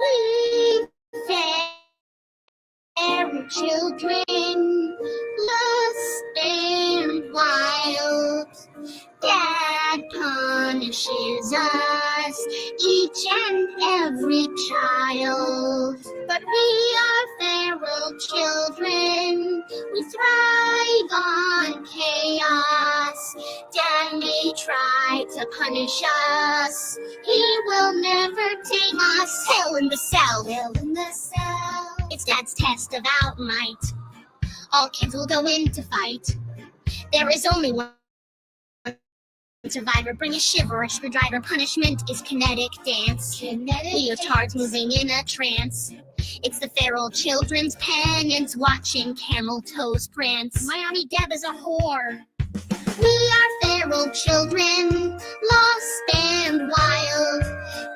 We fairy children, lost and wild. Dad punishes us, each and every child. But we are feral children, we thrive on chaos. Dad may try to punish us, he will never tame us. Hell in the cell, hell in the cell. It's Dad's test of out might. All kids will go in to fight. There is only one survivor, bring a shiver, a screwdriver. Punishment is kinetic dance. Leotards moving in a trance. It's the feral children's penance, watching camel toes prance. Miami Deb is a whore. We are feral children, lost and wild.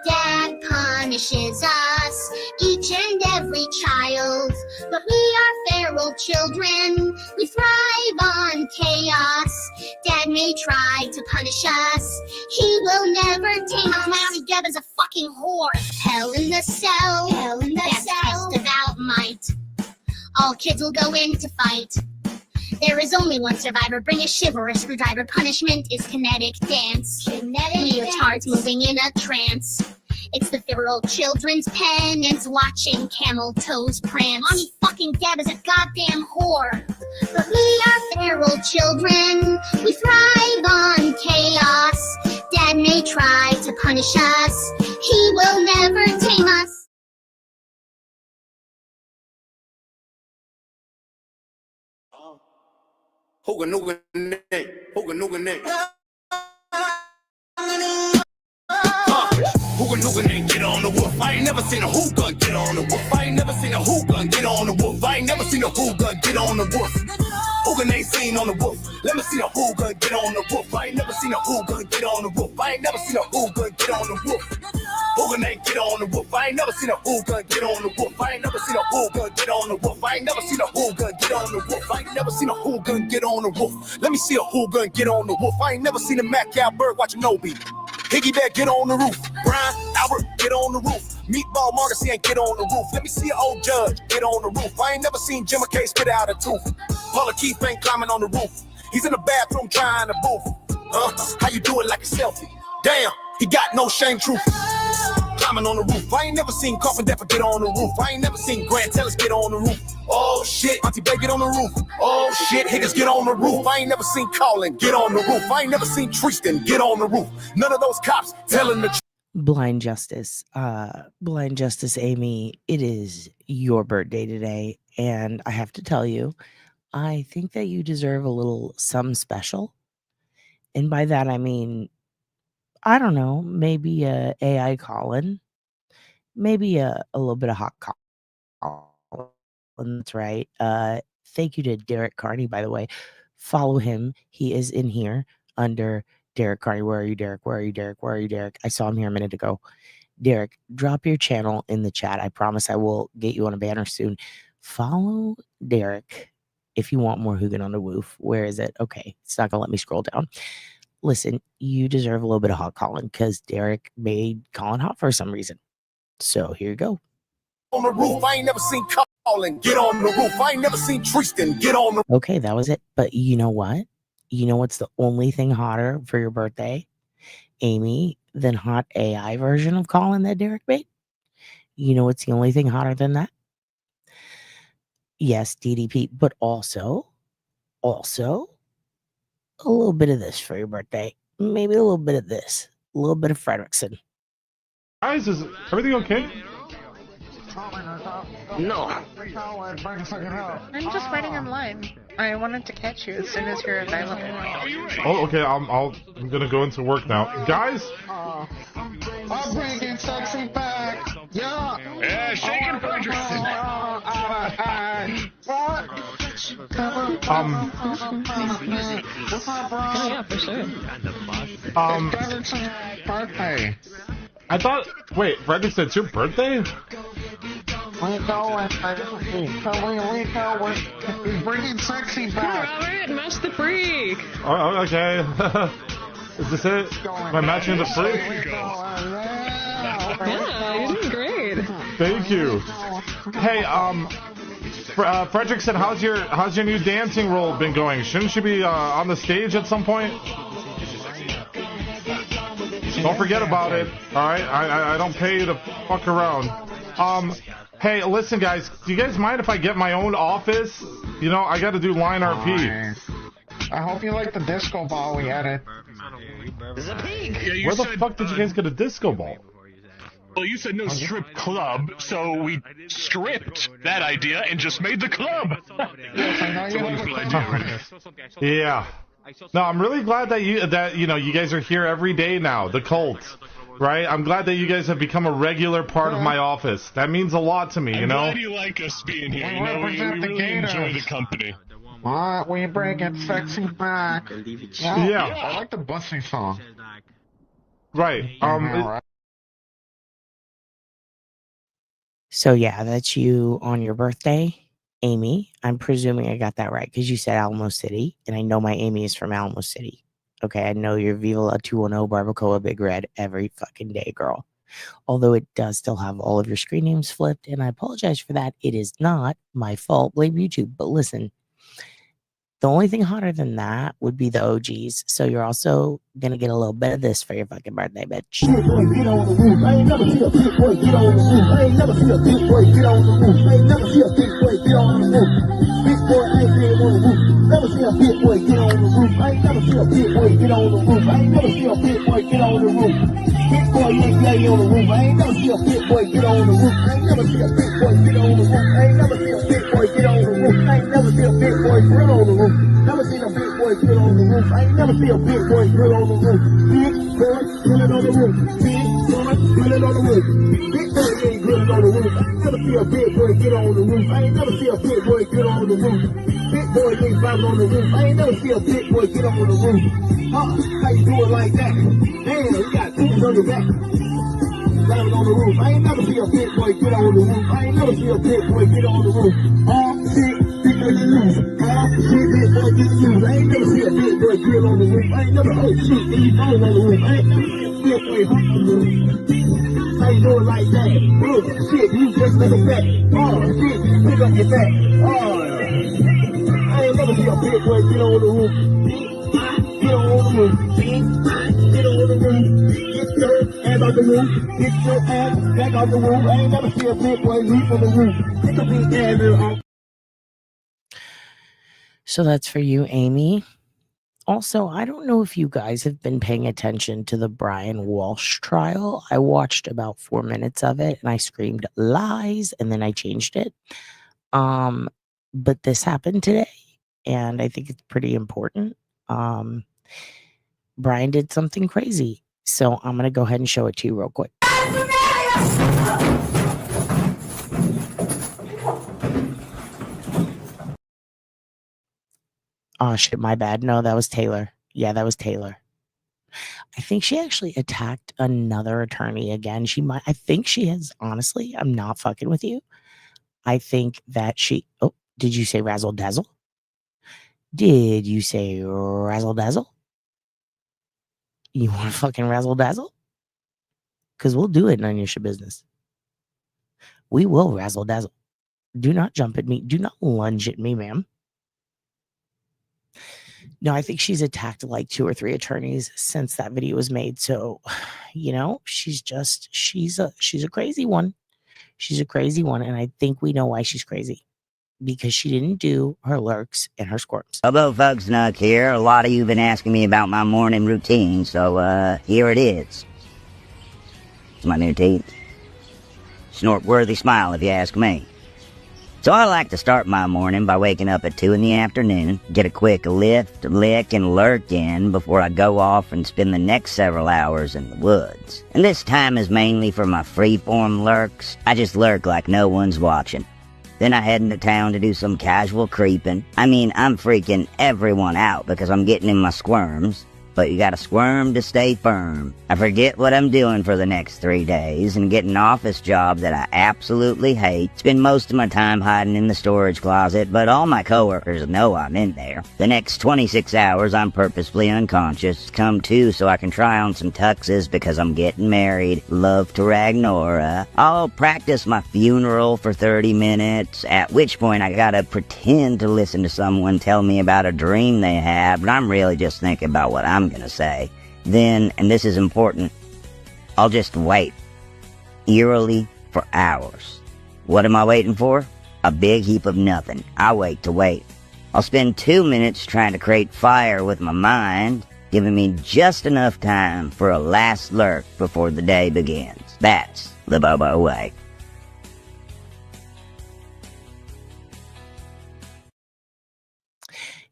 Dad punishes us, each and every child. But we are feral children, we thrive on chaos. Dad may try to punish us, he will never tame us. Miami Deb is a fucking whore. Hell in the cell, hell in the cell. Test of out might. All kids will go in to fight. There is only one survivor, bring a shiver, a screwdriver. Punishment is kinetic dance. Leotards moving in a trance. It's the feral children's penance, watching camel toes prance. Mommy fucking Deb is a goddamn whore. But we are feral children, we thrive on chaos. Dad may try to punish us, he will never tame us. Hooga nooga nay, hooga nooga nay. Hooga nooga nay, get on the wolf. I ain't never seen a hookah get on the wolf. I ain't never seen a hookah get on the wolf. I ain't never seen a hookah get on the wolf. Hooga ain't seen on the wolf. Let me see a hookah get on the wolf. I ain't never seen a hookah get on the wolf. I ain't never seen a hookah get on the wolf. Hooga ain't get on the wolf. I ain't never seen a hookah get on the wolf. I ain't never seen a hookah get on the wolf. I ain't never seen a hookah get on the wolf. I ain't never seen a hookah get on the wolf. Let me see a hookah get on the wolf. I ain't never seen a Mac Cow bird watching Nobi. Piggyback, get on the roof. Brian, Albert, get on the roof. Meatball Marcus, get on the roof. Let me see an old judge, get on the roof. I ain't never seen Jim McKay spit out a tooth. Paula Keith ain't climbing on the roof. He's in the bathroom trying to boof. How you do it like a selfie? Damn, he got no shame, truth. Climbing on the roof. I ain't never seen Coffin Dapper get on the roof. I ain't never seen Grant Tellis get on the roof. Oh shit, Auntie Bay get on the roof. Oh shit, Higgins get on the roof. I ain't never seen Colin get on the roof. I ain't never seen Tristan get on the roof. None of those cops telling the truth. Blind Justice, Amy, it is your birthday today, and I have to tell you, I think that you deserve a little something special. And by that I mean, I don't know, maybe a AI Colin, maybe a little bit of hot Colin. That's right. Thank you to Derek Carney, by the way. Follow him. He is in here under Derek Carney. Where are you, Derek? Where are you, Derek? Where are you, Derek? I saw him here a minute ago. Derek, drop your channel in the chat. I promise I will get you on a banner soon. Follow Derek if you want more Hugin on the Woof. Where is it? Okay, it's not going to let me scroll down. Listen, you deserve a little bit of hot Colin because Derek made Colin hot for some reason. So here you go. On the roof, I ain't never seen Colin get on the roof. I ain't never seen Tristan get on the roof. Okay, that was it. But you know what? You know what's the only thing hotter for your birthday, Amy, than hot AI version of Colin that Derek made? You know what's the only thing hotter than that? Yes, DDP, but also a little bit of this for your birthday. Maybe a little bit of this. A little bit of Fredrickson. Guys, is everything okay? No. I'm just waiting in line. I wanted to catch you as soon as you're available. Oh, okay. I'm gonna go into work now, guys. I'm bringing sexy back. Yeah. Yeah, shaking Fredrickson. Yeah, for sure. Birthday. I thought. Wait, Fredrickson, it's your birthday? We go with bringing sexy back. Robert, match the freak. Oh, okay. Is this it? Am I matching the freak? Yeah, you're doing great. Thank you. Hey, Fredrickson, how's your new dancing role been going? Shouldn't you be on the stage at some point? Don't forget about it. All right, I don't pay you to fuck around. Hey, listen, guys. Do you guys mind if I get my own office? You know, I got to do line RP. I hope you like the disco ball we added. There's a pig. Yeah, Where the fuck did you guys get a disco ball? Well, you said no strip club, so we stripped that idea and just made the club. Yes, I know you have a club. Yeah. No, I'm really glad that you guys are here every day now. The cult, right? I'm glad that you guys have become a regular part of my office. That means a lot to me, you know. I'm glad you like us being here. You know, we really enjoy the company. What? We bringing sexy back. Yeah. I like the busing song. Right. So yeah, that's you on your birthday, Amy. I'm presuming I got that right because you said Alamo City, and I know my Amy is from Alamo City. Okay, I know you're Viva La 210 Barbacoa Big Red every fucking day, girl. Although it does still have all of your screen names flipped, and I apologize for that. It is not my fault. Blame YouTube. But listen, the only thing hotter than that would be the OGs. So you're also going to get a little bit of this for your fucking birthday, bitch. Get on the roof. I ain't never see a big boy get on the roof. I ain't never see a big boy get on the roof. I ain't never see a big boy get on the roof. Big boy ain't been on the roof. Never see a big boy get on the roof. I ain't never see a big boy get on the roof. I ain't never see a big boy get on the roof. Big boy ain't gay on the roof. I ain't never see a big boy get on the roof. I ain't never see a big boy get on the roof. I ain't never see a big boy get on the roof. I ain't never see a big boy grill on the roof. Never seen a big boy grill on the roof. I ain't never see a big boy grill on the roof. Big boy grilling on the roof. Big boy grilling on the roof. Big boy ain't grilling on the roof. I ain't never see a big boy get on the roof. I ain't never see a big boy get on the roof. Big boy ain't climbing on the roof. I ain't never see a big boy get on the roof. How you do it like that? Damn, you got tools on your back. Climbing on the roof. I ain't never see a big boy get on the roof. I ain't never see a big boy get on the roof. Shit, big boy get loose. Shit, big boy get loose. I ain't never see a big boy get on the roof. I ain't never heard shit when you falling on the roof. I ain't never see a big boy hop on the roof. How you do it like that? Shit, you just like a back. Shit, pick up your back. I ain't never see a big boy get on the roof. Get on the roof. Get on the roof. Get your ass out the roof. Get your ass back out the roof. I ain't never see a big boy leap on the roof. Take a big ass off. So that's for you, Amy. Also, I don't know if you guys have been paying attention to the Brian Walsh trial. I watched about 4 minutes of it and I screamed lies and then I changed it. But this happened today and I think it's pretty important. Brian did something crazy. So I'm going to go ahead and show it to you real quick. Oh shit, my bad. No, that was Taylor. Yeah, that was Taylor. I think she actually attacked another attorney again. I think she has, honestly, I'm not fucking with you. I think that oh, did you say razzle dazzle? Did you say razzle dazzle? You want to fucking razzle dazzle? Because we'll do it, none of your business. We will razzle dazzle. Do not jump at me. Do not lunge at me, ma'am. No, I think she's attacked like 2 or 3 attorneys since that video was made. So, you know, she's a crazy one. She's a crazy one. And I think we know why she's crazy. Because she didn't do her lurks and her squirms. Hello, folks, Snuck here. A lot of you have been asking me about my morning routine, so here it is. It's my new teeth. Snort-worthy smile, if you ask me. So I like to start my morning by waking up at 2 in the afternoon, get a quick lift, lick, and lurk in before I go off and spend the next several hours in the woods. And this time is mainly for my freeform lurks. I just lurk like no one's watching. Then I head into town to do some casual creeping. I mean, I'm freaking everyone out because I'm getting in my squirms. but you gotta squirm to stay firm. I forget what I'm doing for the next 3 days and get an office job that I absolutely hate. Spend most of my time hiding in the storage closet, but all my coworkers know I'm in there. The next 26 hours I'm purposefully unconscious, come to so I can try on some tuxes because I'm getting married. Love to Ragnora. I'll practice my funeral for 30 minutes, at which point I gotta pretend to listen to someone tell me about a dream they have, but I'm really just thinking about what I'm gonna say. Then, and this is important, I'll just wait, eerily, for hours. What am I waiting for? A big heap of nothing. I wait to wait. I'll spend 2 minutes trying to create fire with my mind, giving me just enough time for a last lurk before the day begins. That's the Bobo way.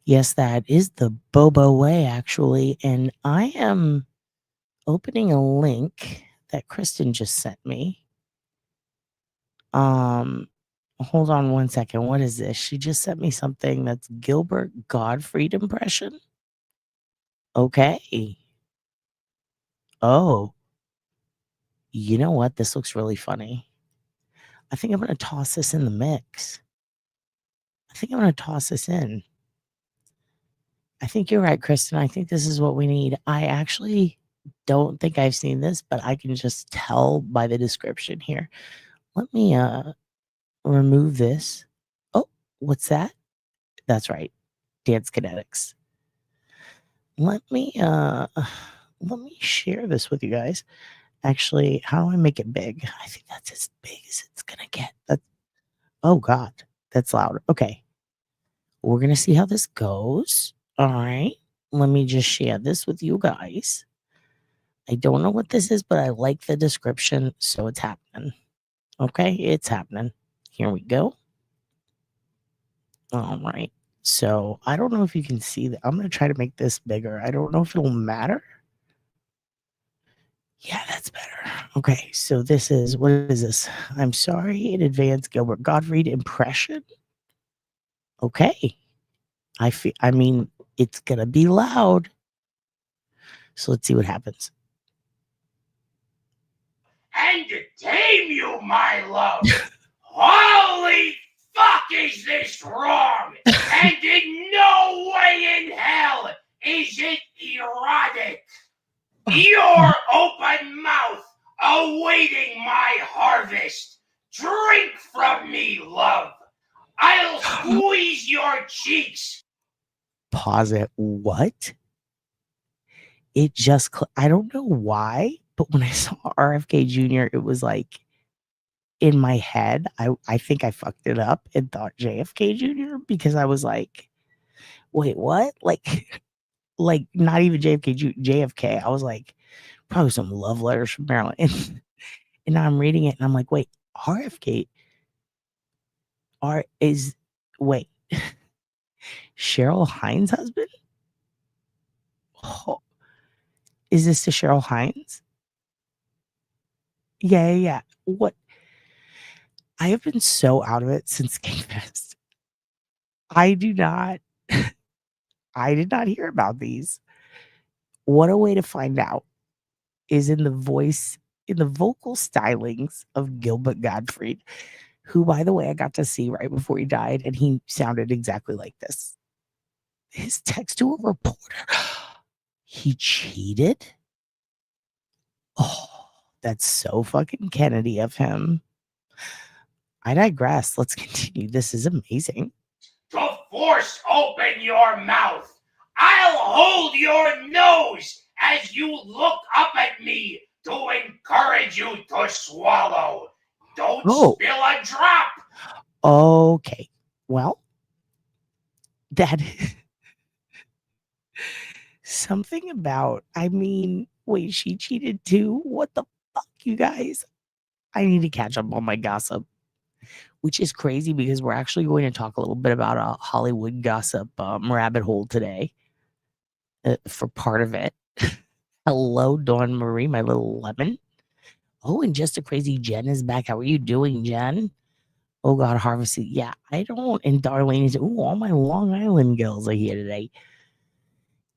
Yes, that is the Bobo way, actually. And I am opening a link that Kristen just sent me. Hold on one second. What is this? She just sent me something that's Gilbert Gottfried impression. Okay. Oh. You know what? This looks really funny. I think I'm going to toss this in the mix. I think you're right, Kristen. I think this is what we need. I actually don't think I've seen this, but I can just tell by the description here. Let me remove this. Oh, what's that? That's right. Dance Kinetics. Let me share this with you guys. Actually, how do I make it big? I think that's as big as it's gonna get. Oh God, that's loud. Okay. We're gonna see how this goes. All right. Let me just share this with you guys. I don't know what this is, but I like the description, so it's happening. Okay, it's happening. Here we go. All right. So I don't know if you can see that. I'm gonna try to make this bigger. I don't know if it'll matter. Yeah, that's better. Okay, so this is, what is this? I'm sorry in advance, Gilbert Gottfried impression. Okay. I mean, it's gonna be loud. So let's see what happens. And to tame you, my love. Holy fuck, is this wrong? And in no way in hell is it erotic. Your open mouth awaiting my harvest. Drink from me, love. I'll squeeze your cheeks. Pause it. What? It just, I don't know why, but when I saw RFK Jr., it was like in my head. I think I fucked it up and thought JFK Jr. because I was like, wait, what? Like not even JFK. I was like, probably some love letters from Maryland. And now I'm reading it and I'm like, wait, RFK wait, Cheryl Hines' husband? Oh, is this to Cheryl Hines? Yeah. What? I have been so out of it since K-Fest. I did not hear about these. What a way to find out is in the vocal stylings of Gilbert Gottfried, who, by the way, I got to see right before he died, and he sounded exactly like this. His text to a reporter. He cheated? Oh, that's so fucking Kennedy of him. I digress. Let's continue. This is amazing. To force open your mouth. I'll hold your nose as you look up at me to encourage you to swallow. Don't spill a drop. Okay. Well, that something about, I mean, wait, she cheated too? What the fuck, you guys? I need to catch up on my gossip, which is crazy because we're actually going to talk a little bit about a Hollywood gossip rabbit hole today for part of it. Hello, Dawn Marie, my little lemon. Oh, and Just a Crazy Jen is back. How are you doing, Jen? Oh, God, Harvesty. Yeah, I don't. And Darlene is, ooh, all my Long Island girls are here today.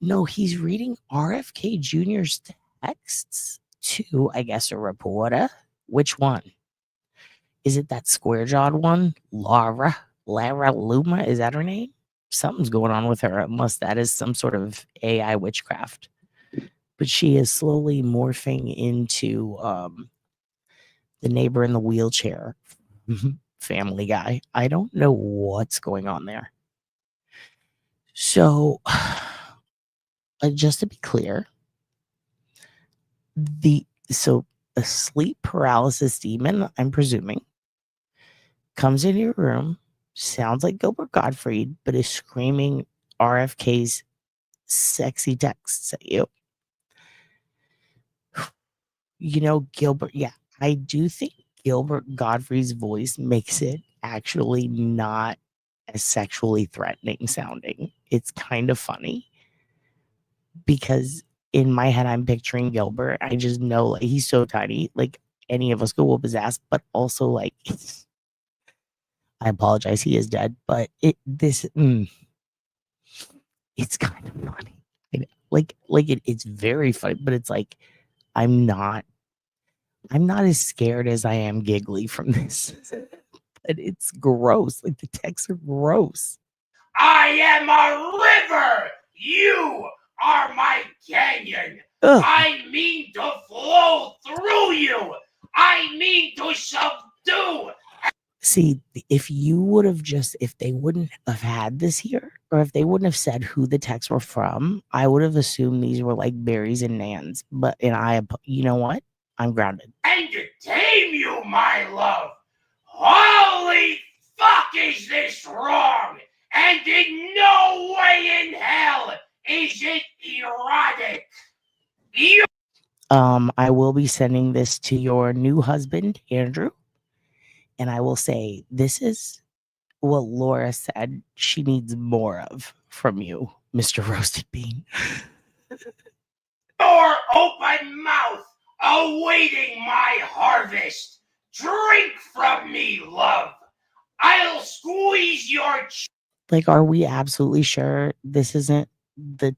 No, he's reading RFK Jr.'s texts to, I guess, a reporter. Which one? Is it that square-jawed one? Lara Luma? Is that her name? Something's going on with her, unless that is some sort of AI witchcraft. But she is slowly morphing into the neighbor in the wheelchair. Family Guy. I don't know what's going on there. So, just to be clear, a sleep paralysis demon, I'm presuming, comes into your room, sounds like Gilbert Gottfried, but is screaming RFK's sexy texts at you. You know, Gilbert, yeah, I do think Gilbert Gottfried's voice makes it actually not as sexually threatening sounding. It's kind of funny because in my head, I'm picturing Gilbert. I just know like he's so tiny, like any of us could whoop his ass, but also like I apologize, he is dead, but it's kind of funny. It's very funny, but it's like I'm not as scared as I am giggly from this. But it's gross. Like the texts are gross. I am a river. You are my canyon. Ugh. I mean to flow through you. I mean to subdue. See, if they wouldn't have had this here, or if they wouldn't have said who the texts were from, I would have assumed these were like berries and nans. You know what? I'm grounded. And to tame you, my love. Holy fuck, is this wrong? And in no way in hell is it erotic. I will be sending this to your new husband, Andrew. And I will say, this is what Laura said she needs more of from you, Mr. Roasted Bean. Your open mouth, awaiting my harvest. Drink from me, love. I'll squeeze your... Like, are we absolutely sure this isn't the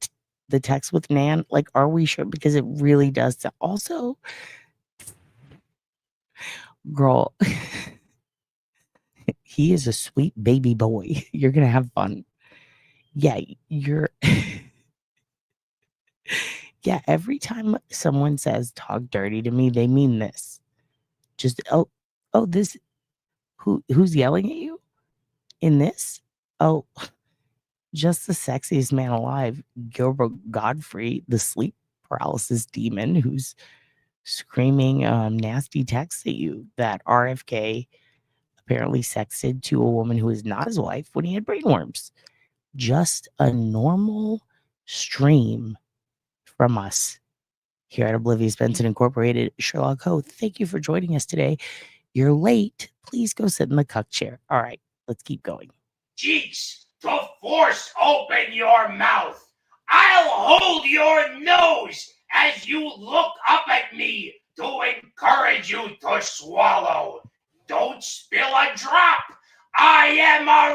text with Nan? Like, are we sure? Because it really does. Also, girl... He is a sweet baby boy. You're going to have fun. Yeah, yeah, every time someone says talk dirty to me, they mean this. Just, this, who's yelling at you in this? Oh, just the sexiest man alive, Gilbert Godfrey, the sleep paralysis demon who's screaming nasty texts at you that RFK apparently sexted to a woman who is not his wife when he had brainworms. Just a normal stream from us here at Oblivious Benson Incorporated. Sherlock Ho, thank you for joining us today. You're late. Please go sit in the cuck chair. All right, let's keep going. Cheeks to force open your mouth. I'll hold your nose as you look up at me to encourage you to swallow. Don't spill a drop. I am a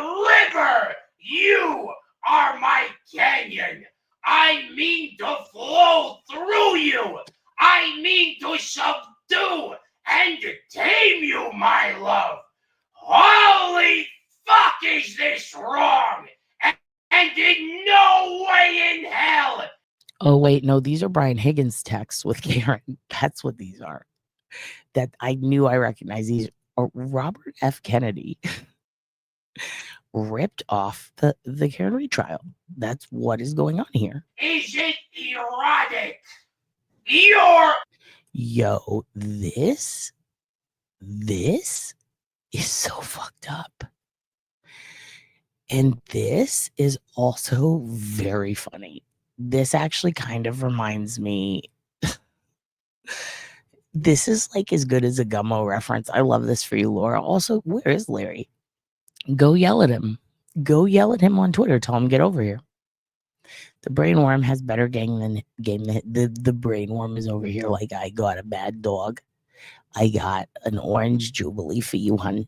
river. You are my canyon. I mean to flow through you. I mean to subdue and tame you, my love. Holy fuck, is this wrong? And in no way in hell. Oh, wait, no, these are Brian Higgins' texts with Karen. That's what these are. That I knew I recognized these. Robert F. Kennedy ripped off the Karen Reed trial. That's what is going on here. Is it erotic? Yo, this is so fucked up. And this is also very funny. This actually kind of reminds me. This is like as good as a Gummo reference. I love this for you, Laura. Also, where is Larry? Go yell at him. Go yell at him on Twitter. Tell him get over here. The brainworm has better game than the brainworm is over here like I got a bad dog. I got an orange jubilee for you, hun.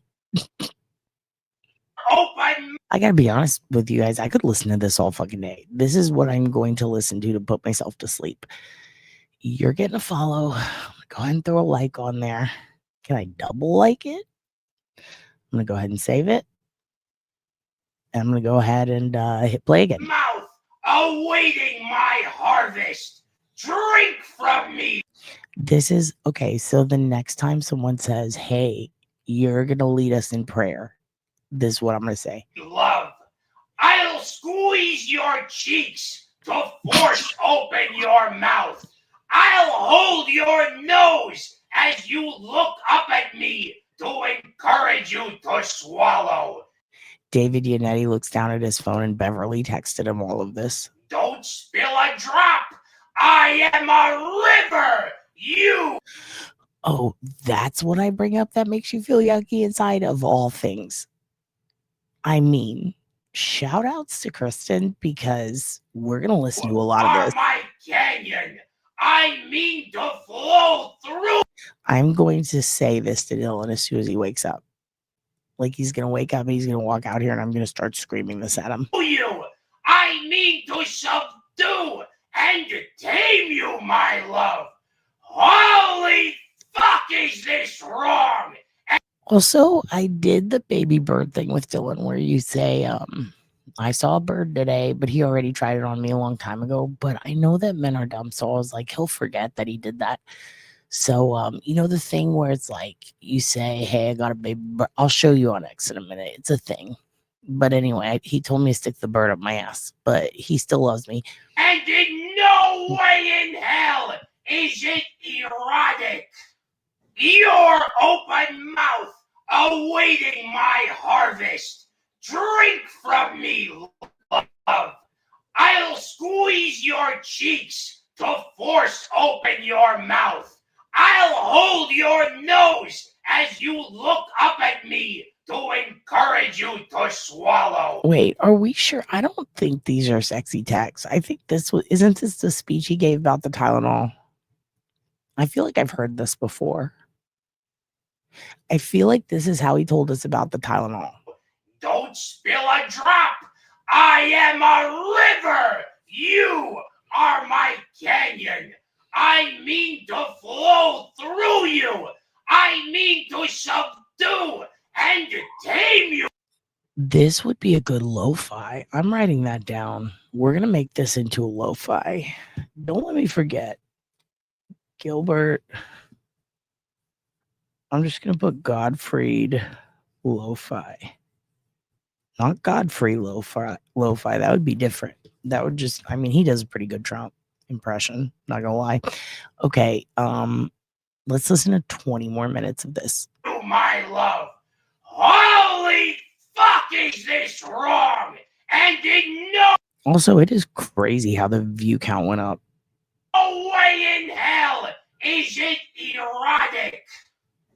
open. I gotta be honest with you guys. I could listen to this all fucking day. This is what I'm going to listen to put myself to sleep. You're getting a follow. Go ahead and throw a like on there. Can I double like it? I'm gonna go ahead and save it. And I'm gonna go ahead and hit play again. Mouth awaiting my harvest. Drink from me. This is okay. So the next time someone says, "Hey, you're gonna lead us in prayer," this is what I'm gonna say. Love. I'll squeeze your cheeks to force open your mouth. I'll hold your nose as you look up at me to encourage you to swallow. David Yannetti looks down at his phone and Beverly texted him all of this. Don't spill a drop. I am a river. You. Oh, that's what I bring up that makes you feel yucky inside, of all things. I mean, shout outs to Kristen, because we're going to listen to a lot of this. My canyon. I mean to flow through. I'm going to say this to Dylan as soon as he wakes up. Like, he's going to wake up and he's going to walk out here and I'm going to start screaming this at him. You. I mean to subdue and tame you, my love. Holy fuck, is this wrong? Also, I did the baby bird thing with Dylan where you say, I saw a bird today, but he already tried it on me a long time ago. But I know that men are dumb, so I was like, he'll forget that he did that. So, you know, the thing where it's like you say, hey, I got a baby bird. I'll show you on X in a minute. It's a thing. But anyway, he told me to stick the bird up my ass, but he still loves me. And in no way in hell is it erotic. Your open mouth awaiting my harvest. Drink from me, love. I'll squeeze your cheeks to force open your mouth. I'll hold your nose as you look up at me to encourage you to swallow. Wait, are we sure? I don't think these are sexy texts. I think isn't this the speech he gave about the Tylenol? I feel like I've heard this before. I feel like this is how he told us about the Tylenol. Don't spill a drop. I am a river. You are my canyon. I mean to flow through you. I mean to subdue and tame you. This would be a good lo-fi. I'm writing that down. We're going to make this into a lo-fi. Don't let me forget. Gilbert. I'm just going to put Godfried lo-fi. Not Godfrey lo-fi. That would be different. That would just, I mean, he does a pretty good Trump impression. Not going to lie. Okay. Let's listen to 20 more minutes of this. Oh, my love. Holy fuck, is this wrong? And in no Also, it is crazy how the view count went up. way in hell is it erotic.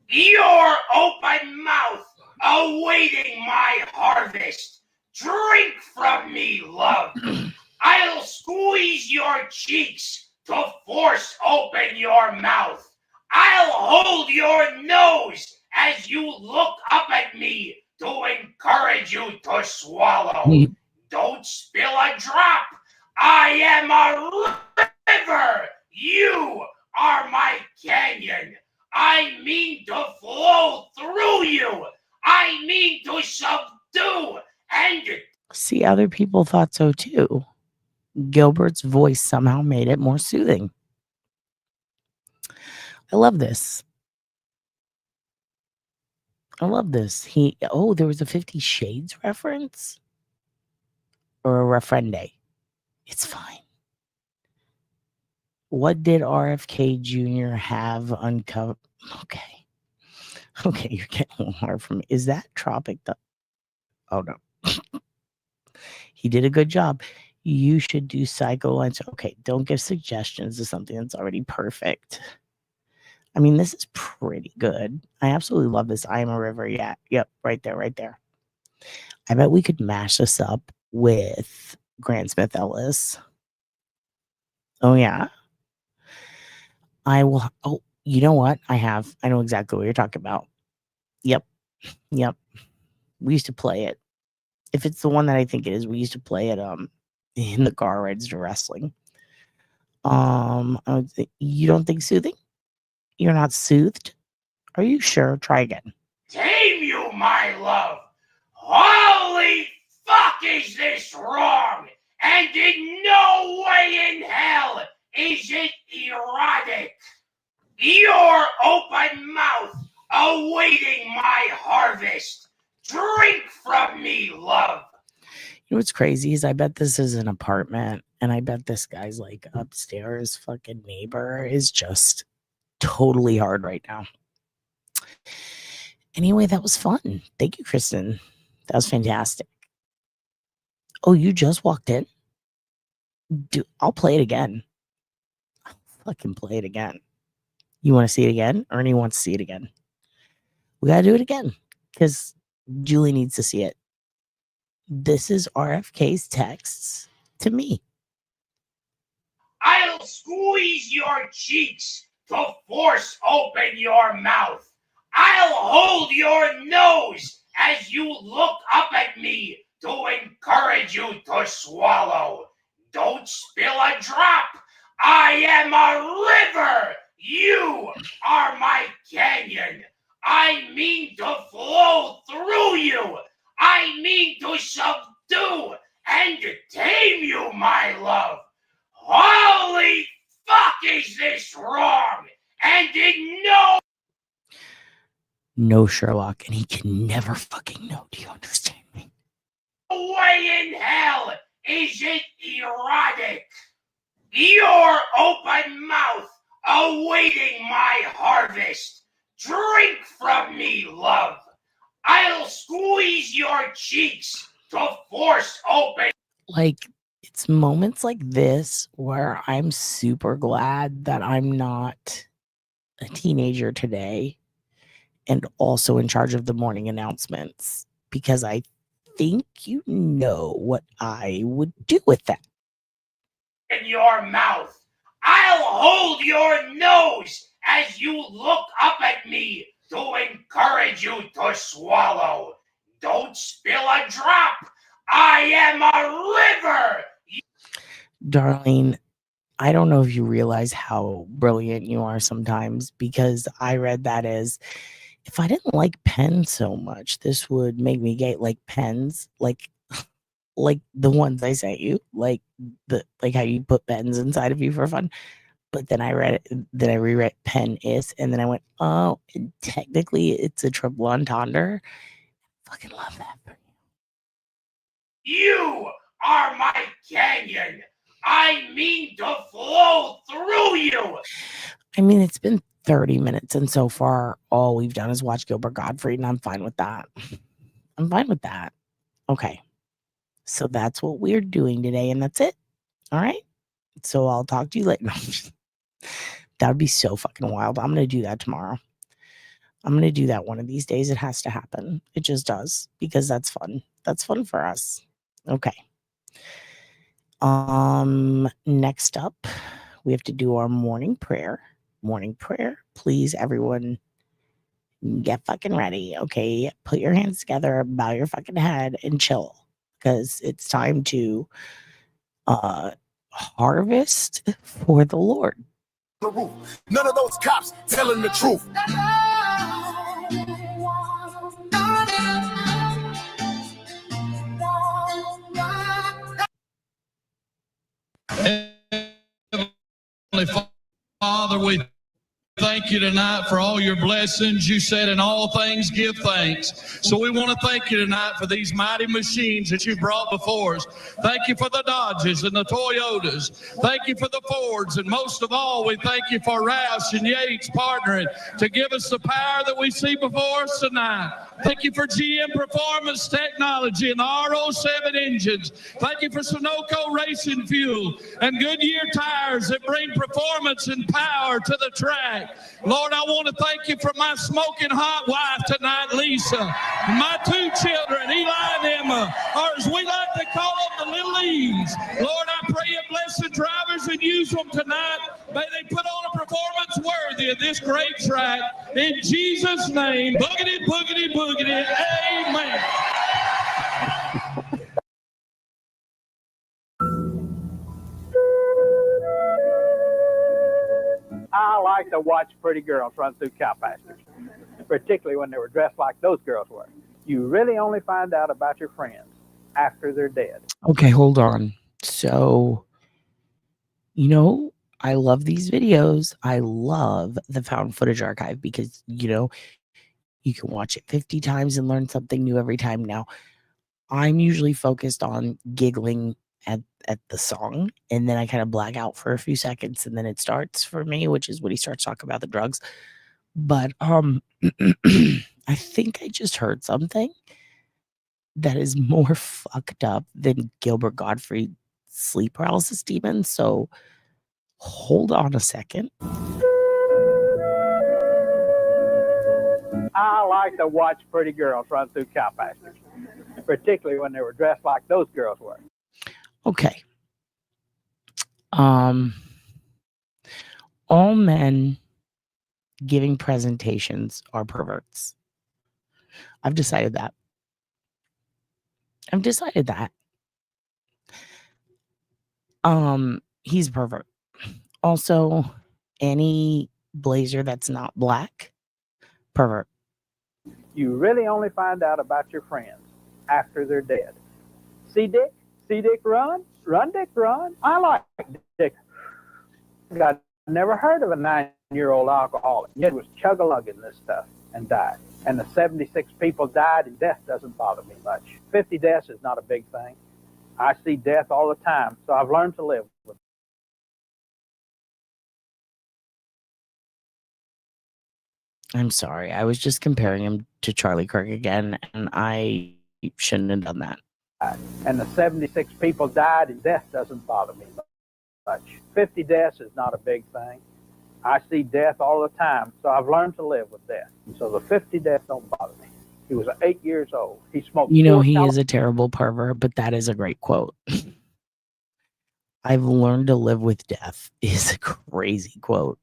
Your open mouth awaiting my harvest. Drink from me, love. I'll squeeze your cheeks to force open your mouth. I'll hold your nose as you look up at me to encourage you to swallow. Don't spill a drop. I am a river. You are my canyon. I mean to flow through you. I mean to subdue and... See, other people thought so too. Gilbert's voice somehow made it more soothing. I love this. I love this. There was a 50 Shades reference? Or a referende. It's fine. What did RFK Jr. have uncovered? Okay, you're getting more from me. Is that Tropic? Oh, no. He did a good job. You should do Psycho Lunch. Okay, don't give suggestions to something that's already perfect. I mean, this is pretty good. I absolutely love this. I am a river. Yeah, yep, right there. I bet we could mash this up with Grant Smith Ellis. Oh, yeah. I will. Oh, you know what? I know exactly what you're talking about. Yep. We used to play it. If it's the one that I think it is, we used to play it in the car rides to wrestling. You don't think soothing? You're not soothed? Are you sure? Try again. Tame you, my love. Holy fuck, is this wrong? And in no way in hell is it erotic. Your open mouth awaiting my harvest. Drink from me, love. You know what's crazy is I bet this is an apartment, and I bet this guy's like upstairs fucking neighbor is just totally hard right now. Anyway, that was fun. Thank you, Kristen. That was fantastic. Oh, you just walked in? Dude, I'll play it again. I'll fucking play it again. You want to see it again? Ernie wants to see it again. We got to do it again because Julie needs to see it. This is RFK's texts to me. I'll squeeze your cheeks to force open your mouth. I'll hold your nose as you look up at me to encourage you to swallow. Don't spill a drop. I am a river. You are my canyon. I mean to flow through you. I mean to subdue and tame you, my love. Holy fuck, is this wrong? And in No, Sherlock, and he can never fucking know. Do you understand me? no way in hell is it erotic. Your open mouth awaiting my harvest. Drink from me, love. I'll squeeze your cheeks to force open. Like, it's moments like this where I'm super glad that I'm not a teenager today and also in charge of the morning announcements, because I think you know what I would do with that. In your mouth. I'll hold your nose as you look up at me to encourage you to swallow. Don't spill a drop. I am a river. Darling, I don't know if you realize how brilliant you are sometimes, because I read that as, if I didn't like pens so much, this would make me gay. Like pens, like the ones I sent you, like how you put pens inside of you for fun. But then I read it, then I reread pen is, and then I went, oh, technically it's a triple entendre. Fucking love that for you. You are my canyon. I mean to flow through you. I mean, it's been 30 minutes, and so far all we've done is watch Gilbert Gottfried, and I'm fine with that. I'm fine with that. Okay. So that's what we're doing today, and that's it. All right. So I'll talk to you later. That would be so fucking wild. I'm going to do that tomorrow. I'm going to do that one of these days. It has to happen. It just does, because that's fun. That's fun for us. Okay. Next up, we have to do our morning prayer. Morning prayer. Please, everyone, get fucking ready. Okay. Put your hands together, bow your fucking head, and chill, because it's time to harvest for the Lord. The roof. None of those cops telling the truth. Heavenly Father, we thank you tonight for all your blessings. You said in all things give thanks. So we want to thank you tonight for these mighty machines that you brought before us. Thank you for the Dodges and the Toyotas. Thank you for the Fords. And most of all, we thank you for Roush and Yates partnering to give us the power that we see before us tonight. Thank you for GM Performance Technology and the R07 engines. Thank you for Sunoco Racing Fuel and Goodyear tires that bring performance and power to the track. Lord, I want to thank you for my smoking hot wife tonight, Lisa, and my two children, Eli and Emma, or as we like to call them, the little E's. Lord, I pray you bless the drivers and use them tonight. May they put on a performance worthy of this great track. In Jesus' name, boogity, boogity, boogity, amen. like to watch pretty girls run through cow pastures, particularly when they were dressed like those girls were. You really only find out about your friends after they're dead. Okay, hold on. So, I love these videos. I love the found footage archive because, you can watch it 50 times and learn something new every time. Now, I'm usually focused on giggling at the song, and then I kind of black out for a few seconds, and then it starts for me, which is when he starts talking about the drugs. But I think I just heard something that is more fucked up than Gilbert Gottfried's sleep paralysis demon. So hold on a second. I like to watch pretty girls run through cow pastures, particularly when they were dressed like those girls were. Okay. All men giving presentations are perverts. I've decided that. He's a pervert. Also, any blazer that's not black, pervert. You really only find out about your friends after they're dead. See Dick? See Dick run? Run, Dick, run. I like Dick. I never heard of a 9-year-old alcoholic. Yet was chug-a-lugging this stuff and died. And the 76 people died, and death doesn't bother me much. 50 deaths is not a big thing. I see death all the time, so I've learned to live with it. I'm sorry. I was just comparing him to Charlie Kirk again, and I shouldn't have done that. And the 76 people died, and death doesn't bother me much. 50 deaths is not a big thing. I see death all the time, so I've learned to live with death. So the 50 deaths don't bother me. He was 8 years old. He smoked. He is a terrible pervert, but that is a great quote. I've learned to live with death is a crazy quote.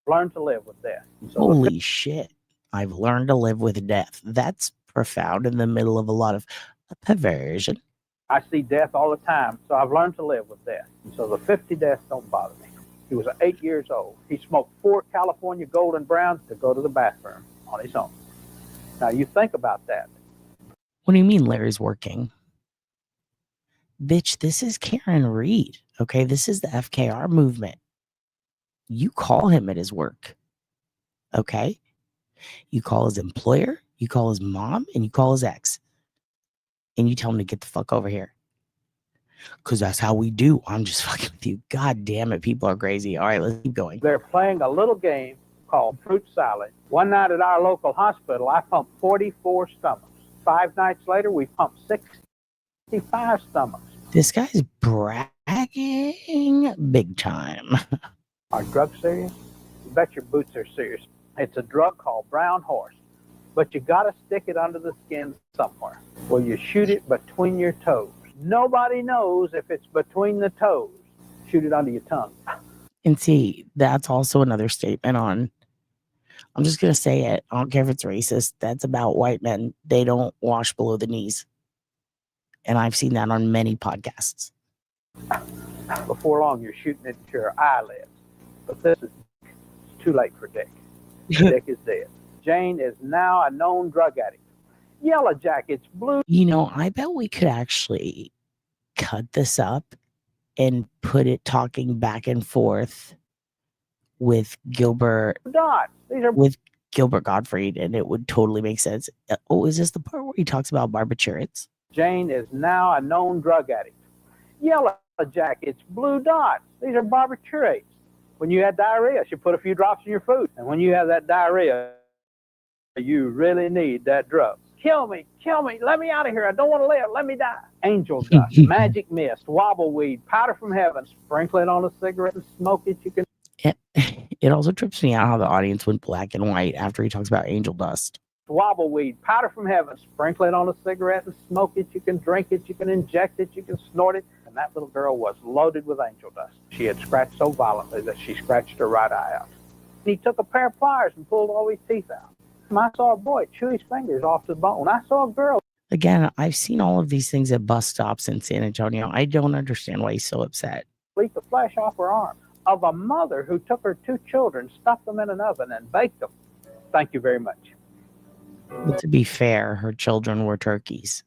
Learn to live with death. So holy shit. I've learned to live with death. That's profound in the middle of a lot of perversion. I see death all the time, so I've learned to live with death. So the 50 deaths don't bother me. He was 8 years old. He smoked 4 California Golden Browns to go to the bathroom on his own. Now you think about that. What do you mean Larry's working? Bitch, this is Karen Reed. Okay, this is the FKR movement. You call him at his work. Okay? You call his employer, you call his mom, and you call his ex. And you tell him to get the fuck over here. Because that's how we do. I'm just fucking with you. God damn it, people are crazy. All right, let's keep going. They're playing a little game called fruit salad. One night at our local hospital, I pumped 44 stomachs. 5 nights later, we pumped 65 stomachs. This guy's bragging big time. Are drugs serious? You bet your boots are serious. It's a drug called brown horse. But you got to stick it under the skin somewhere. Well, you shoot it between your toes. Nobody knows if it's between the toes. Shoot it under your tongue. And see, that's also another statement on, I'm just going to say it. I don't care if it's racist. That's about white men. They don't wash below the knees. And I've seen that on many podcasts. Before long, you're shooting it into your eyelids. But this is too late for Dick. Dick is dead. Jane is now a known drug addict. Yellow Jackets, blue. I bet we could actually cut this up and put it talking back and forth with Gilbert Gottfried, and it would totally make sense. Oh, is this the part where he talks about barbiturates? Jane is now a known drug addict. Yellow Jackets, blue dots. These are barbiturates. When you had diarrhea, you put a few drops in your food. And when you have that diarrhea, you really need that drug. Kill me, let me out of here. I don't want to live, let me die. Angel dust, magic mist, wobbleweed, powder from heaven. Sprinkle it on a cigarette and smoke it. You can. It also trips me out how the audience went black and white after he talks about angel dust. Wobbleweed, powder from heaven. Sprinkle it on a cigarette and smoke it. You can drink it, you can inject it, you can snort it. And that little girl was loaded with angel dust. She had scratched so violently that she scratched her right eye out. He took a pair of pliers and pulled all his teeth out. I saw a boy chew his fingers off the bone. I saw a girl. Again, I've seen all of these things at bus stops in San Antonio. I don't understand why he's so upset. Leak the flesh off her arm. of a mother who took her 2 children, stuffed them in an oven, and baked them. Thank you very much. But to be fair, her children were turkeys.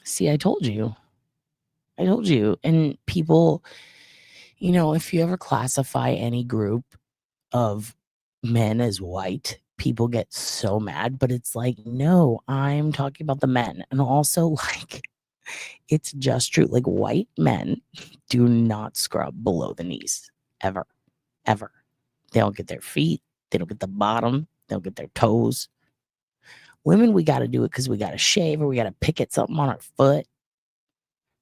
See, I told you. And people, if you ever classify any group of men as white, people get so mad. But it's like, no, I'm talking about the men. And also, like, it's just true. Like, white men do not scrub below the knees. Ever. Ever. They don't get their feet. They don't get the bottom. They don't get their toes. Women, we got to do it because we got to shave or we got to pick at something on our foot.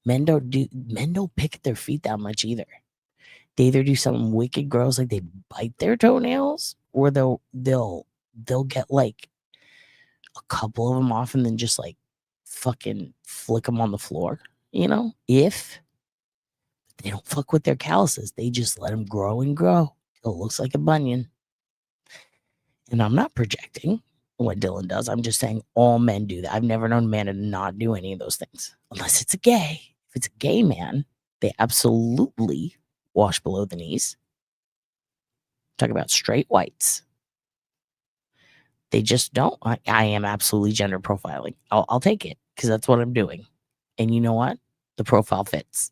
Men don't pick at their feet that much either. They either do something wicked gross, like they bite their toenails, or they'll get like a couple of them off and then just like fucking flick them on the floor. If they don't fuck with their calluses, they just let them grow and grow. It looks like a bunion. And I'm not projecting what Dylan does. I'm just saying all men do that. I've never known a man to not do any of those things, unless it's a gay. If it's a gay man, they absolutely wash below the knees. Talk about straight whites. They just don't. I am absolutely gender profiling. I'll take it because that's what I'm doing. And you know what? The profile fits.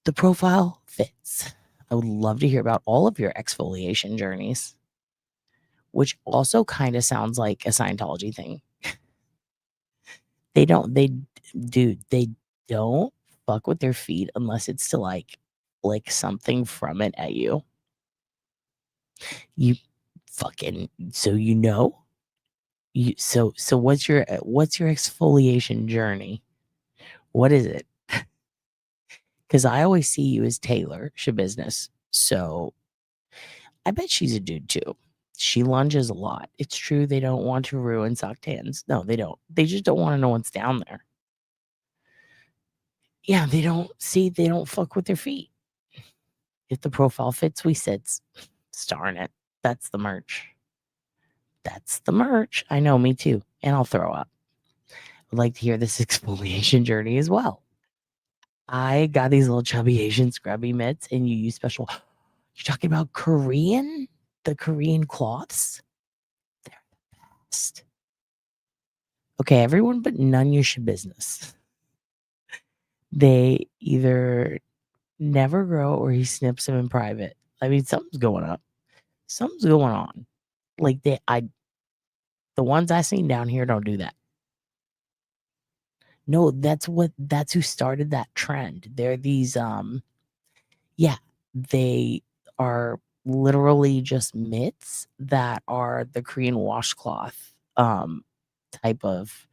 The profile fits. I would love to hear about all of your exfoliation journeys, which also kind of sounds like a Scientology thing. They don't fuck with their feet unless it's to like flick something from it at you. You fucking, so so what's your exfoliation journey? What is it? Because I always see you as Taylor Shabusiness. So I bet she's a dude too. She lunges a lot. It's true they don't want to ruin Soctans. No, they don't. They just don't want to know what's down there. Yeah, they don't fuck with their feet. If the profile fits, we sits. Darn it. That's the merch. I know, me too. And I'll throw up. I'd like to hear this exfoliation journey as well. I got these little chubby Asian scrubby mitts and you use special. You're talking about Korean? The Korean cloths? They're the best. Okay, everyone but none your business. They either never grow or he snips them in private. I mean, something's going up. Something's going on. Like the ones I seen down here don't do that. No, that's who started that trend. They're these they are literally just mitts that are the Korean washcloth type of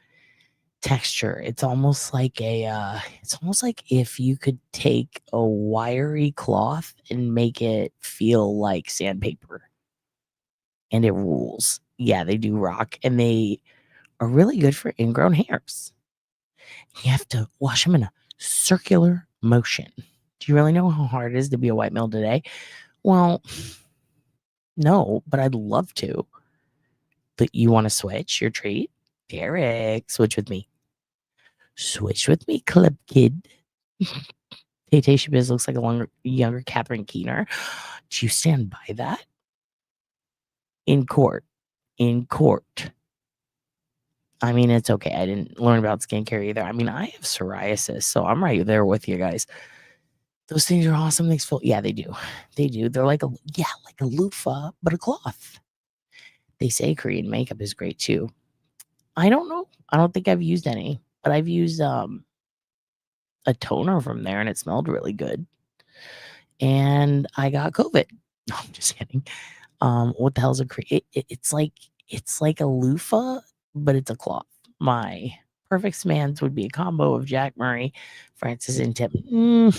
texture. It's almost like if you could take a wiry cloth and make it feel like sandpaper. And it rules. Yeah, they do rock and they are really good for ingrown hairs. You have to wash them in a circular motion. Do you really know how hard it is to be a white male today? Well, no, but I'd love to. But you want to switch your treat? Derek, switch with me. Switch with me, Club Kid. Tay-Tay Shabiz looks like a younger Catherine Keener. Do you stand by that? In court. I mean, it's okay. I didn't learn about skincare either. I mean, I have psoriasis, so I'm right there with you guys. Those things are awesome. Yeah, they do. They're like a loofah, but a cloth. They say Korean makeup is great too. I don't know. I don't think I've used any, but I've used a toner from there and it smelled really good. And I got COVID. No, I'm just kidding. What the hell's a Korean? It's like a loofah, but it's a cloth. My perfect smans would be a combo of Jack Murray, Francis, and Tim.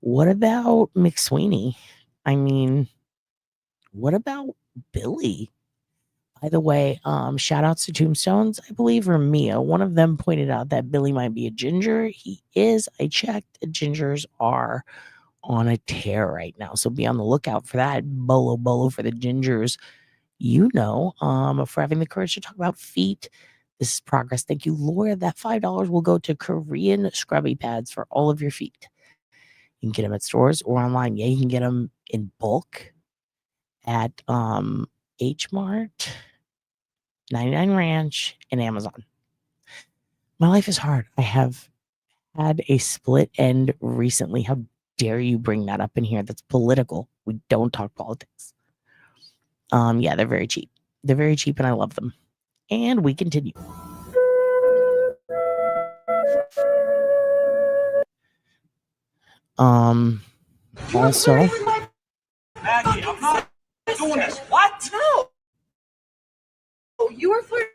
What about McSweeney? I mean, what about Billy? By the way, shout outs to Tombstones, I believe, or Mia. One of them pointed out that Billy might be a ginger. He is. I checked. Gingers are on a tear right now. So be on the lookout for that. Bolo for the gingers. For having the courage to talk about feet This is progress. Thank you, Laura. That $5 will go to Korean scrubby pads for all of your feet. You can get them at stores or online. Yeah, you can get them in bulk at H Mart, 99 Ranch, and Amazon. My life is hard. I have had a split end recently. How dare you bring that up in here? That's political. We don't talk politics. Yeah, they're very cheap. They're very cheap, and I love them. And we continue. Also, Maggie, I'm not doing this. What? No. You were flirting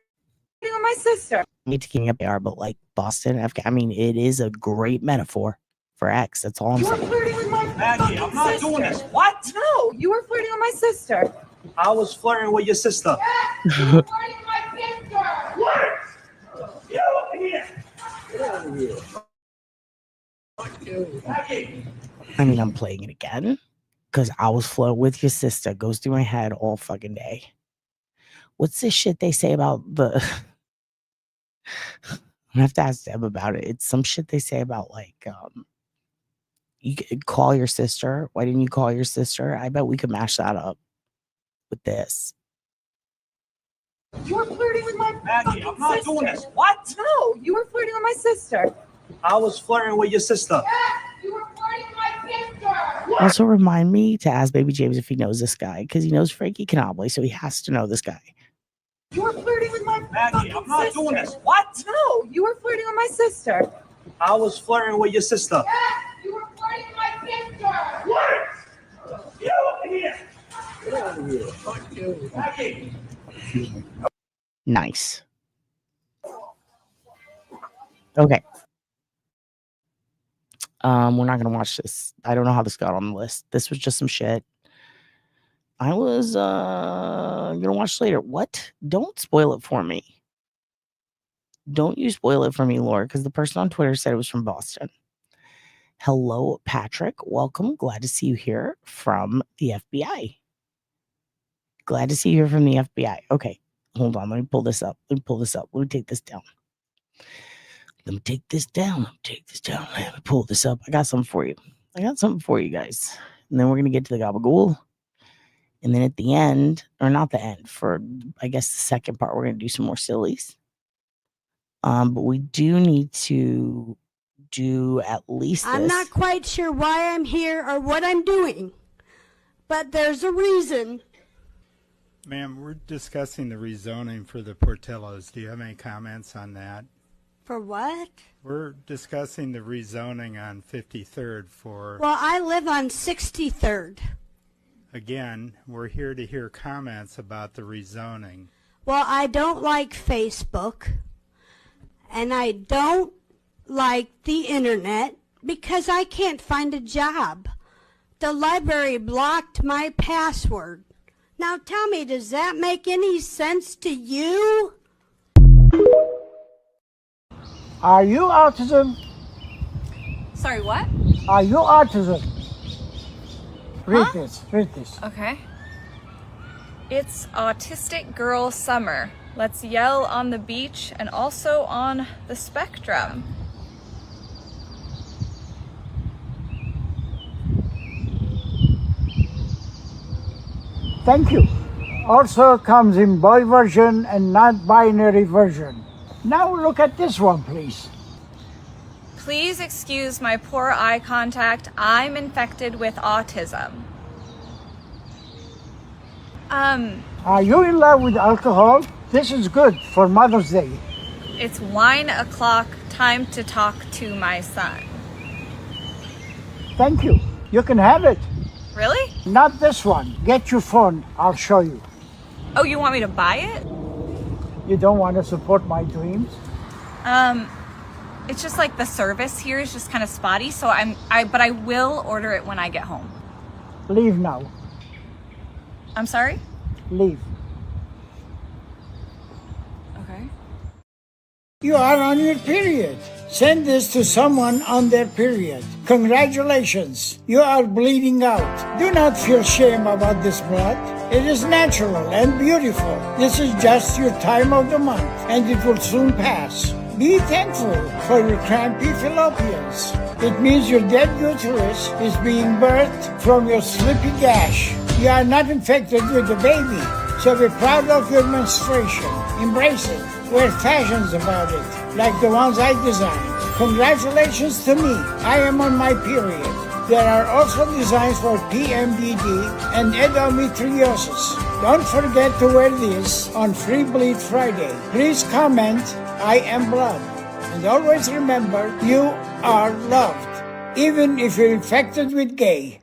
with my sister. I need to keep up there, but like Boston, I mean, it is a great metaphor for X. That's all I'm You were saying. flirting with my Maggie, I'm not sister. doing this. What? No, you were flirting with my sister. I was flirting with your sister. Yes, you were flirting with my sister. What? Get over here. Get over here. Maggie. I mean, I'm playing it again because I was flirting with your sister. Goes through my head all fucking day. What's this shit they say about the... I have to ask them about it. It's some shit they say about like, you could call your sister. Why didn't you call your sister? I bet we could mash that up with this. You were flirting with my Maggie, I'm not sister. doing this. What? No, you were flirting with my sister. I was flirting with your sister. Yes, you were flirting with my sister. Also remind me to ask Baby James if he knows this guy because he knows Frankie Canable, so he has to know this guy. You were flirting with my Maggie, I'm not sister. doing this. What? No, you were flirting with my sister. I was flirting with your sister. Yes, you were flirting with my sister. What? Get over here. Get over here. Fuck you. Maggie. Nice. Okay. We're not gonna watch this. I don't know how this got on the list. This was just some shit. I was gonna watch later. What? Don't spoil it for me. Don't you spoil it for me, Laura, because the person on Twitter said it was from Boston. Hello, Patrick. Welcome. Glad to see you here from the FBI. Glad to see you here from the FBI. Okay, hold on. Let me pull this up. Let me take this down. Let me pull this up. I got something for you. Guys. And then we're going to get to the gabagool. And then at the end, or not the end, for, I guess, the second part, we're going to do some more sillies. But we do need to do at least this. I'm not quite sure why I'm here or what I'm doing, but there's a reason. Ma'am, we're discussing the rezoning for the Portillos. Do you have any comments on that? For what? We're discussing the rezoning on 53rd for... Well, I live on 63rd. Again, we're here to hear comments about the rezoning. Well, I don't like Facebook, and I don't like the internet because I can't find a job. The library blocked my password. Now tell me, does that make any sense to you? Are you autism? Sorry, what? Are you autism? Read Huh? Read this. Okay. It's Autistic Girl Summer. Let's yell on the beach and also on the spectrum. Thank you. Also comes in boy version and non-binary version. Now look at this one, please. Please excuse my poor eye contact. I'm infected with autism. Are you in love with alcohol? This is good for Mother's Day. It's wine o'clock, time to talk to my son. Thank you. You can have it. Really? Not this one. Get your phone. I'll show you. Oh, you want me to buy it? You don't want to support my dreams? It's just like the service here is just kind of spotty, so but I will order it when I get home. Leave now. I'm sorry? Leave. You are on your period. Send this to someone on their period. Congratulations, you are bleeding out. Do not feel shame about this blood. It is natural and beautiful. This is just your time of the month, and it will soon pass. Be thankful for your crampy fallopians. It means your dead uterus is being birthed from your slippy gash. You are not infected with the baby, so be proud of your menstruation. Embrace it. Wear fashions about it, like the ones I designed. Congratulations to me. I am on my period. There are also designs for PMDD and endometriosis. Don't forget to wear this on Free Bleed Friday. Please comment, I am blood. And always remember, you are loved, even if you're infected with gay.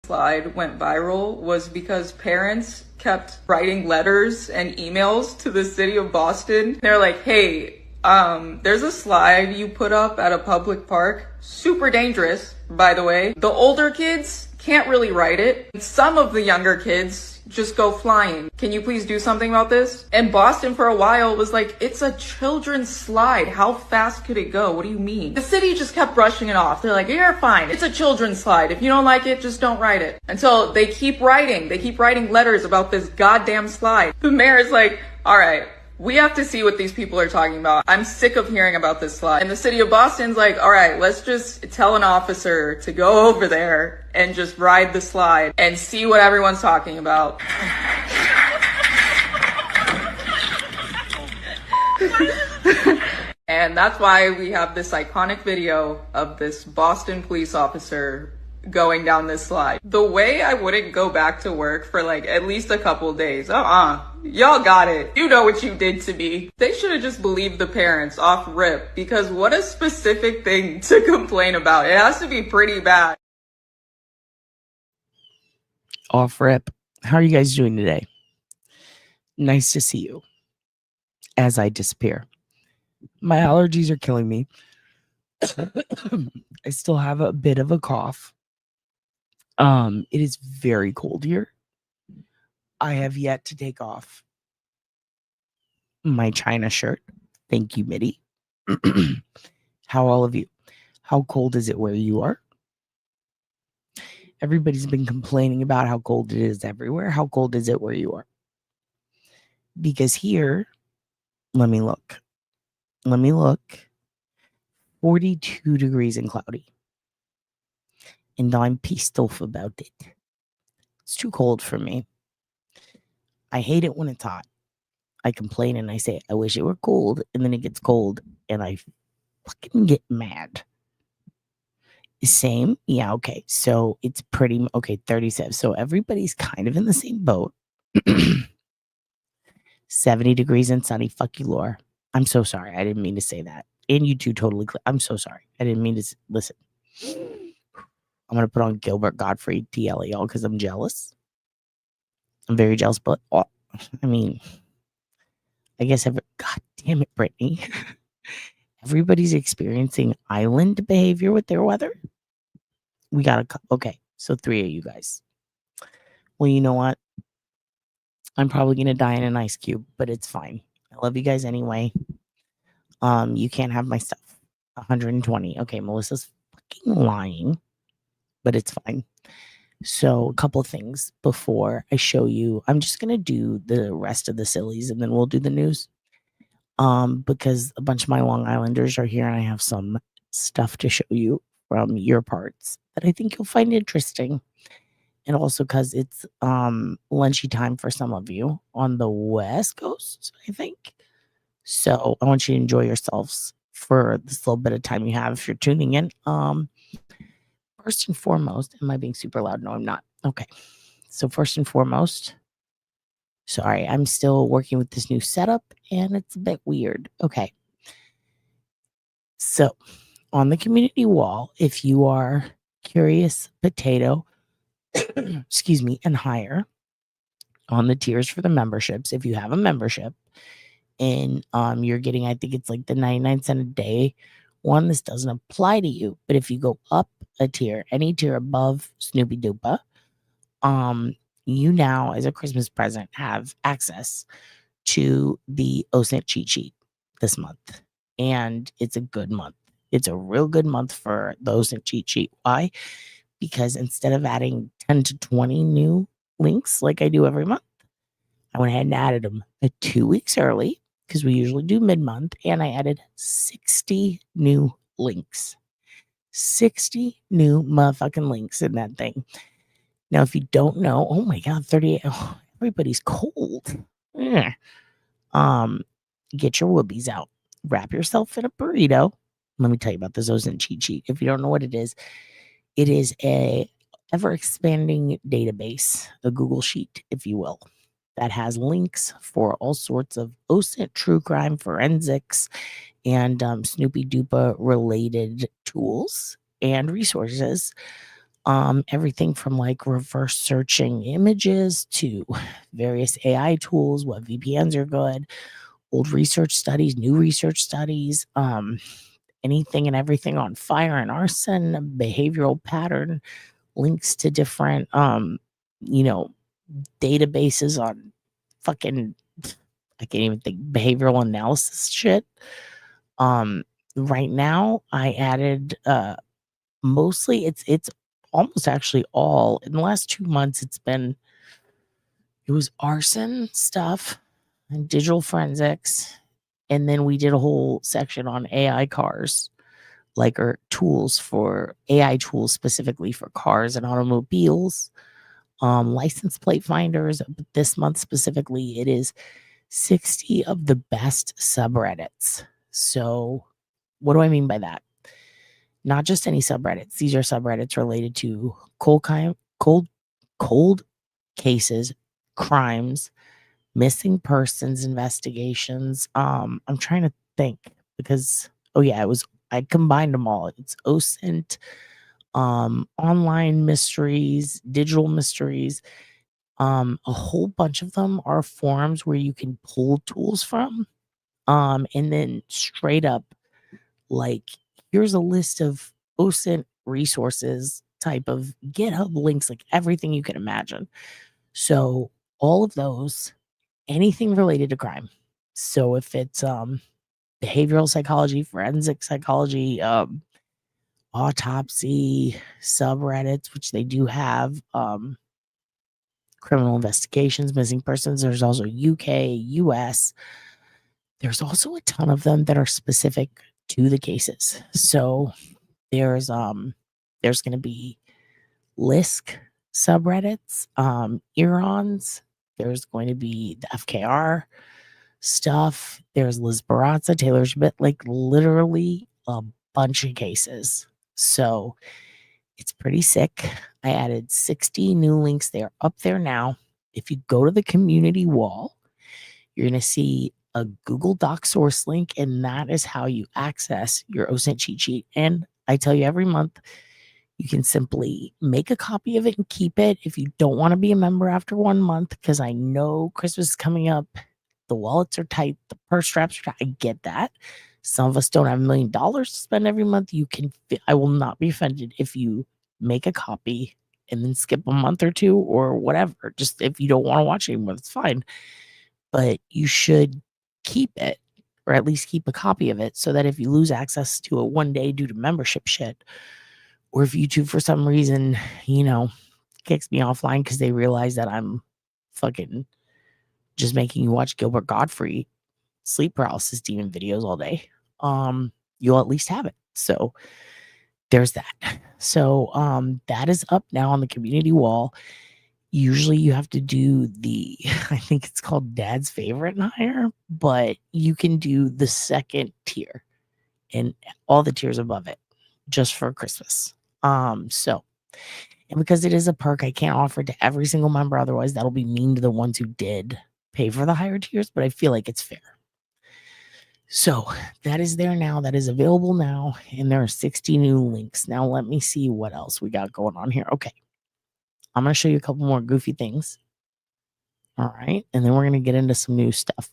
Slide went viral was because parents kept writing letters and emails to the city of Boston. They're like, hey, there's a slide you put up at a public park. Super dangerous, by the way. The older kids can't really write it. Some of the younger kids just go flying. Can you please do something about this? And Boston for a while was like, it's a children's slide. How fast could it go? What do you mean? The city just kept brushing it off. They're like, you're fine. It's a children's slide. If you don't like it, just don't write it. Until they keep writing. They keep writing letters about this goddamn slide. The mayor's like, all right, we have to see what these people are talking about. I'm sick of hearing about this slide. And the city of Boston's like, all right, let's just tell an officer to go over there and just ride the slide and see what everyone's talking about. And that's why we have this iconic video of this Boston police officer going down this slide. The way I wouldn't go back to work for like at least a couple days. Y'all got it. You know what you did to me. They should have just believed the parents off rip, because what a specific thing to complain about. It has to be pretty bad. Off rip. How are you guys doing today? Nice to see you as I disappear. My allergies are killing me. I still have a bit of a cough. It is very cold here. I have yet to take off my China shirt. Thank you, Mitty. How all of you? How cold is it where you are? Everybody's been complaining about how cold it is everywhere. How cold is it where you are? Because here, let me look. 42 degrees and cloudy. And I'm pissed off about it. It's too cold for me. I hate it when it's hot. I complain and I say, I wish it were cold. And then it gets cold and I fucking get mad. Same? Yeah, okay. So it's pretty, okay, 37. So everybody's kind of in the same boat. 70 degrees and sunny. Fuck you, Laura. I'm so sorry. I didn't mean to say that. And you two totally. I'm so sorry. I didn't mean to. Listen. I'm going to put on Gilbert Gottfried TL, y'all, because I'm jealous. I'm very jealous, but I mean, I guess God damn it, Brittany. Everybody's experiencing island behavior with their weather. We got okay, so 3 of you guys. Well, you know what? I'm probably going to die in an ice cube, but it's fine. I love you guys anyway. You can't have my stuff. 120. Okay, Melissa's fucking lying, but it's fine. So a couple things before I show you. I'm just going to do the rest of the sillies and then we'll do the news. Because a bunch of my Long Islanders are here and I have some stuff to show you from your parts that I think you'll find interesting. And also because it's lunchy time for some of you on the West Coast, I think. So I want you to enjoy yourselves for this little bit of time you have if you're tuning in. First and foremost, am I being super loud? No, I'm not. Okay. So first and foremost, sorry, I'm still working with this new setup and it's a bit weird. Okay. So on the community wall, if you are Curious Potato, excuse me, and higher on the tiers for the memberships, if you have a membership and you're getting, I think it's like the 99-cent a day one, this doesn't apply to you. But if you go up a tier, any tier above SnoopyDupa, you now, as a Christmas present, have access to the OSINT cheat sheet this month. and it's a good month. It's a real good month for those in cheat sheet. Why? Because instead of adding 10 to 20 new links like I do every month, I went ahead and added them 2 weeks early because we usually do mid-month, and I added 60 new links. 60 new motherfucking links in that thing. Now, if you don't know, oh my God, 38. Oh, everybody's cold. Yeah. Get your whoopies out. Wrap yourself in a burrito. Let me tell you about the Zosin cheat sheet. If you don't know what it is a ever-expanding database, a Google sheet, if you will, that has links for all sorts of OSINT, true crime, forensics, and SnoopyDupa related tools and resources. Everything from like reverse searching images to various AI tools, what VPNs are good, old research studies, new research studies, anything and everything on fire and arson, behavioral pattern, links to different, databases on fucking, I can't even think, behavioral analysis shit. Right now I added, mostly it's almost actually all in the last 2 months. It was arson stuff and digital forensics. And then we did a whole section on AI cars, or tools for AI tools specifically for cars and automobiles, license plate finders. But this month specifically, it is 60 of the best subreddits. So what do I mean by that? Not just any subreddits. These are subreddits related to cold cases, crimes, missing persons investigations. I'm trying to think because I combined them all. It's OSINT, online mysteries, digital mysteries. A whole bunch of them are forums where you can pull tools from. And then straight up, here's a list of OSINT resources type of GitHub links, everything you can imagine. So all of those, anything related to crime. So if it's behavioral psychology, forensic psychology, autopsy, subreddits, which they do have, criminal investigations, missing persons. There's also UK, US. There's also a ton of them that are specific to the cases. So there's going to be LISC subreddits, Erons. There's going to be the FKR stuff. There's Liz Barazza, Taylor Schmidt, literally a bunch of cases. So it's pretty sick. I added 60 new links. They're up there now. If you go to the community wall, you're going to see a Google Doc source link, and that is how you access your OSINT cheat sheet. And I tell you every month, you can simply make a copy of it and keep it if you don't want to be a member after 1 month, because I know Christmas is coming up. The wallets are tight. The purse straps are tight. I get that. Some of us don't have $1 million to spend every month. I will not be offended if you make a copy and then skip a month or two or whatever. Just if you don't want to watch it anymore, that's fine. But you should keep it, or at least keep a copy of it, so that if you lose access to it one day due to membership shit, or if YouTube for some reason, kicks me offline because they realize that I'm fucking just making you watch Gilbert Gottfried sleep paralysis demon videos all day, you'll at least have it. So there's that. So that is up now on the community wall. Usually you have to do I think it's called Dad's Favorite and higher, but you can do the second tier and all the tiers above it just for Christmas. And because it is a perk, I can't offer it to every single member. Otherwise, that'll be mean to the ones who did pay for the higher tiers, but I feel like it's fair. So that is there now. That is available now. And there are 60 new links. Now let me see what else we got going on here. Okay. I'm going to show you a couple more goofy things. All right. And then we're going to get into some new stuff.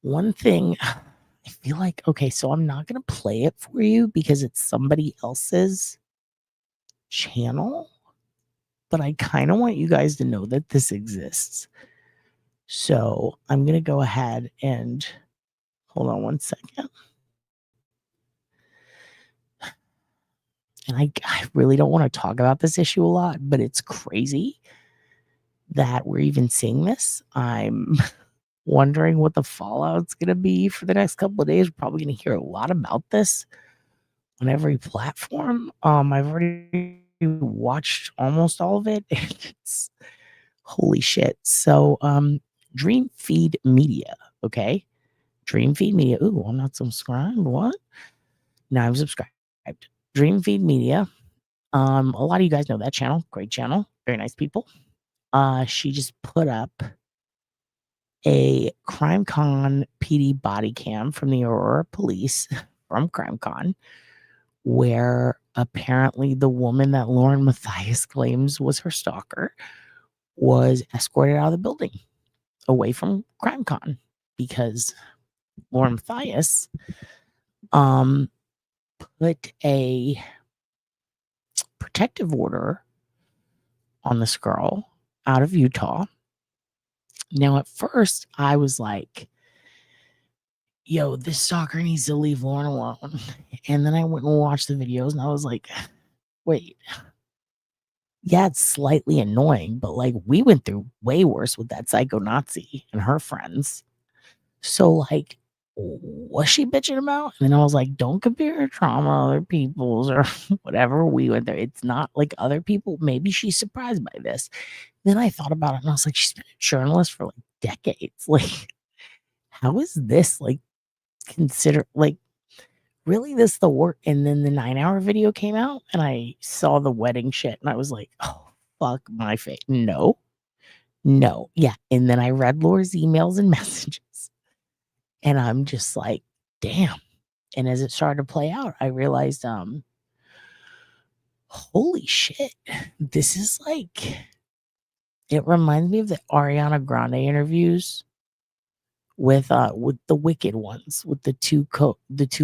One thing I feel like, okay, so I'm not going to play it for you because it's somebody else's channel, but I kind of want you guys to know that this exists. So I'm going to go ahead and hold on one second. and I really don't want to talk about this issue a lot, but it's crazy that we're even seeing this. I'm wondering what the fallout's going to be for the next couple of days. We're probably going to hear a lot about this on every platform. I've already watched almost all of it. It's holy shit. So, Dream Feed Media, okay? Dream Feed Media. Ooh, I'm not subscribed. What? Now I'm subscribed. Dream Feed Media. A lot of you guys know that channel. Great channel. Very nice people. She just put up a CrimeCon PD body cam from the Aurora police from CrimeCon, where apparently the woman that Lauren Matthias claims was her stalker was escorted out of the building away from CrimeCon because Lauren Matthias put a protective order on this girl out of Utah. Now, at first, I was like, yo, this stalker needs to leave Lauren alone. And then I went and watched the videos, and I was like, wait. Yeah, it's slightly annoying, but like we went through way worse with that psycho Nazi and her friends. So like, what's she bitching about? And then I was like, don't compare her trauma to other people's or whatever we went there. It's not like other people. Maybe she's surprised by this. Then I thought about it and I was like, she's been a journalist for like decades. Like, how is this like considered like really this the work? And then the 9-hour video came out and I saw the wedding shit and I was like, oh, fuck my face. No. Yeah. And then I read Laura's emails and messages and I'm just like, damn. And as it started to play out, I realized, holy shit, this is like, it reminds me of the Ariana Grande interviews with the Wicked ones, with the two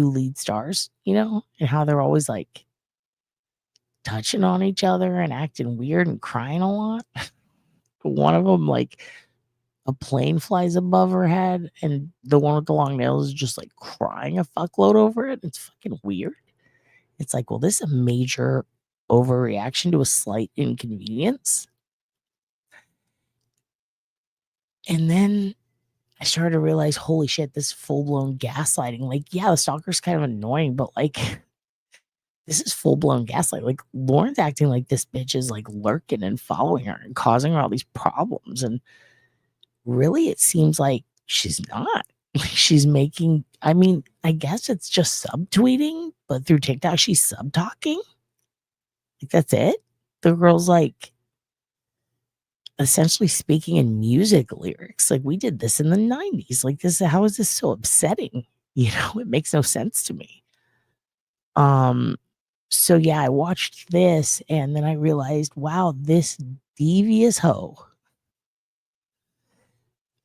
lead stars, you know, and how they're always like touching on each other and acting weird and crying a lot. One of them, like a plane flies above her head, and the one with the long nails is just like crying a fuckload over it. It's fucking weird. It's like, well, this is a major overreaction to a slight inconvenience. And then I started to realize, holy shit, this full-blown gaslighting. Like, yeah, the stalker's kind of annoying, but like, this is full-blown gaslight. Like, Lauren's acting like this bitch is like lurking and following her and causing her all these problems. And really, it seems like she's not. She's making, I mean, I guess it's just subtweeting, but through TikTok, she's sub-talking. Like, that's it. The girl's like essentially speaking in music lyrics. Like, we did this in the 90s. Like, this, how is this so upsetting? You know, it makes no sense to me. So yeah, I watched this and then I realized, wow, this devious hoe,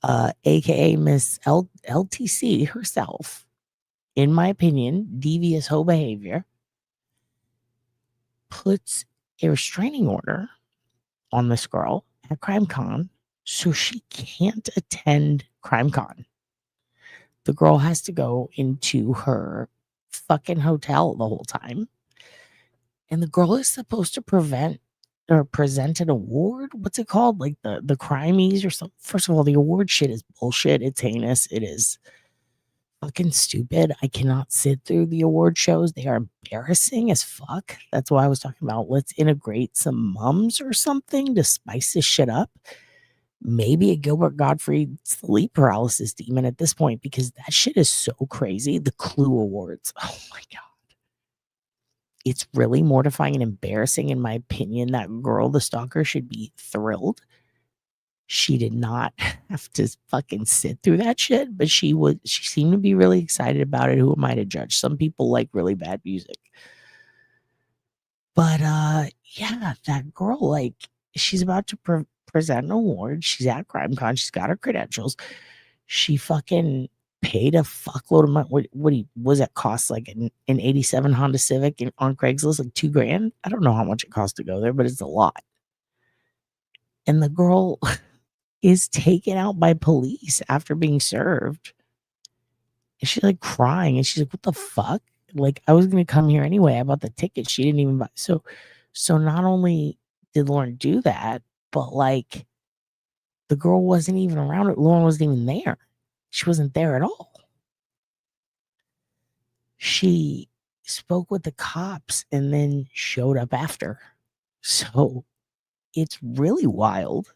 aka Miss LTC herself, in my opinion, devious hoe behavior, puts a restraining order on this girl at CrimeCon so she can't attend CrimeCon. The girl has to go into her fucking hotel the whole time. And the girl is supposed to present an award. What's it called? Like the Crimies or something. First of all, the award shit is bullshit. It's heinous. It is fucking stupid. I cannot sit through the award shows. They are embarrassing as fuck. That's why I was talking about let's integrate some mums or something to spice this shit up. Maybe a Gilbert Gottfried sleep paralysis demon at this point, because that shit is so crazy. The Clue Awards. Oh my God. It's really mortifying and embarrassing, in my opinion. That girl, the stalker, should be thrilled. She did not have to fucking sit through that shit, but she seemed to be really excited about it. Who am I to judge? Some people like really bad music. But yeah, that girl, like, she's about to present an award. She's at CrimeCon. She's got her credentials. She fucking paid a fuckload of money. What was that cost? Like an 87 Honda Civic on Craigslist, like $2,000. I don't know how much it costs to go there, but it's a lot. And the girl is taken out by police after being served. And she's like crying and she's like, what the fuck? Like, I was gonna come here anyway. I bought the ticket. She didn't even buy. So not only did Lauren do that, but like the girl wasn't even around. Lauren wasn't even there. She wasn't there at all. She spoke with the cops and then showed up after. So it's really wild.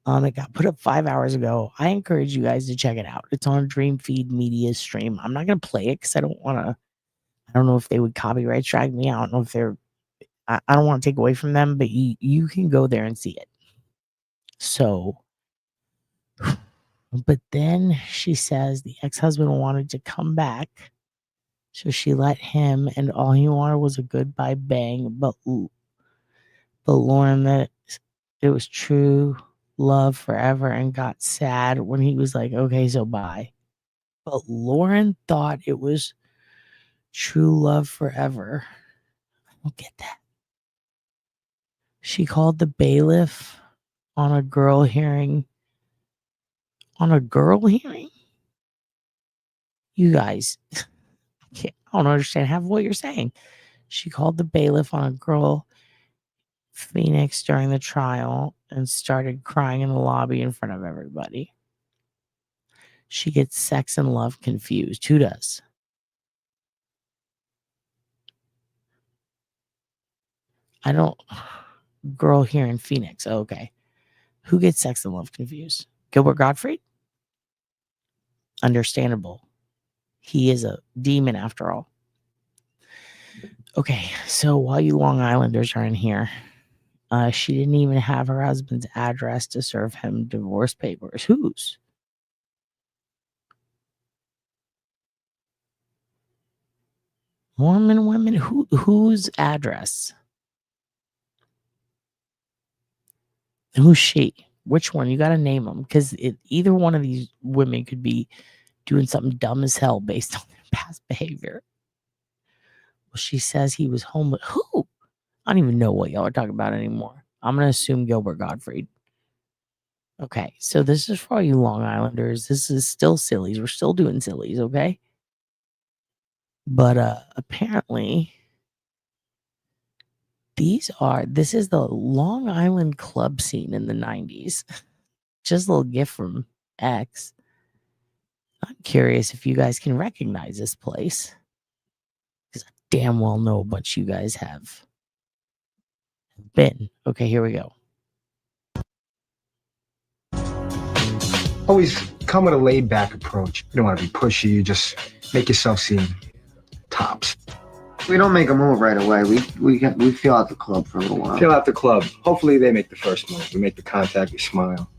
It got put up 5 hours ago. I encourage you guys to check it out. It's on Dream Feed Media stream. I'm not gonna play it because I don't know if they would copyright strike me. I don't know if I don't want to take away from them, but you can go there and see it. So, but then she says the ex-husband wanted to come back. So she let him, and all he wanted was a goodbye bang. But Lauren, that it was true love forever, and got sad when he was like, okay, so bye. But Lauren thought it was true love forever. I don't get that. She called the bailiff on a girl hearing. On a girl hearing? You guys, I don't understand half of what you're saying. She called the bailiff on a girl Phoenix during the trial and started crying in the lobby in front of everybody. She gets sex and love confused. Who does? I don't. Girl here in Phoenix. Oh, okay. Who gets sex and love confused? Gilbert Gottfried? Understandable. He is a demon after all. Okay, so while you Long Islanders are in here, she didn't even have her husband's address to serve him divorce papers. Whose? Mormon women? Whose address? Who's she? Which one? You got to name them, because either one of these women could be doing something dumb as hell based on their past behavior. Well, she says he was homeless. Who? I don't even know what y'all are talking about anymore. I'm going to assume Gilbert Gottfried. Okay, so this is for all you Long Islanders. This is still sillies. We're still doing sillies, okay? But apparently, this is the Long Island club scene in the 90s. Just a little gift from X. I'm curious if you guys can recognize this place, because I damn well know a bunch you guys have been. Okay, here we go. Always come with a laid-back approach. You don't want to be pushy. You just make yourself seem tops. We don't make a move right away. We feel out the club for a little while. Feel out the club. Hopefully they make the first move. We make the contact, we smile.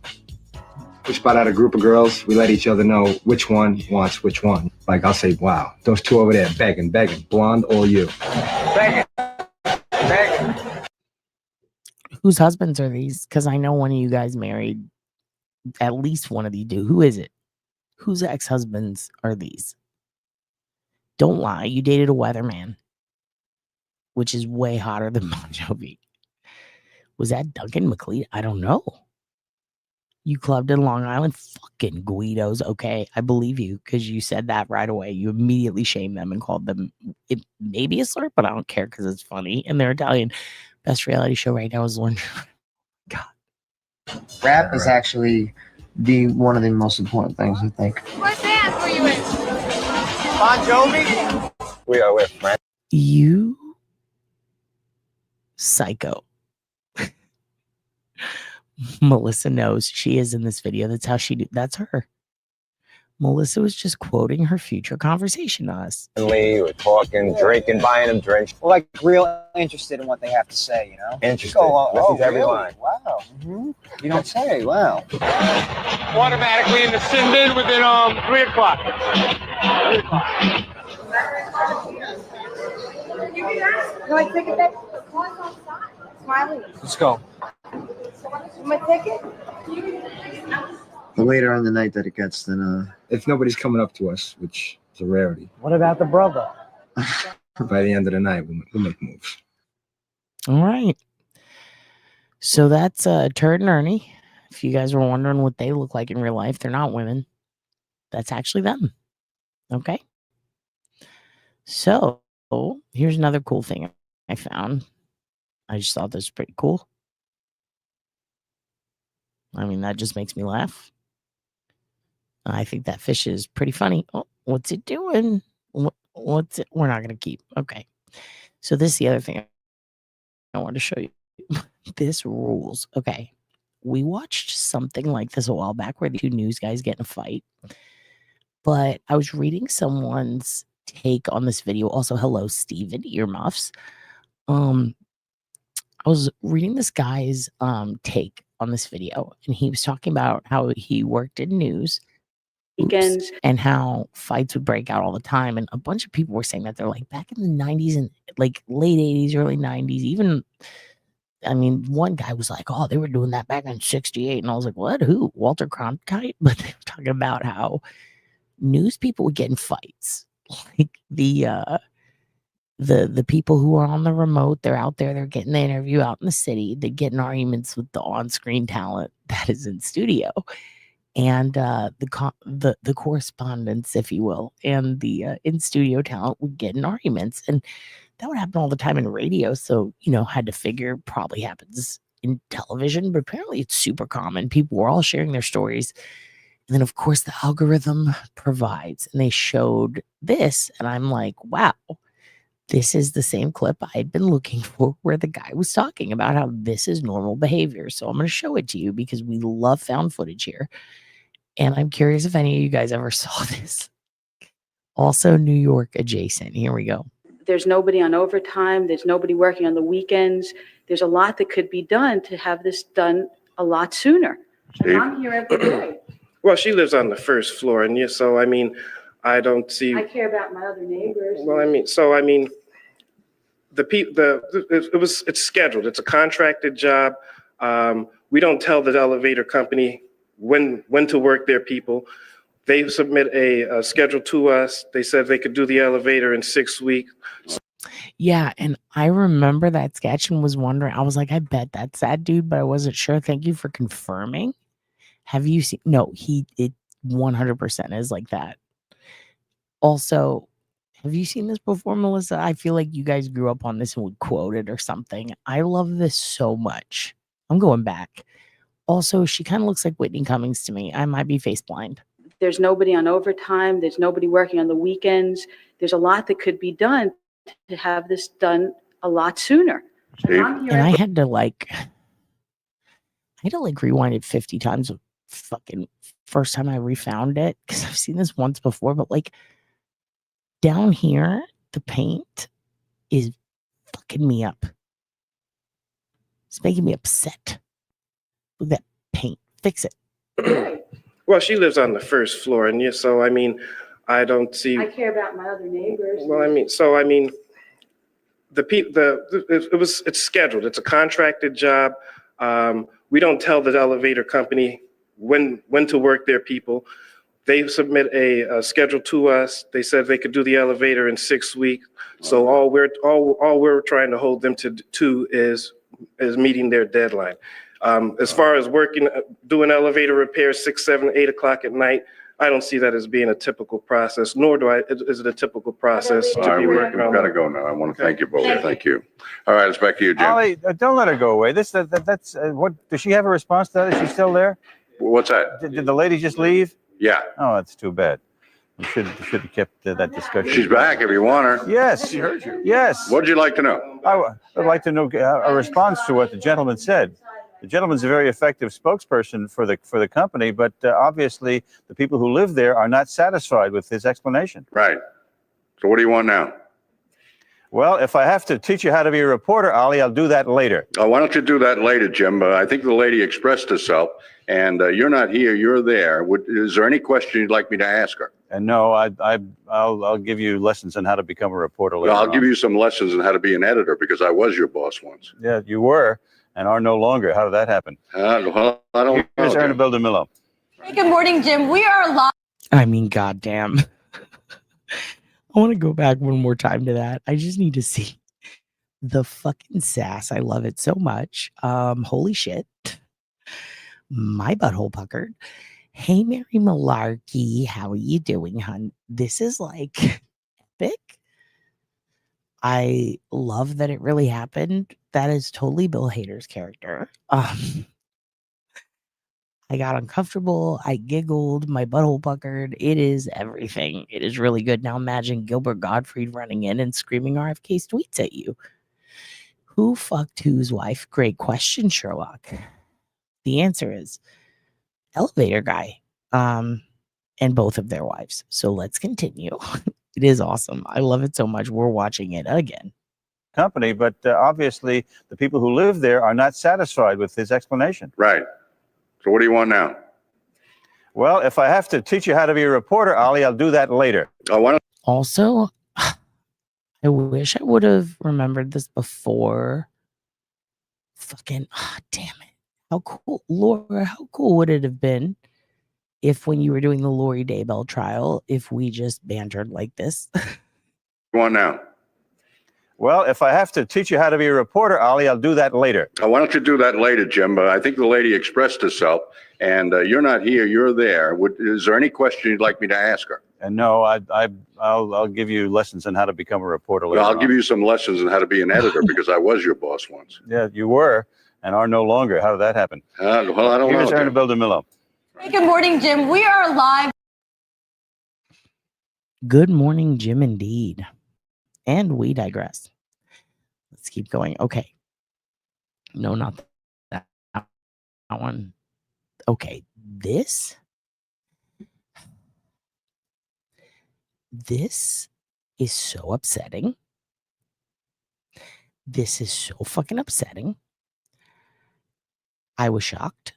We spot out a group of girls. We let each other know which one wants which one. Like, I'll say, wow, those two over there, begging. Blonde or you? Begging. Whose husbands are these? Because I know one of you guys married at least one of you do. Who is it? Whose ex-husbands are these? Don't lie. You dated a weatherman, which is way hotter than Bon Jovi. Was that Duncan McLeod? I don't know. You clubbed in Long Island? Fucking Guidos. Okay, I believe you, because you said that right away. You immediately shamed them and called them it maybe a slur, but I don't care because it's funny. And they're Italian. Best reality show right now is Lauren. God. Rap is actually one of the most important things, I think. What band were you in? Bon Jovi? We are with, man. You psycho. Melissa knows she is in this video. That's how that's her. Melissa was just quoting her future conversation to us. We were talking, drinking, buying them drinks. Like real interested in what they have to say, you know? Interested. Listen to every line. Wow. Mm-hmm. You don't say. Wow. Automatically in the sin within 3 o'clock. You want to take a picture? Smiley. Let's go. My ticket? The later in the night that it gets, then If nobody's coming up to us, which is a rarity, What about the brother? by the end of the night, we'll make moves. All right. So that's Turd and Ernie. If you guys were wondering what they look like in real life, they're not women. That's actually them. Okay. So here's another cool thing I found. I just thought this was pretty cool. I mean, that just makes me laugh. I think that fish is pretty funny. Oh, what's it doing? What's it? We're not going to keep. Okay. So this is the other thing I wanted to show you. This rules. Okay. We watched something like this a while back where the two news guys get in a fight. But I was reading someone's take on this video. Also, hello, Steven Earmuffs. I was reading this guy's take on this video, and he was talking about how he worked in news weekends and how fights would break out all the time. And a bunch of people were saying that they're like back in the 90s and like late 80s, early 90s, even. I mean, one guy was like, oh, they were doing that back in 68. And I was like, what? Who? Walter Cronkite? But they were talking about how news people would get in fights. Like the people who are on the remote, they're out there, they're getting the interview out in the city. They get in arguments with the on-screen talent that is in studio. And the correspondents, if you will, and the in-studio talent would get in arguments. And that would happen all the time in radio. So, had to figure probably happens in television, but apparently it's super common. People were all sharing their stories. And then, of course, the algorithm provides. And they showed this. And I'm like, wow, this is the same clip I'd been looking for where the guy was talking about how this is normal behavior. So I'm going to show it to you because we love found footage here. And I'm curious if any of you guys ever saw this. Also, New York adjacent. Here we go. There's nobody on overtime. There's nobody working on the weekends. There's a lot that could be done to have this done a lot sooner. And I'm here every day. Well, she lives on the first floor, and so I mean, I don't see. I care about my other neighbors. Well, it's scheduled. It's a contracted job. We don't tell the elevator company when to work their people. They submit a schedule to us. They said they could do the elevator in 6 weeks. Yeah, and I remember that sketch and was wondering, I was like, I bet that's that dude, but I wasn't sure. Thank you for confirming. Have you seen? No, it 100% is like that. Also, have you seen this before, Melissa? I feel like you guys grew up on this and would quote it or something. I love this so much. I'm going back. Also, she kind of looks like Whitney Cummings to me. I might be face blind. There's nobody on overtime. There's nobody working on the weekends. There's a lot that could be done to have this done a lot sooner. And I had to rewind it 50 times. Fucking first time I refound it because I've seen this once before, but like down here, the paint is fucking me up. It's making me upset. Look at that paint. Fix it. Well, she lives on the first floor, and so I mean, I don't see. I care about my other neighbors. Well, it's scheduled. It's a contracted job. We don't tell the elevator company when to work their people. They submit a schedule to us. They said they could do the elevator in 6 weeks. So all we're trying to hold them to is meeting their deadline. As far as doing elevator repairs 6, 7, 8 o'clock at night, I don't see that as being a typical process, nor is it a typical process to be working on. We've got to go now. I want to thank you both. Thank you. All right, it's back to you, Jim. Ollie, don't let her go away. That's what. Does she have a response to that? Is she still there? What's that? Did the lady just leave? Yeah. Oh, that's too bad. We should have kept that discussion. She's back if you want her. Yes. She heard you. Yes. What would you like to know? I would like to know a response to what the gentleman said. The gentleman's a very effective spokesperson for the company, but obviously the people who live there are not satisfied with his explanation. Right. So what do you want now? Well, if I have to teach you how to be a reporter, Ollie, I'll do that later. Why don't you do that later, Jim? I think the lady expressed herself, and you're not here, you're there. Is there any question you'd like me to ask her? And no, I'll give you lessons on how to become a reporter later. I'll give you some lessons on how to be an editor because I was your boss once. Yeah, you were. And are no longer. How did that happen? Well, I don't know. Here's Annabelle DeMillo. Hey, good morning, Jim. We are live. I mean, goddamn. I want to go back one more time to that. I just need to see the fucking sass. I love it so much. Holy shit. My butthole puckered. Hey, Mary Malarkey. How are you doing, hun? This is like epic. I love that it really happened. That is totally Bill Hader's character. I got uncomfortable. I giggled. My butthole puckered. It is everything. It is really good. Now imagine Gilbert Gottfried running in and screaming RFK tweets at you. Who fucked whose wife? Great question, Sherlock. The answer is elevator guy. And both of their wives. So let's continue. It is awesome. I love it so much. We're watching it again. Company, but obviously the people who live there are not satisfied with his explanation. Right. So what do you want now? Well, if I have to teach you how to be a reporter, Ollie, I'll do that later. Also, I wish I would have remembered this before. Fucking, damn it. How cool, Laura, how cool would it have been if when you were doing the Lori Daybell trial, if we just bantered like this? You want now? Well, if I have to teach you how to be a reporter, Ollie, I'll do that later. Why don't you do that later, Jim? I think the lady expressed herself, and you're not here, you're there. Is there any question you'd like me to ask her? And no, I'll give you lessons on how to become a reporter later. I'll give you some lessons on how to be an editor because I was your boss once. Yeah, you were and are no longer. How did that happen? Well, I don't know. Here's Annabelle DeMillo. Hey, good morning, Jim. We are live. Good morning, Jim, indeed. And we digress. Let's keep going. Okay. No, not that one. Okay. This is so upsetting. This is so fucking upsetting. I was shocked.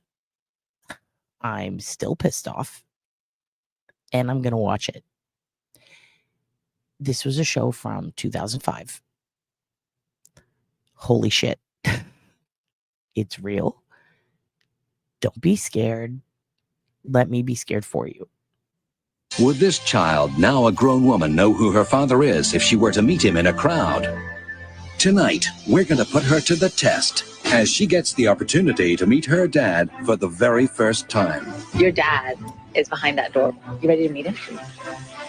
I'm still pissed off. And I'm going to watch it. This was a show from 2005. Holy shit. It's real. Don't be scared. Let me be scared for you. Would this child, now a grown woman, know who her father is if she were to meet him in a crowd? Tonight, we're going to put her to the test as she gets the opportunity to meet her dad for the very first time. Your dad is behind that door. You ready to meet him?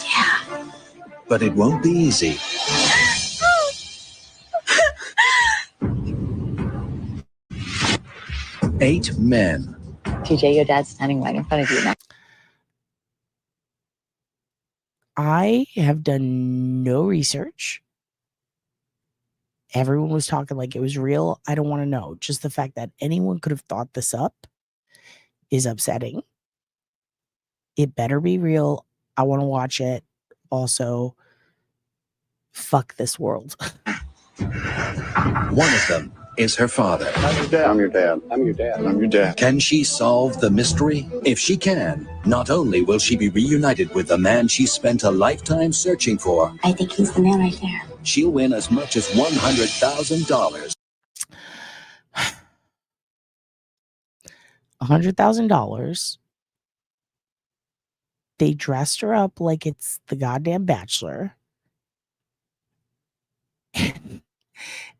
Yeah. But it won't be easy. Eight men. TJ, your dad's standing right in front of you now. I have done no research. Everyone was talking like it was real. I don't want to know. Just the fact that anyone could have thought this up is upsetting. It better be real. I want to watch it. Also, fuck this world. One of them is her father. I'm your dad. I'm your dad. I'm your dad. I'm your dad. Can she solve the mystery? If she can, not only will she be reunited with the man she spent a lifetime searching for, I think he's the man right there. she'll win as much as $100,000. $100,000. They dressed her up like it's the goddamn Bachelor.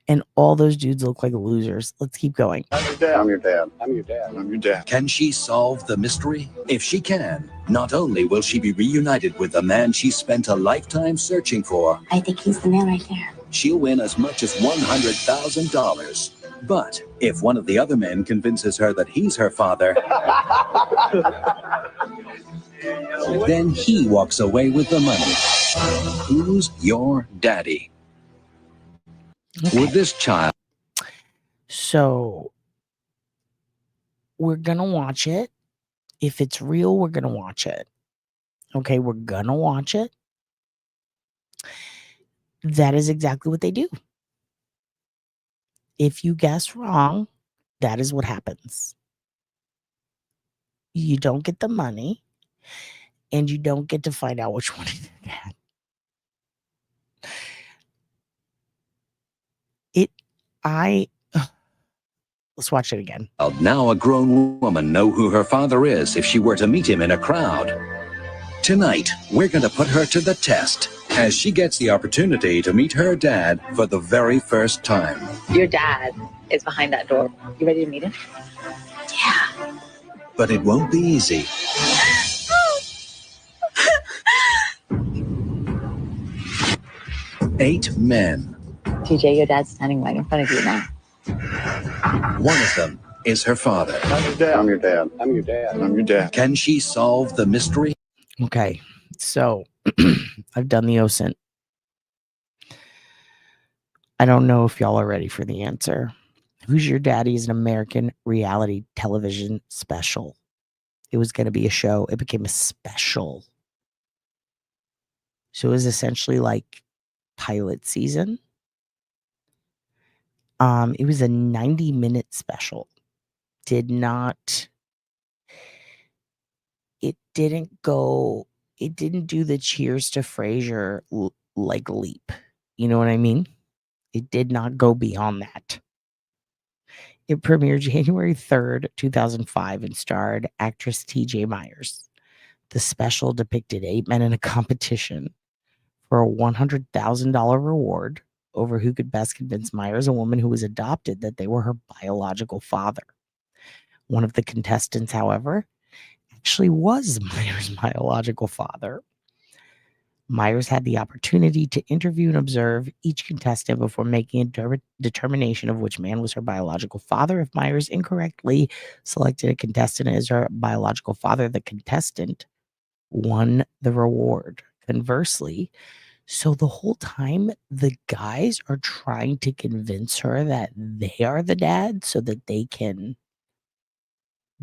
And all those dudes look like losers. Let's keep going. I'm your dad. I'm your dad. I'm your dad. I'm your dad. Can she solve the mystery? If she can, not only will she be reunited with the man she spent a lifetime searching for, I think he's the man right there. she'll win as much as $100,000. But if one of the other men convinces her that he's her father, then he walks away with the money. Who's your daddy? Okay. Would this child... So, we're going to watch it. If it's real, we're going to watch it. Okay, we're going to watch it. That is exactly what they do. If you guess wrong, that is what happens. You don't get the money, and you don't get to find out which one is your dad. Let's watch it again. Now a grown woman know who her father is if she were to meet him in a crowd. Tonight, we're going to put her to the test as she gets the opportunity to meet her dad for the very first time. Your dad is behind that door. You ready to meet him? Yeah. But it won't be easy. Eight men. TJ, your dad's standing right in front of you now. One of them is her father. I'm your dad. I'm your dad. I'm your dad. I'm your dad. Can she solve the mystery? Okay, so I've done the OSINT. I don't know if y'all are ready for the answer. Who's Your Daddy is an American reality television special. It was going to be a show. It became a special. So it was essentially like pilot season. It was a 90-minute special. It didn't do the Cheers to Frasier like leap. You know what I mean? It did not go beyond that. It premiered January 3rd, 2005 and starred actress TJ Myers. The special depicted 8 men in a competition for a $100,000 reward over who could best convince Myers, a woman who was adopted, that they were her biological father. One of the contestants, however, actually was Myers' biological father. Myers had the opportunity to interview and observe each contestant before making a determination of which man was her biological father. If Myers incorrectly selected a contestant as her biological father, the contestant won the reward. Conversely, so the whole time the guys are trying to convince her that they are the dad so that they can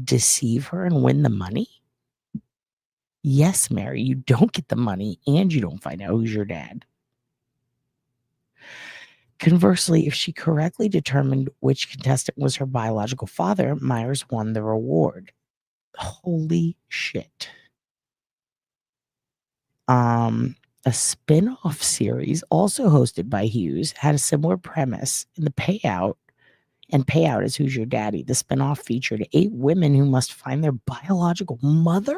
deceive her and win the money. Yes, Mary, you don't get the money and you don't find out who's your dad. Conversely, if she correctly determined which contestant was her biological father, Myers won the reward. Holy shit. A spin-off series also hosted by Hughes had a similar premise. In the payout is Who's Your Daddy. The spin-off featured 8 women who must find their biological mother.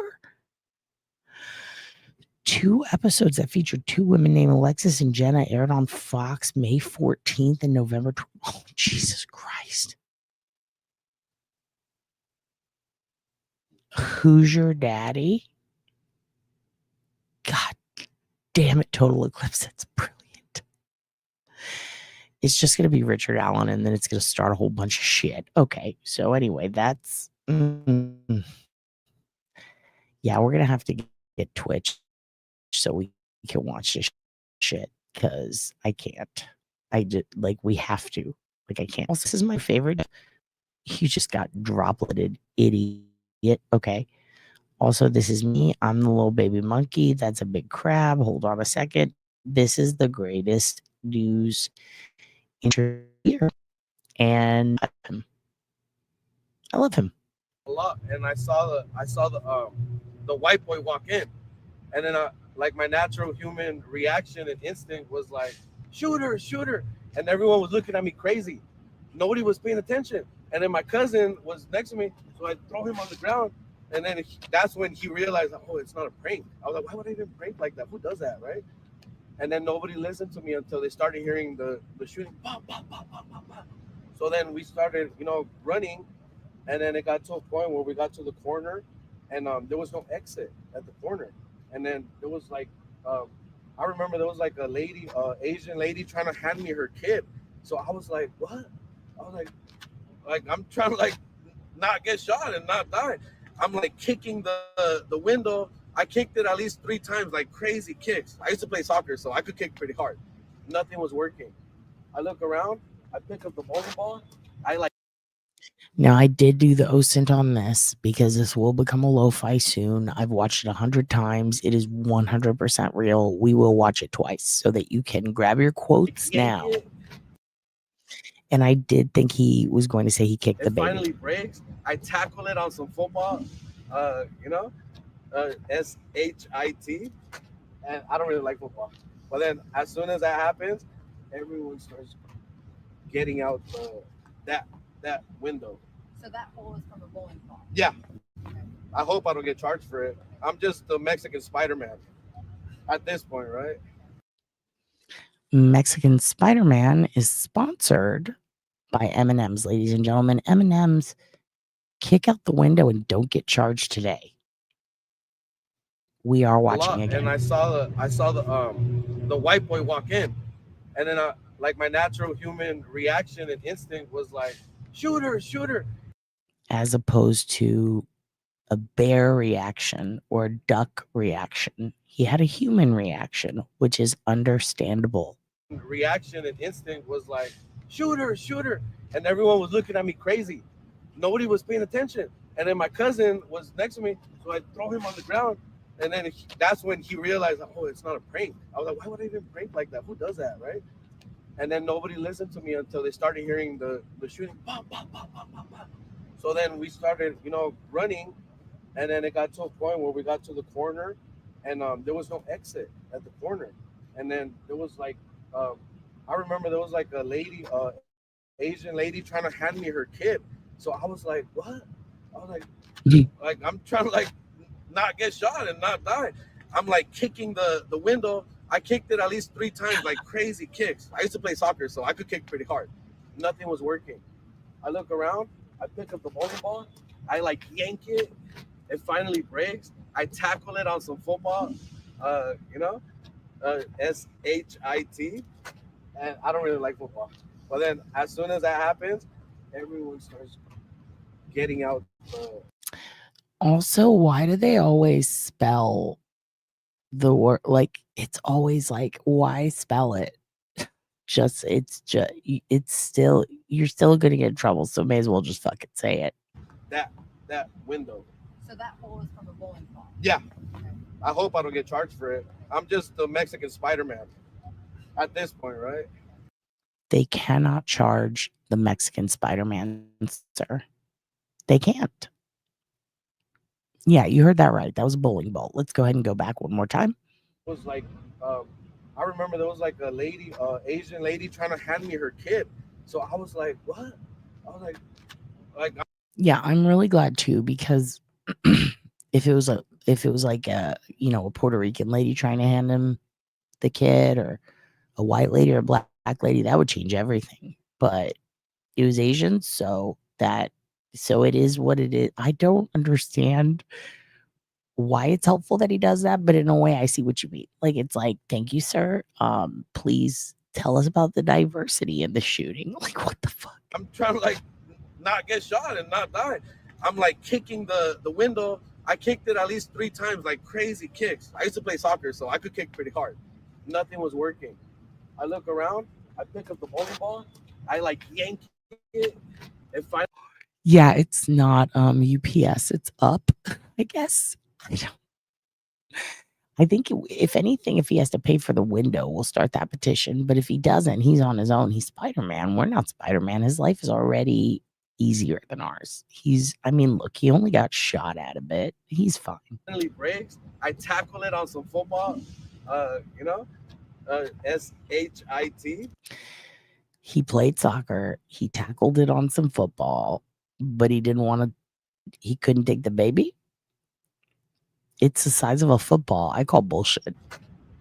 2 episodes that featured 2 women named Alexis and Jenna aired on Fox May 14th and November. Oh, Jesus Christ. Who's Your Daddy? God damn it, Total Eclipse. That's brilliant. It's just going to be Richard Allen, and then it's going to start a whole bunch of shit. Okay, so anyway, that's... Yeah, we're going to have to get Twitch so we can watch this shit, because I can't. We have to. I can't. Also, this is my favorite. You just got dropleted, idiot. Okay. Also, this is me. I'm the little baby monkey. That's a big crab. Hold on a second. This is the greatest news interview, and I love him. A lot, and I saw the white boy walk in, and then like my natural human reaction and instinct was like, shoot her, and everyone was looking at me crazy. Nobody was paying attention, and then my cousin was next to me, so I throw him on the ground, and then that's when he realized, oh, it's not a prank. I was like, why would I even prank like that? Who does that, right? And then nobody listened to me until they started hearing the shooting. Pop, pop, pop, pop, pop, pop. So then we started, running, and then it got to a point where we got to the corner, and there was no exit at the corner. And then there was like, I remember there was like a lady, Asian lady, trying to hand me her kid. So I was like, what? I was like I'm trying to not get shot and not die. I'm like kicking the window. I kicked it at least 3 times, like crazy kicks. I used to play soccer, so I could kick pretty hard. Nothing was working. I look around, I pick up the bowling ball. Now, I did do the OSINT on this because this will become a lo-fi soon. I've watched it 100 times. It is 100% real. We will watch it twice so that you can grab your quotes now. And I did think he was going to say he kicked the baby. It finally breaks. I tackle it on some football, SHIT. And I don't really like football. But then as soon as that happens, everyone starts getting out that window. So that hole is from a bowling ball. Yeah. I hope I don't get charged for it. I'm just the Mexican Spider-Man at this point, right? Mexican Spider-Man is sponsored by M&M's, ladies and gentlemen. M&M's, kick out the window and don't get charged today. We are watching again. And I saw the white boy walk in, and then like my natural human reaction and instinct was like, shooter, shooter. As opposed to a bear reaction or a duck reaction. He had a human reaction, which is understandable. Reaction and instinct was like, shooter, shooter. And everyone was looking at me crazy. Nobody was paying attention. And then my cousin was next to me, so I throw him on the ground. And then that's when he realized, oh, it's not a prank. I was like, why would I even prank like that? Who does that, right? And then nobody listened to me until they started hearing the shooting. Pop, pop, pop, pop, pop, pop. So then we started, running. And then it got to a point where we got to the corner, and there was no exit at the corner. And then there was like, I remember there was like a lady, Asian lady, trying to hand me her kid. So I was like, what? I was like I'm trying to not get shot and not die. I'm like kicking the window. I kicked it at least 3 times, like crazy kicks. I used to play soccer, so I could kick pretty hard. Nothing was working. I look around. I pick up the bowling ball. I yank it. It finally breaks. I tackle it on some football, SHIT. And I don't really like football. But then as soon as that happens, everyone starts getting out. Also, why do they always spell the word? It's always why spell it? It's still, you're still going to get in trouble. So may as well just fucking say it. That window. So that hole is from a bowling ball. Yeah. I hope I don't get charged for it. I'm just the Mexican Spider-Man at this point, right? They cannot charge the Mexican Spider-Man, sir. They can't. Yeah, you heard that right. That was a bowling ball. Let's go ahead and go back one more time. It was like, I remember there was like a lady, Asian lady, trying to hand me her kid. So I was like, what? I was like. Yeah, I'm really glad too, because if it was like a Puerto Rican lady trying to hand him the kid, or a white lady or a black lady, that would change everything. But it was Asian, so it is what it is. I don't understand why it's helpful that he does that, but in a way I see what you mean. It's like, thank you, sir. Please tell us about the diversity in the shooting. What the fuck? I'm trying to not get shot and not die. I'm kicking the window. I kicked it at least 3 times, like crazy kicks. I used to play soccer, so I could kick pretty hard. Nothing was working. I look around. I pick up the bowling ball. I yank it. And finally, yeah, it's not UPS. It's up, I guess. I think if anything, if he has to pay for the window, we'll start that petition. But if he doesn't, he's on his own. He's Spider-Man. We're not Spider-Man. His life is already easier than ours. Look, he only got shot at a bit. He's fine. Finally breaks. I tackle it on some football, SHIT. He played soccer. He tackled it on some football, but he couldn't take the baby. It's the size of a football. I call bullshit.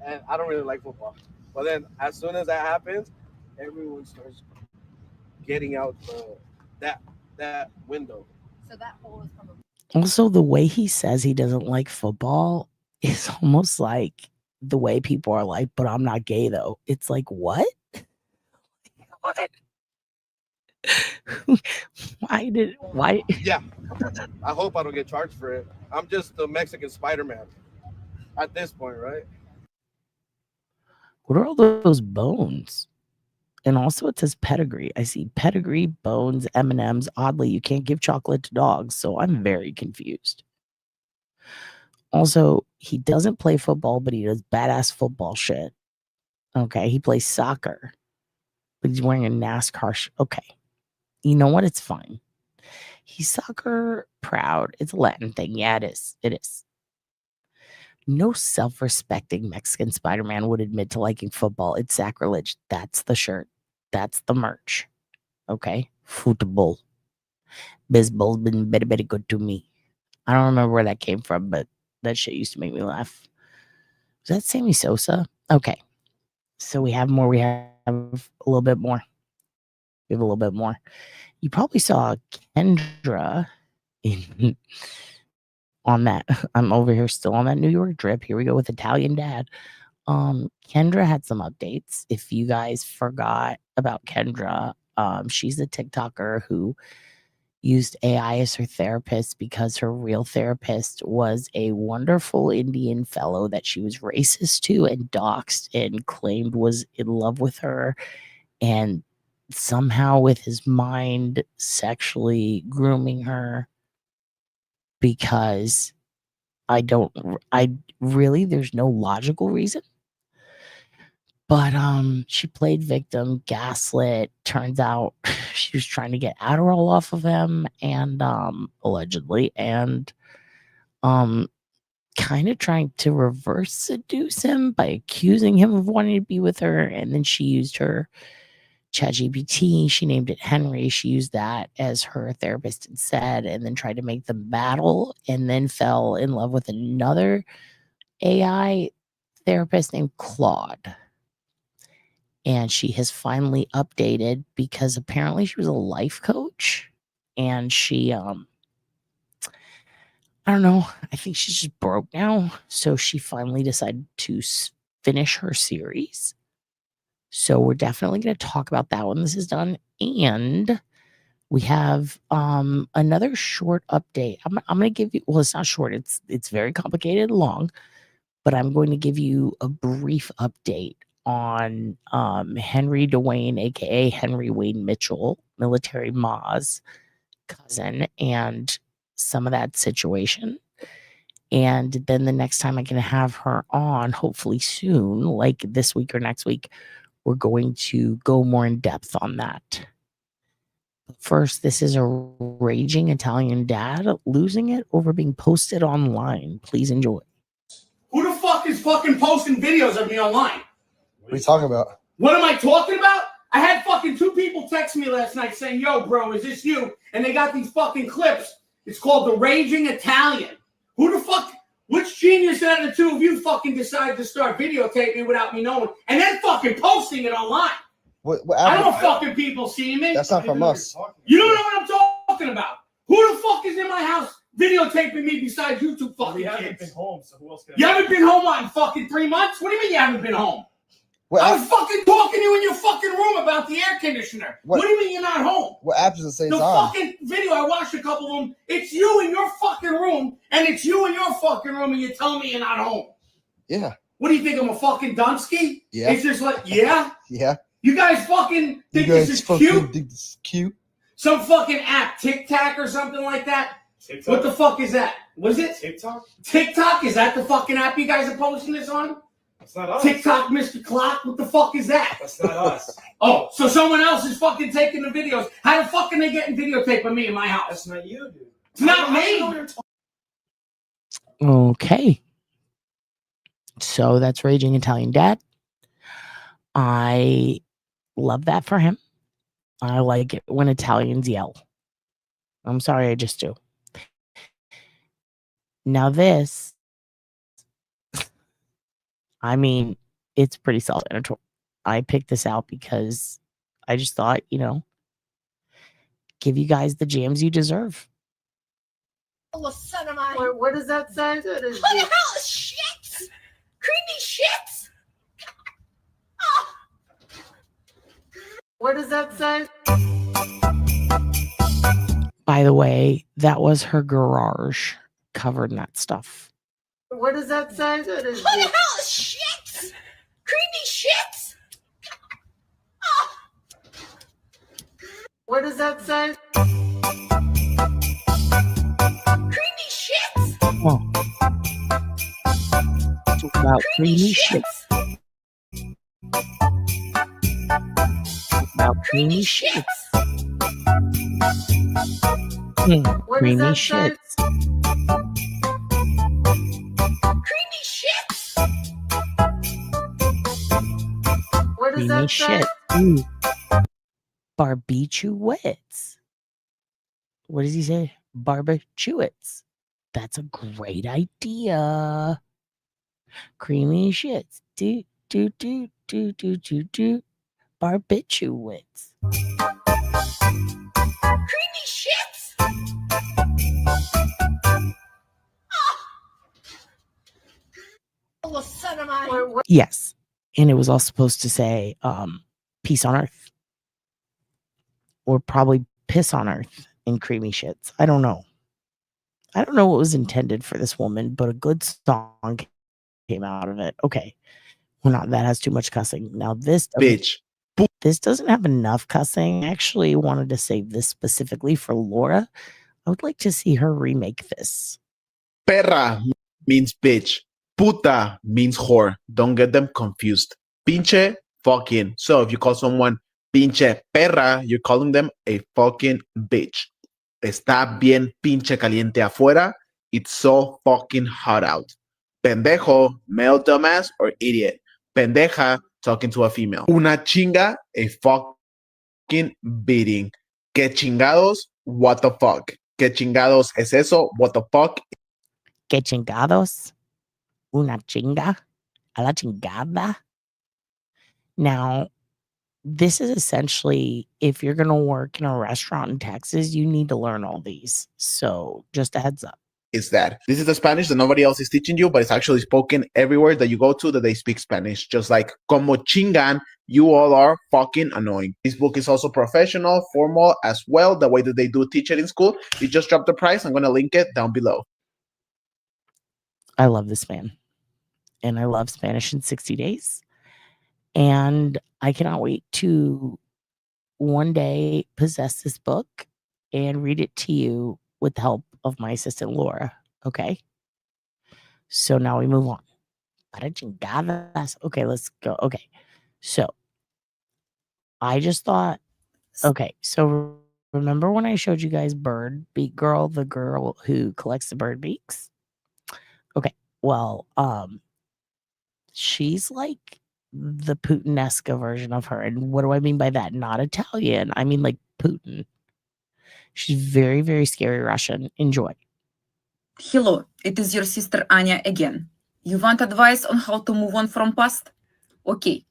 And I don't really like football. But then as soon as that happens, everyone starts getting out that window. So that hole is from a. Also, the way he says he doesn't like football is almost like the way people are like, but I'm not gay though. It's like, what? What? Why? Yeah. I hope I don't get charged for it. I'm just the Mexican Spider-Man at this point, right? What are all those bones? And also it says pedigree. I see pedigree, bones, M&Ms. Oddly, you can't give chocolate to dogs, so I'm very confused. Also, he doesn't play football, but he does badass football shit. Okay, he plays soccer, but he's wearing a NASCAR okay. You know what? It's fine. He's soccer proud. It's a Latin thing. Yeah, it is. It is. No self-respecting Mexican Spider-Man would admit to liking football. It's sacrilege. That's the shirt. That's the merch. Okay? Football. Baseball's been very, very good to me. I don't remember where that came from, but that shit used to make me laugh. Was that Sammy Sosa? Okay. So we have more. We have a little bit more. We have a little bit more. You probably saw Kendra on that. I'm over here still on that New York drip. Here we go with Italian Dad. Kendra had some updates. If you guys forgot about Kendra, she's a TikToker who used AI as her therapist because her real therapist was a wonderful Indian fellow that she was racist to and doxed and claimed was in love with her, and somehow with his mind sexually grooming her because there's no logical reason. But she played victim, gaslit. Turns out she was trying to get Adderall off of him, and allegedly, and kind of trying to reverse seduce him by accusing him of wanting to be with her. And then she used her ChatGPT. She named it Henry. She used that as her therapist instead, and then tried to make them battle, and then fell in love with another AI therapist named Claude. And she has finally updated because apparently she was a life coach, and she I don't know, I think she's just broke now, so she finally decided to finish her series. So we're definitely going to talk about that when this is done. And we have another short update. I'm going to give you, well, it's not short, it's very complicated and long, but I'm going to give you a brief update on Henry Dwayne, aka Henry Wayne Mitchell, military Ma's cousin, and some of that situation. And then the next time I'm going to have her on, hopefully soon, like this week or next week, we're going to go more in depth on that. First, this is a raging Italian dad losing it over being posted online. Please enjoy. Who the fuck is fucking posting videos of me online? What are you talking about? What am I talking about? I had fucking 2 people text me last night saying, yo, bro, is this you? And they got these fucking clips. It's called The Raging Italian. Who the fuck, which genius out of the 2 of you fucking decided to start videotaping without me knowing and then fucking posting it online? What I don't want fucking people seeing me. That's not from us. You don't know what I'm talking about. Who the fuck is in my house videotaping me besides you 2 fucking kids? haven't been home, so who else can You haven't been home on fucking 3 months? What do you mean you haven't been home? What I was fucking talking to you in your fucking room about the air conditioner. What do you mean you're not home? What app does it say The it's on? fucking video, I watched a couple of them. It's you in your fucking room, and it's you in your fucking room, and you're telling me you're not home. Yeah. What do you think, I'm a fucking Dunsky? Yeah. It's just like, yeah? Yeah. You guys fucking think this is cute? Think this is cute? Some fucking app, TikTok or something like that? TikTok? What the fuck is that? What is it? TikTok? TikTok? Is that the fucking app you guys are posting this on? That's not us. TikTok, Mr. Clock? What the fuck is that? That's not us. Oh, so someone else is fucking taking the videos. How the fuck can they get videotape of me in my house? That's not you, dude. It's not me. Okay. So that's Raging Italian Dad. I love that for him. I like it when Italians yell. I'm sorry, I just do. Now this, I mean, it's pretty self-explanatory. I picked this out because I just thought, give you guys the jams you deserve. Oh, son of mine. What does that say? What the hell is shits? Creepy shits? Oh. What does that say? By the way, that was her garage covered in that stuff. What does that say? What the hell is shits? Creepy shits? Oh. What does that say? Creepy shits? Oh. Talk about creamy shit. Talk about creamy shit. Creamy shits. Creepy shits? What does Creamy that say? shit. Ooh. Barbiturates. What does he say? Barbiturates. That's a great idea. Creamy shits. Do, do, do, do, do, do, do. Barbiturates. Creepy shits? Oh, son of mine. Yes. And it was all supposed to say peace on earth. Or probably piss on earth in creamy shits. I don't know. I don't know what was intended for this woman, but a good song came out of it. Okay. Well, not that has too much cussing. Now this doesn't have enough cussing. I actually wanted to save this specifically for Laura. I would like to see her remake this. Perra means bitch. Puta means whore. Don't get them confused. Pinche, fucking. So if you call someone pinche perra, you're calling them a fucking bitch. Está bien pinche caliente afuera. It's so fucking hot out. Pendejo, male dumbass or idiot. Pendeja, talking to a female. Una chinga, a fucking beating. Que chingados, what the fuck. Que chingados es eso, what the fuck. Que chingados, una chinga, a la chingada. Now, this is essentially, if you're going to work in a restaurant in Texas, you need to learn all these. So just a heads up. Is that this is the Spanish that nobody else is teaching you, but it's actually spoken everywhere that you go to that they speak Spanish. Just like como chingan, you all are fucking annoying. This book is also professional, formal as well. The way that they do teach it in school. You just dropped the price. I'm going to link it down below. I love this man. And I love Spanish in 60 days. And I cannot wait to one day possess this book and read it to you with the help of my assistant, Laura. Okay. So now we move on. Okay, let's go. Okay. So I just thought, okay. So remember when I showed you guys Bird Beak Girl, the girl who collects the bird beaks? Okay. Well, she's like the Putin-esque version of her. And what do I mean by that? Not Italian. I mean like Putin. She's very, very scary Russian. Enjoy. Hello, it is your sister Anya again. You want advice on how to move on from past? Okay.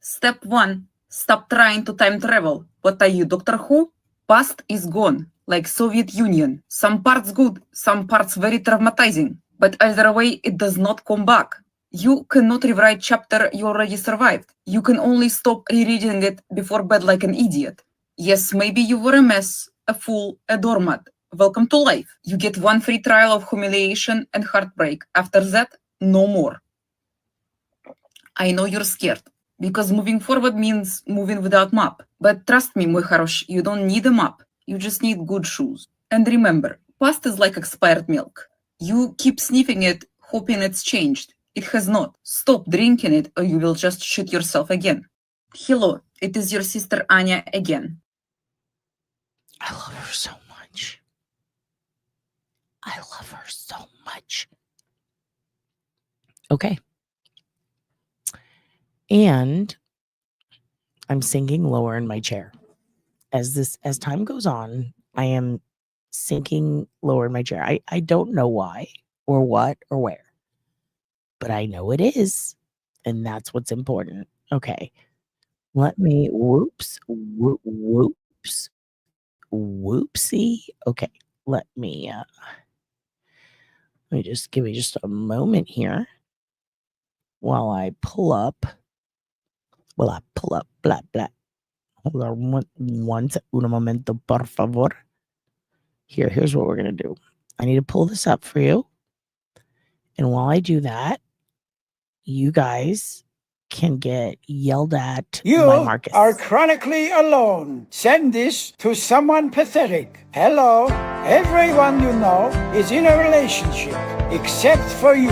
Step 1, stop trying to time travel. What are you, Doctor Who? Past is gone, like Soviet Union. Some parts good, some parts very traumatizing. But either way, it does not come back. You cannot rewrite chapter you already survived. You can only stop rereading it before bed like an idiot. Yes, maybe you were a mess, a fool, a doormat. Welcome to life. You get one free trial of humiliation and heartbreak. After that, no more. I know you're scared, because moving forward means moving without map. But trust me, muy хорош, you don't need a map. You just need good shoes. And remember, past is like expired milk. You keep sniffing it, hoping it's changed. It has not. Stop drinking it, or you will just shoot yourself again. Hello, it is your sister Anya again. I love her so much. I love her so much. Okay. And I'm sinking lower in my chair. As time goes on, I am sinking lower in my chair. I don't know why or what or where, but I know it is. And that's what's important. Okay. Let me, whoopsie. Okay. Let me just give me just a moment here while I pull up. Blah, blah. Hold on un momento, por favor. Here's what we're going to do. I need to pull this up for you. And while I do that, you guys can get yelled at by Marcus. You are chronically alone. Send this to someone pathetic. Hello, everyone you know is in a relationship, except for you.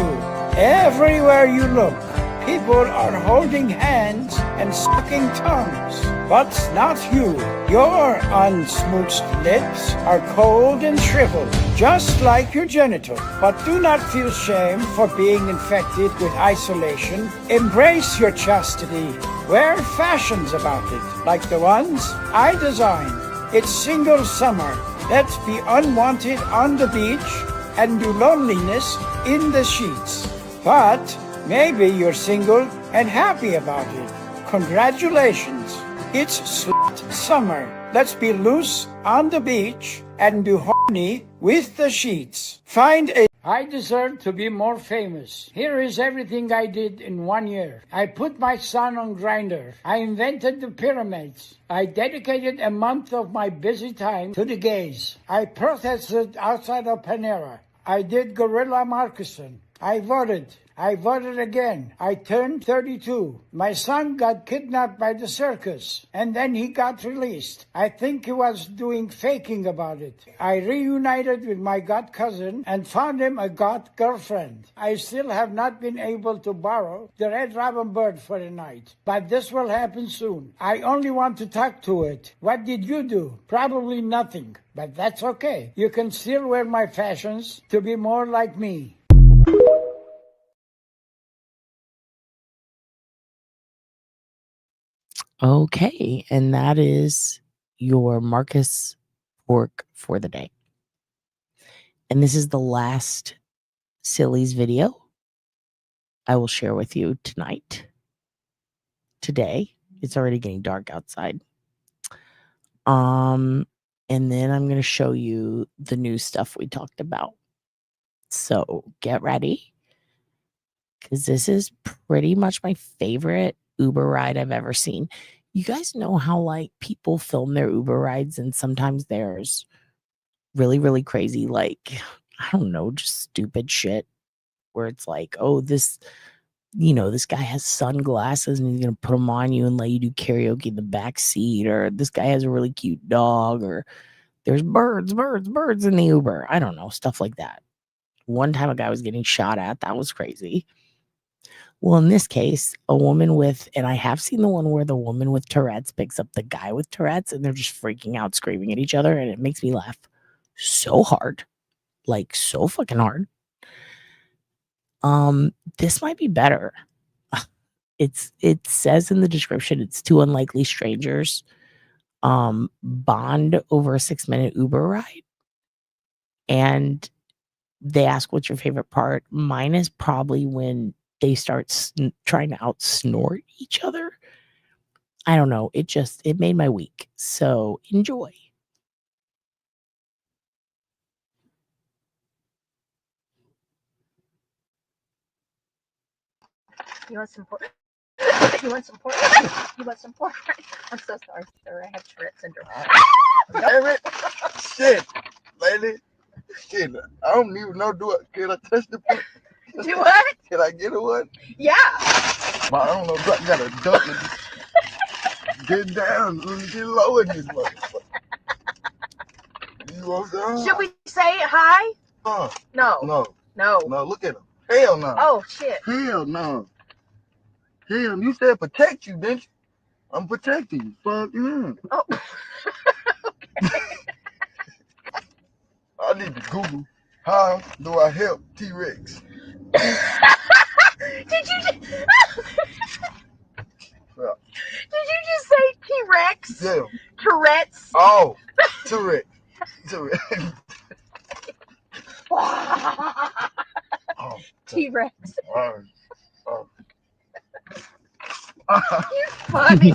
Everywhere you look, people are holding hands and sucking tongues. But not you. Your unsmooched lips are cold and shriveled, just like your genital. But do not feel shame for being infected with isolation. Embrace your chastity. Wear fashions about it, like the ones I designed. It's single summer. Let's be unwanted on the beach and do loneliness in the sheets. But maybe you're single and happy about it. Congratulations. It's slut summer. Let's be loose on the beach and do horny with the sheets. Find a I deserve to be more famous. Here is everything I did in 1 year. I put my son on Grindr. I invented the pyramids. I dedicated a month of my busy time to the gays. I protested outside of Panera. I did guerrilla marketing. I voted. I voted again. I turned 32. My son got kidnapped by the circus, and then he got released. I think he was doing faking about it. I reunited with my god cousin and found him a god girlfriend. I still have not been able to borrow the red robin bird for the night, but this will happen soon. I only want to talk to it. What did you do? Probably nothing, but that's okay. You can still wear my fashions to be more like me. Okay, and that is your Marcus work for the day. And this is the last Silly's video I will share with you tonight. Today, it's already getting dark outside. And then I'm going to show you the new stuff we talked about. So get ready, because this is pretty much my favorite Uber ride I've ever seen. You guys know how like people film their Uber rides and sometimes there's really, really crazy, like, I don't know, just stupid shit where it's like, oh, this guy has sunglasses and he's going to put them on you and let you do karaoke in the back seat, or this guy has a really cute dog, or there's birds in the Uber. I don't know, stuff like that. One time a guy was getting shot at. That was crazy. Well, in this case, a woman with, and I have seen the one where the woman with Tourette's picks up the guy with Tourette's and they're just freaking out, screaming at each other. And it makes me laugh so hard, like so fucking hard. This might be better. It says in the description, it's two unlikely strangers bond over a 6-minute Uber ride. And they ask, what's your favorite part? Mine is probably when they start trying to out-snort each other. I don't know. It made my week. So enjoy. You want some pork? You want some pork? You want some pork? I'm so sorry, sir. I have Tourette syndrome. Damn it. Shit, lady. Shit, I don't even know. Can I touch the pork? Do what? Can I get a one? Yeah. But I don't know. I got to duck and get down. Get low in this motherfucker. You want some? Should we say hi? No. No. No. No, look at him. Hell no. Oh, shit. Hell no. Hell, you said protect you, didn't you? I'm protecting you. Fuck you. Oh. I need to Google how do I help T-Rex. Did you just say T-Rex? Yeah. Tourette's? Oh, T-Rex. T-Rex. Oh, T-Rex. Oh. You're funny.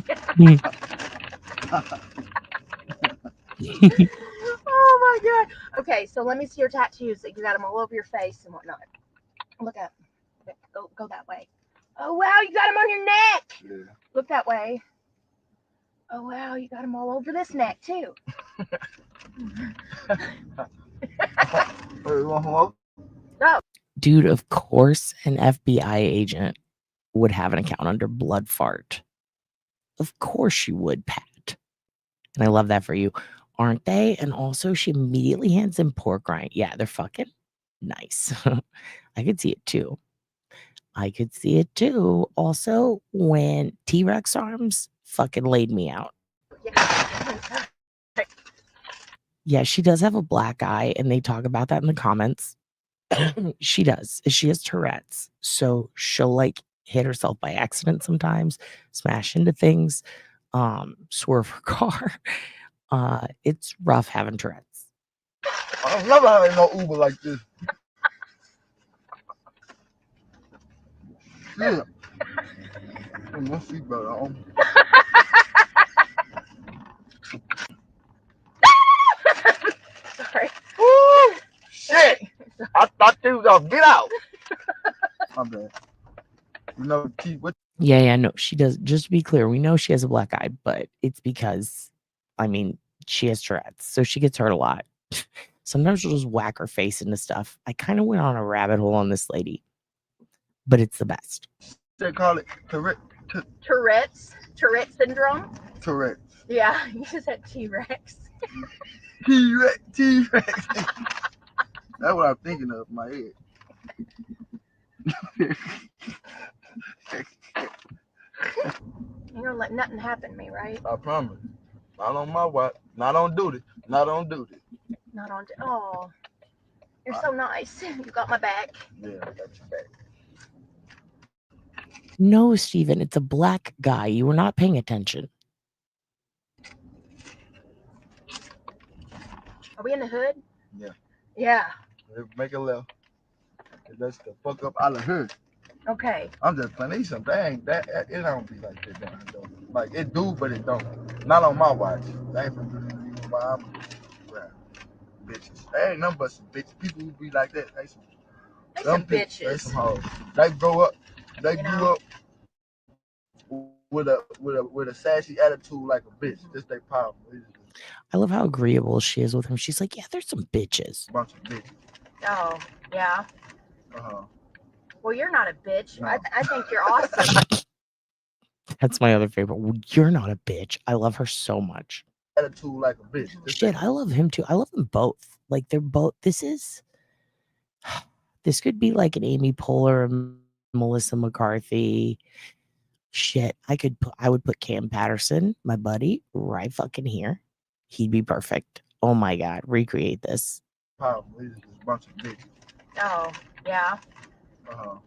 Oh my god. Okay, so let me see your tattoos. You got them all over your face and whatnot. Look up. Go that way. Oh wow, you got them on your neck. Yeah. Look that way. Oh wow, you got them all over this neck too. Oh. Dude, of course an FBI agent would have an account under Blood Fart. Of course you would, Pat. And I love that for you. Aren't they? And also she immediately hands him pork rind. Yeah, they're fucking nice. I could see it too. Also, when T-Rex arms fucking laid me out. Yeah, she does have a black eye, and they talk about that in the comments. She does. She has Tourette's. So she'll like hit herself by accident sometimes, smash into things, swerve her car. It's rough having Tourette's. I've never had no Uber like this. Yeah. My seatbelt on. Sorry. Woo! Shit! I thought you off. Get out. My bad. You know, what? Yeah, no, she does. Just to be clear, we know she has a black eye, but it's because, I mean, she has Tourette's, so she gets hurt a lot. Sometimes she'll just whack her face into stuff. I kind of went on a rabbit hole on this lady, but it's the best. They call it Tourette's syndrome. Tourette's. Yeah, you said T-Rex. T-Rex. That's what I'm thinking of in my head. You don't let nothing happen to me, right? I promise. Not on my watch. Not on duty. Not on duty. Not on. Oh, you're so nice. You got my back. Yeah, I got your back. No, Steven, it's a black guy. You were not paying attention. Are we in the hood? Yeah. Yeah. Make a left. That's the fuck up out of hood. Okay. I'm just playing. Some dang that it don't be like that down here. Like it do, but it don't. Not on my watch. That ain't from bitches. There ain't nothing but some bitches. People who be like that, they some bitches. They some hoes. They grow up. They grew up with a sassy attitude like a bitch. This they power. I love how agreeable she is with him. She's like, yeah, there's some bitches. Bunch of bitches. Oh, yeah. Uh-huh. Well, you're not a bitch. No. I think you're awesome. That's my other favorite. Well, you're not a bitch. I love her so much. Attitude like a bitch. Shit, I love him too. I love them both. Like they're both. This could be like an Amy Poehler, and Melissa McCarthy. Shit, I would put Cam Patterson, my buddy, right fucking here. He'd be perfect. Oh my god, recreate this. Power. It's just a bunch of bitches. Oh, yeah. Uh-huh.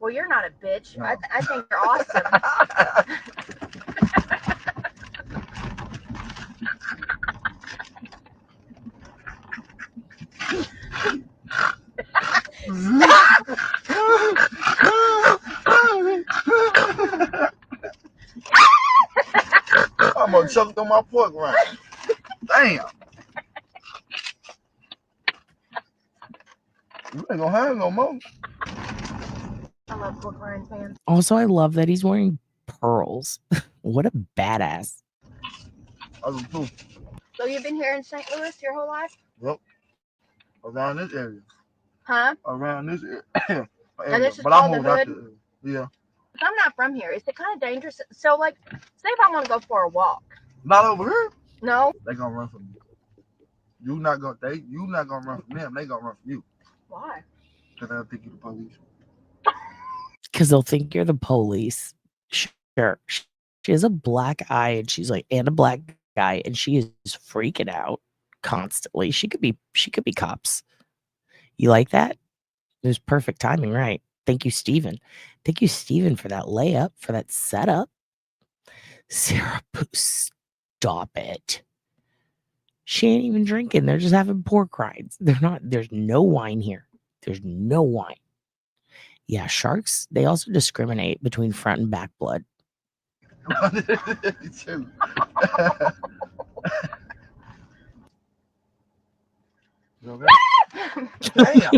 Well, you're not a bitch. No. I think you're awesome. I'm gonna choke on my pork rind. Damn. You ain't gonna have no more. I love pork rinds, man. Also, I love that he's wearing pearls. What a badass. I do too. So you've been here in St. Louis your whole life? Yep. Around this area. Huh? Around this area. And this is But I called the moved out hood? to, yeah. I'm not from here. Is it kind of dangerous? So, like, say if I want to go for a walk. Not over here. No. They gonna run from you. You not gonna run from them. They gonna run from you. Why? Because they'll think you the police. Because they'll think you're the police. Sure. She has a black eye and she's like, and a black guy, and she is freaking out constantly. She could be cops. You like that? It was perfect timing, right? Thank you, Steven. Thank you, Steven, for that layup, for that setup. Sarah Poo, stop it. She ain't even drinking. They're just having pork rinds. There's no wine here. There's no wine. Yeah, sharks, they also discriminate between front and back blood. True. Damn.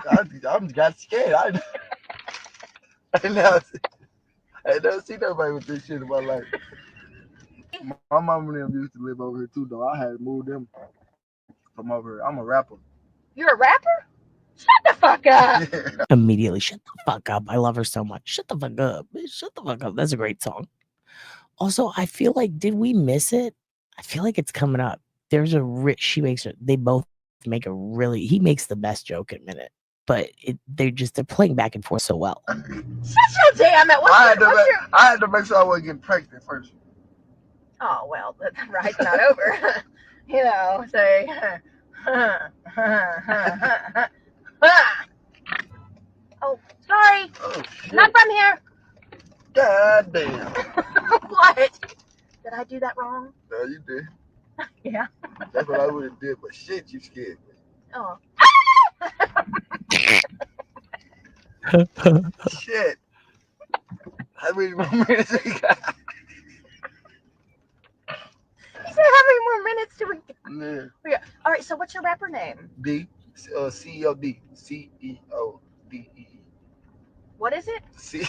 I got scared. I never seen nobody with this shit in my life. My mom and them used to live over here too, though. I had to move them from over here. I'm a rapper. You're a rapper? Shut the fuck up. Immediately, shut the fuck up. I love her so much. Shut the fuck up. Shut the fuck up. That's a great song. Also, I feel like, did we miss it? I feel like it's coming up. There's a they both make he makes the best joke in a minute, but they're playing back and forth so well. Shut your damn it. I had to make sure I wasn't getting pregnant first. Oh, well, the ride's not over. You know, say, oh, sorry. Oh, not from here. God damn. What? Did I do that wrong? No, you did. Yeah. That's what I would have did, but shit, you scared me. Oh. Shit. How many more minutes we got? You said how many more minutes do we got? Yeah. All right, so what's your rapper name? D. CEOD. CEODE. What is it? C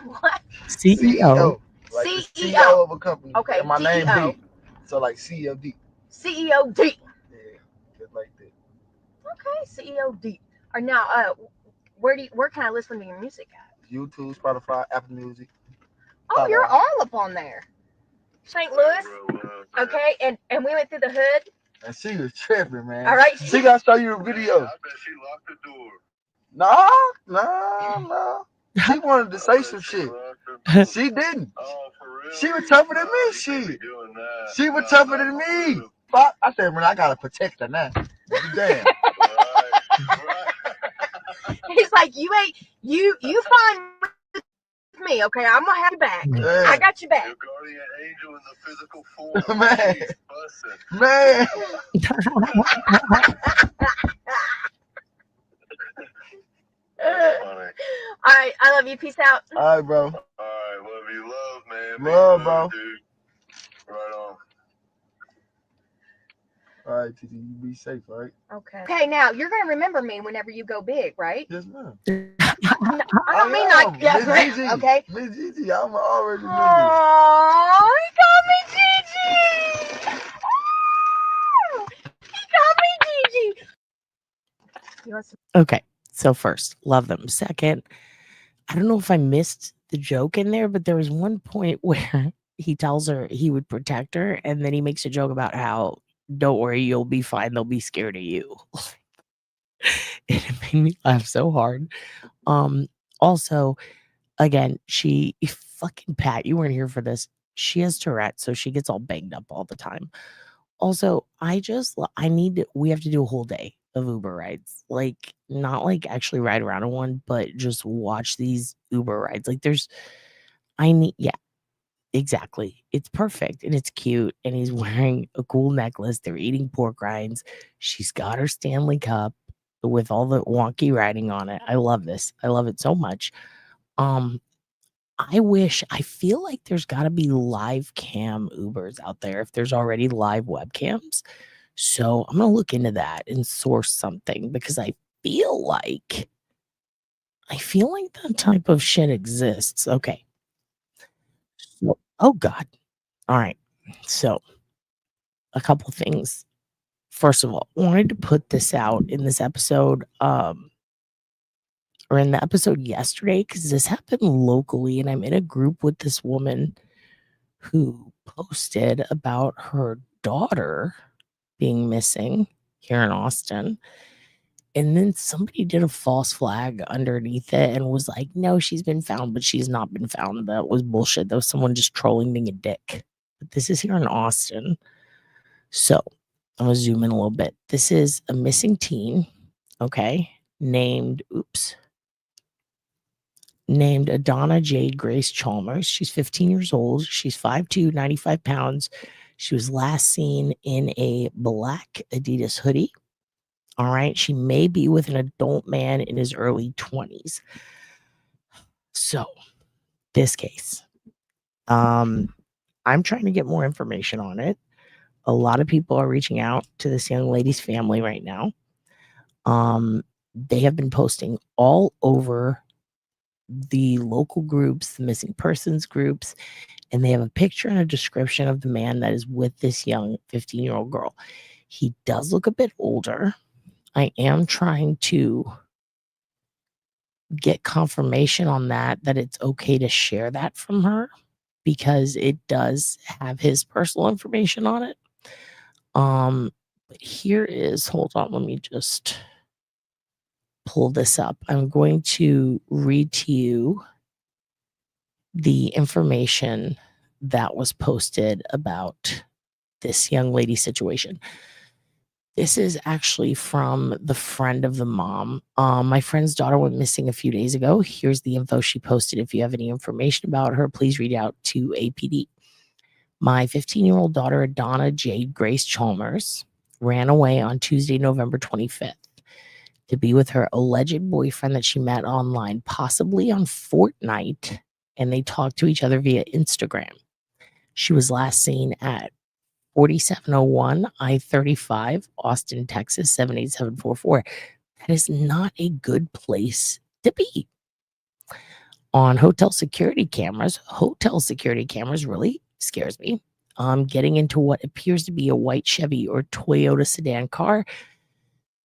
What? CEO. Like the CEO. CEO of a company. Okay, And my name CEO. D. So like CEOD. CEOD. Yeah, just like that. Okay, CEOD. Or now, where can I listen to your music at? YouTube, Spotify, Apple Music. Oh, you're all up on there. St. Louis. Okay, and we went through the hood. And she was tripping, man. All right. She gotta show you a video. I bet she locked the door. No. She wanted to say some shit. She didn't. Oh, for real? She was tougher than me, shit. She was tougher than me. Fuck. I said, man, I gotta protect her now. Damn. He's like, you fine with me, okay? I'm gonna have you back. Yeah. I got you back. Your guardian angel in the physical form. Man. All right, I love you. Peace out. All right, bro. All right, love you. Love, man. Love, bro. Dude. Right on. All right, TT, you be safe, all right? Okay. Okay, now you're gonna remember me whenever you go big, right? Yes, ma'am. I don't mean like that, okay? Miss Gigi, I'm already remember. Oh, he called me Gigi. Oh, he called me Gigi. You want some? Okay, so first, love them. Second, I don't know if I missed the joke in there, but there was one point where he tells her he would protect her, and then he makes a joke about how, don't worry, you'll be fine. They'll be scared of you. It made me laugh so hard. Also, again, fucking Pat, you weren't here for this. She has Tourette, so she gets all banged up all the time. Also, we have to do a whole day of Uber rides. Like, not like actually ride around in one, but just watch these Uber rides. Like, yeah, exactly. It's perfect and it's cute. And he's wearing a cool necklace. They're eating pork rinds. She's got her Stanley Cup with all the wonky writing on it. I love this. I love it so much. I feel like there's got to be live cam Ubers out there if there's already live webcams. So I'm going to look into that and source something because I feel like that type of shit exists. Okay. So, oh God. All right. So a couple things. First of all, I wanted to put this out in this episode, or in the episode yesterday, because this happened locally, and I'm in a group with this woman who posted about her daughter being missing here in Austin. And then somebody did a false flag underneath it and was like, no, she's been found, but she's not been found. That was bullshit. That was someone just trolling being a dick. But this is here in Austin. So I'm going to zoom in a little bit. This is a missing teen, okay, named Adana Jade Grace Chalmers. She's 15 years old. She's 5'2", 95 pounds. She was last seen in a black Adidas hoodie. All right. She may be with an adult man in his early 20s. So this case, I'm trying to get more information on it. A lot of people are reaching out to this young lady's family right now. They have been posting all over the local groups, the missing persons groups, and they have a picture and a description of the man that is with this young 15-year-old girl. He does look a bit older. I am trying to get confirmation on that it's okay to share that from her because it does have his personal information on it. But here is, hold on, let me just pull this up. I'm going to read to you the information that was posted about this young lady situation. This is actually from the friend of the mom. My friend's daughter went missing a few days ago. Here's the info she posted. If you have any information about her, please reach out to APD. My 15-year-old daughter, Adana Jade Grace Chalmers, ran away on Tuesday, November 25th. To be with her alleged boyfriend that she met online, possibly on Fortnite, and they talked to each other via Instagram. She was last seen at 4701 I-35, Austin, Texas 78744. That is not a good place to be. On hotel security cameras really scares me. Getting into what appears to be a white Chevy or Toyota sedan car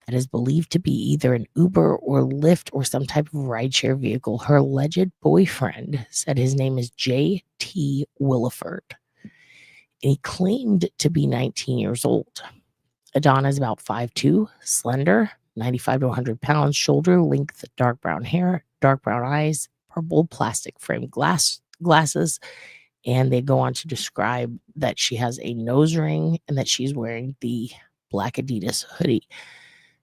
that is believed to be either an Uber or Lyft or some type of rideshare vehicle. Her alleged boyfriend said his name is J.T. Williford, and he claimed to be 19 years old. Adana is about 5'2", slender, 95 to 100 pounds, shoulder length, dark brown hair, dark brown eyes, purple plastic frame glasses, and they go on to describe that she has a nose ring and that she's wearing the black Adidas hoodie.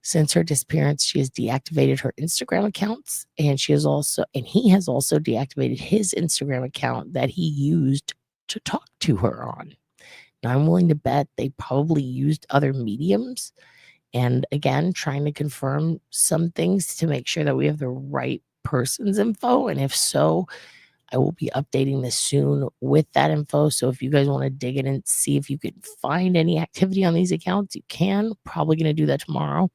Since her disappearance, she has deactivated her Instagram accounts, and he has also deactivated his Instagram account that he used to talk to her on. Now, I'm willing to bet they probably used other mediums, and again, trying to confirm some things to make sure that we have the right person's info, and if so, I will be updating this soon with that info. So if you guys want to dig in and see if you can find any activity on these accounts, you can. Probably going to do that tomorrow.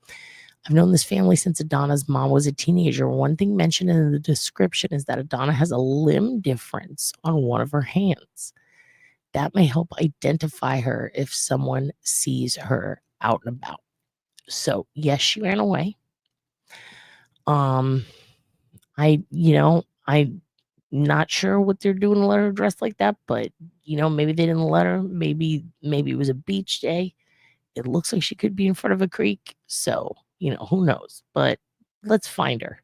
I've known this family since Adana's mom was a teenager. One thing mentioned in the description is that Adana has a limb difference on one of her hands. That may help identify her if someone sees her out and about. So yes, she ran away. I'm not sure what they're doing to let her dress like that, but maybe they didn't let her. Maybe it was a beach day. It looks like she could be in front of a creek. So, who knows? But let's find her.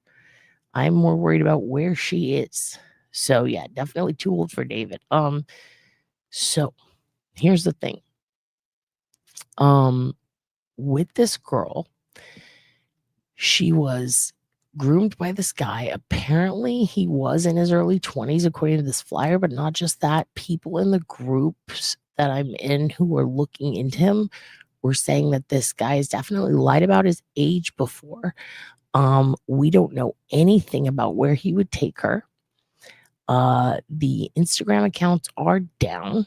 I'm more worried about where she is. So yeah, definitely too old for David. So here's the thing. With this girl, she was groomed by this guy. Apparently, he was in his early 20s, according to this flyer, but not just that. People in the groups that I'm in who were looking into him were saying that this guy has definitely lied about his age before. We don't know anything about where he would take her. The Instagram accounts are down.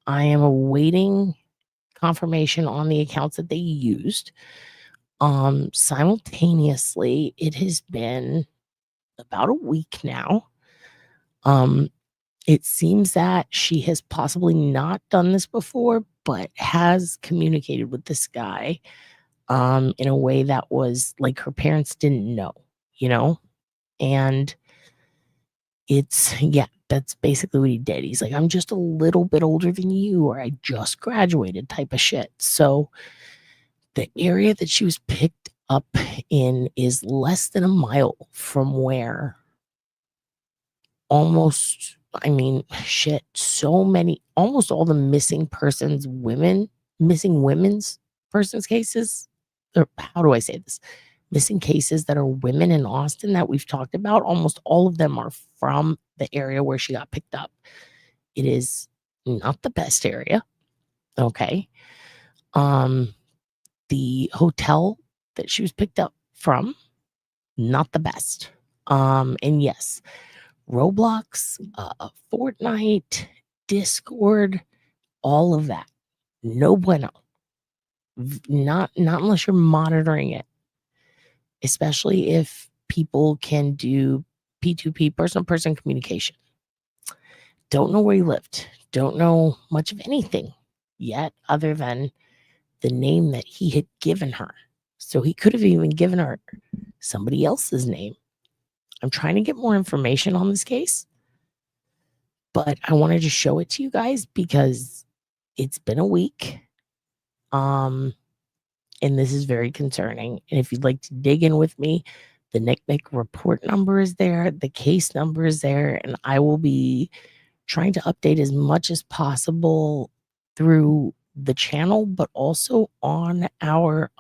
I am awaiting confirmation on the accounts that they used. Simultaneously, it has been about a week now. It seems that she has possibly not done this before, but has communicated with this guy in a way that was like her parents didn't know, and that's basically what he did. He's like, I'm just a little bit older than you, or I just graduated type of shit. So the area that she was picked up in is less than a mile from where almost all the missing women's persons cases, or how do I say this? Missing cases that are women in Austin that we've talked about, almost all of them are from the area where she got picked up. It is not the best area. Okay. The hotel that she was picked up from, not the best. And yes, Roblox, Fortnite, Discord, all of that. No bueno. Not unless you're monitoring it. Especially if people can do P2P, person-to-person communication. Don't know where he lived. Don't know much of anything yet other than the name that he had given her. So he could have even given her somebody else's name. I'm trying to get more information on this case, but I wanted to show it to you guys because it's been a week. And this is very concerning. And if you'd like to dig in with me, the NCMEC report number is there, the case number is there, and I will be trying to update as much as possible through the channel, but also on our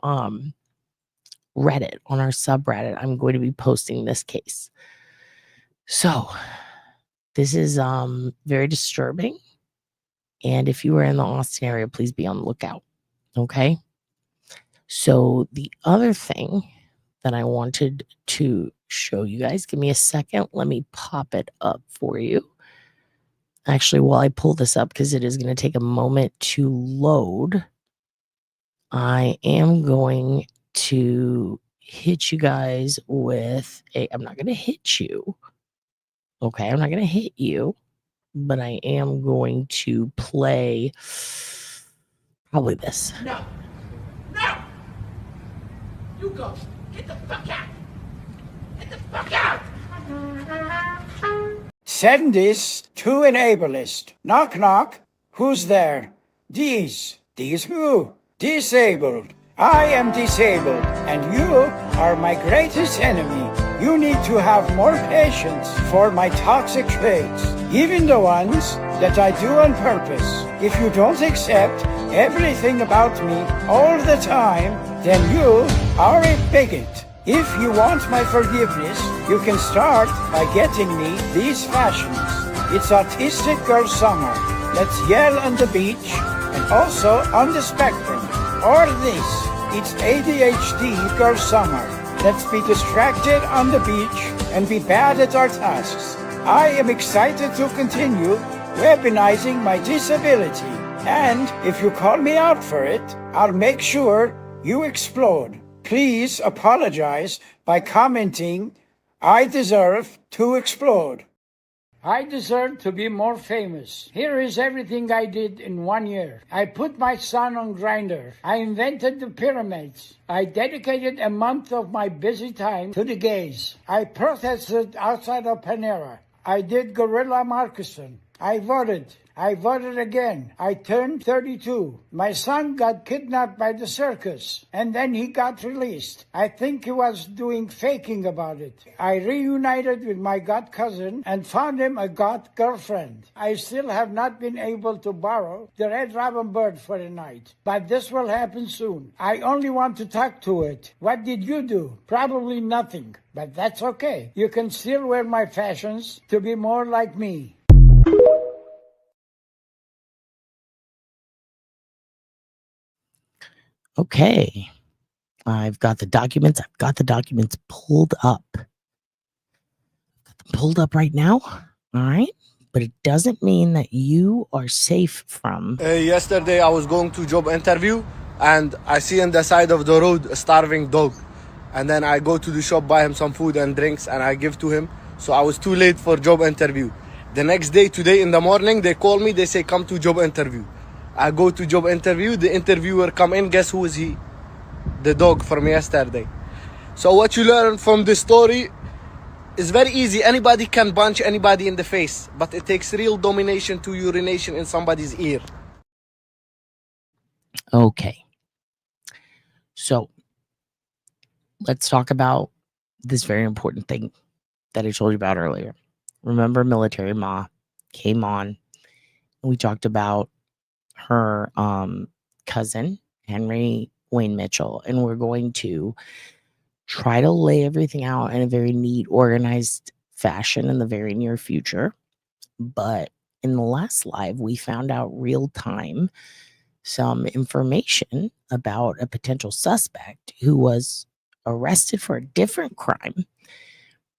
Reddit, on our subreddit. I'm going to be posting this case. So this is very disturbing. And if you are in the Austin area, please be on the lookout. Okay. So the other thing that I wanted to show you guys, give me a second. Let me pop it up for you. Actually, while I pull this up, because it is going to take a moment to load, I am going to hit you guys with I'm not going to hit you. Okay, I'm not going to hit you, but I am going to play probably this. No. No. You go. Get the fuck out. Get the fuck out. Send this to an ableist. Knock, knock. Who's there? These. These who? Disabled. I am disabled, and you are my greatest enemy. You need to have more patience for my toxic traits, even the ones that I do on purpose. If you don't accept everything about me all the time, then you are a bigot. If you want my forgiveness, you can start by getting me these fashions. It's Autistic Girl Summer. Let's yell on the beach and also on the spectrum. Or this. It's ADHD Girl Summer. Let's be distracted on the beach and be bad at our tasks. I am excited to continue weaponizing my disability. And if you call me out for it, I'll make sure you explode. Please apologize by commenting, I deserve to explode. I deserve to be more famous. Here is everything I did in 1 year. I put my son on Grindr. I invented the pyramids. I dedicated a month of my busy time to the gays. I protested outside of Panera. I did guerrilla Marxism. I voted. I voted again. I turned 32. My son got kidnapped by the circus, and then he got released. I think he was doing faking about it. I reunited with my god cousin and found him a god girlfriend. I still have not been able to borrow the red robin bird for the night, but this will happen soon. I only want to talk to it. What did you do? Probably nothing, but that's okay. You can still wear my fashions to be more like me. Okay. I've got the documents. I've got the documents pulled up. Pulled up right now. All right. But it doesn't mean that you are safe from. Yesterday I was going to job interview and I see on the side of the road a starving dog. And then I go to the shop, buy him some food and drinks and I give to him. So I was too late for job interview. The next day, today in the morning, they call me. They say, come to job interview. I go to job interview. The interviewer come in. Guess who is he? The dog from yesterday. So what you learn from this story is very easy. Anybody can punch anybody in the face, but it takes real domination to urination in somebody's ear. Okay. So let's talk about this very important thing that I told you about earlier. Remember, Military Ma came on and we talked about her cousin, Henry Wayne Mitchell, and we're going to try to lay everything out in a very neat, organized fashion in the very near future. But in the last live, we found out real time some information about a potential suspect who was arrested for a different crime,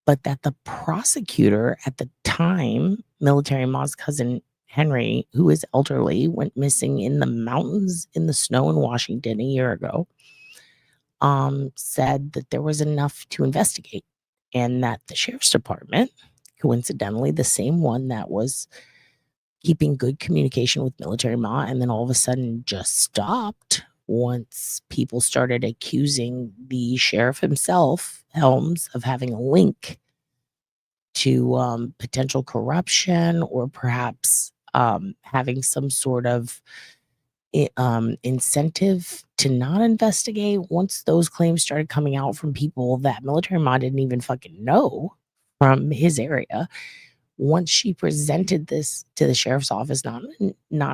but that the prosecutor at the time, Military Ma's cousin Henry, who is elderly, went missing in the mountains in the snow in Washington a year ago, said that there was enough to investigate and that the sheriff's department, coincidentally, the same one that was keeping good communication with Military Ma and then all of a sudden just stopped once people started accusing the sheriff himself, Helms, of having a link to potential corruption or perhaps having some sort of incentive to not investigate. Once those claims started coming out from people that Military Ma didn't even fucking know from his area, once she presented this to the sheriff's office, not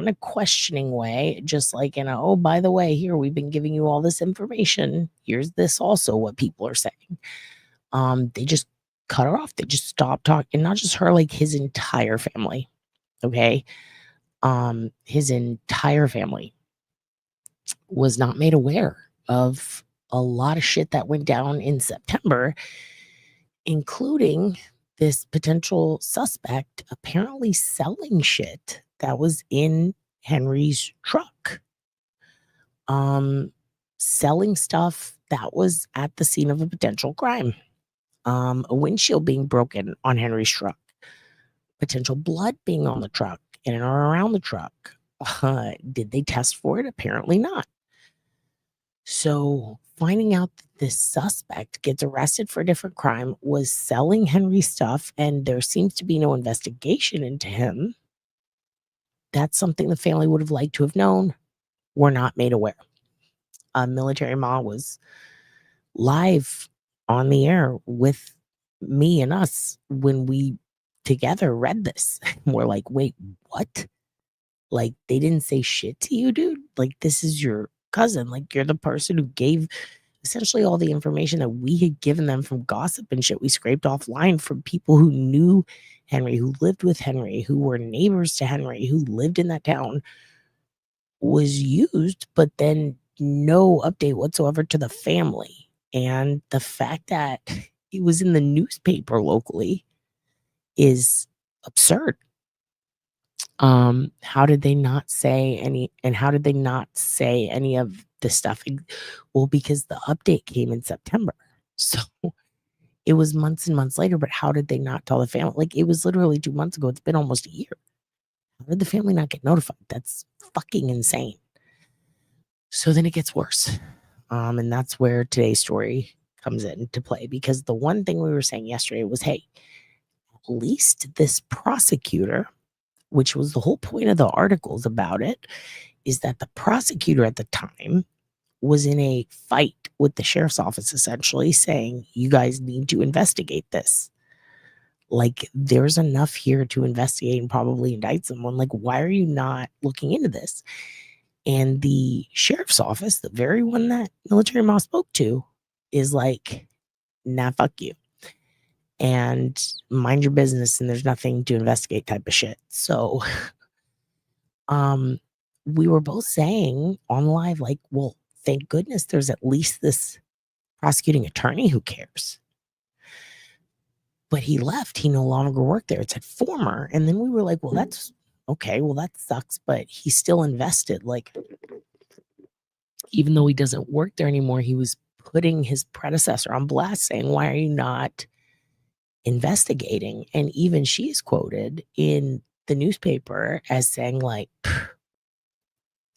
in a questioning way, just like in a, oh, by the way, here, we've been giving you all this information. Here's this also what people are saying. They just cut her off. They just stopped talking. And not just her, like his entire family. Okay. His entire family was not made aware of a lot of shit that went down in September, including this potential suspect apparently selling shit that was in Henry's truck. Selling stuff that was at the scene of a potential crime. A windshield being broken on Henry's truck. Potential blood being on the truck in and around the truck. Did they test for it? Apparently not. So finding out that this suspect gets arrested for a different crime, was selling Henry's stuff, and there seems to be no investigation into him. That's something the family would have liked to have known. We're not made aware. Military Ma was live on the air with me and us when we together read this. We're like, wait, what? Like, they didn't say shit to you, dude? Like, this is your cousin. Like, you're the person who gave essentially all the information that we had given them from gossip and shit we scraped offline from people who knew Henry, who lived with Henry, who were neighbors to Henry, who lived in that town, was used, but then no update whatsoever to the family. And the fact that it was in the newspaper locally is absurd. How did they not say any, and how did they not say any of this stuff? Well, because the update came in September. So it was months and months later, but how did they not tell the family? Like, it was literally 2 months ago. It's been almost a year. How did the family not get notified? That's fucking insane. So then it gets worse. And that's where today's story comes into play, because the one thing we were saying yesterday was, hey, at least this prosecutor, which was the whole point of the articles about it, is that the prosecutor at the time was in a fight with the sheriff's office, essentially saying, you guys need to investigate this. Like, there's enough here to investigate and probably indict someone. Like, why are you not looking into this? And the sheriff's office, the very one that Military Ma spoke to, is like, nah, fuck you. And mind your business, and there's nothing to investigate type of shit. So we were both saying on live, like, well, thank goodness there's at least this prosecuting attorney who cares. But he left. He no longer worked there. It said former. And then we were like, well, that's okay. Well, that sucks. But he's still invested. Like, even though he doesn't work there anymore, he was putting his predecessor on blast, saying, why are you not investigating? And even she's quoted in the newspaper as saying, like,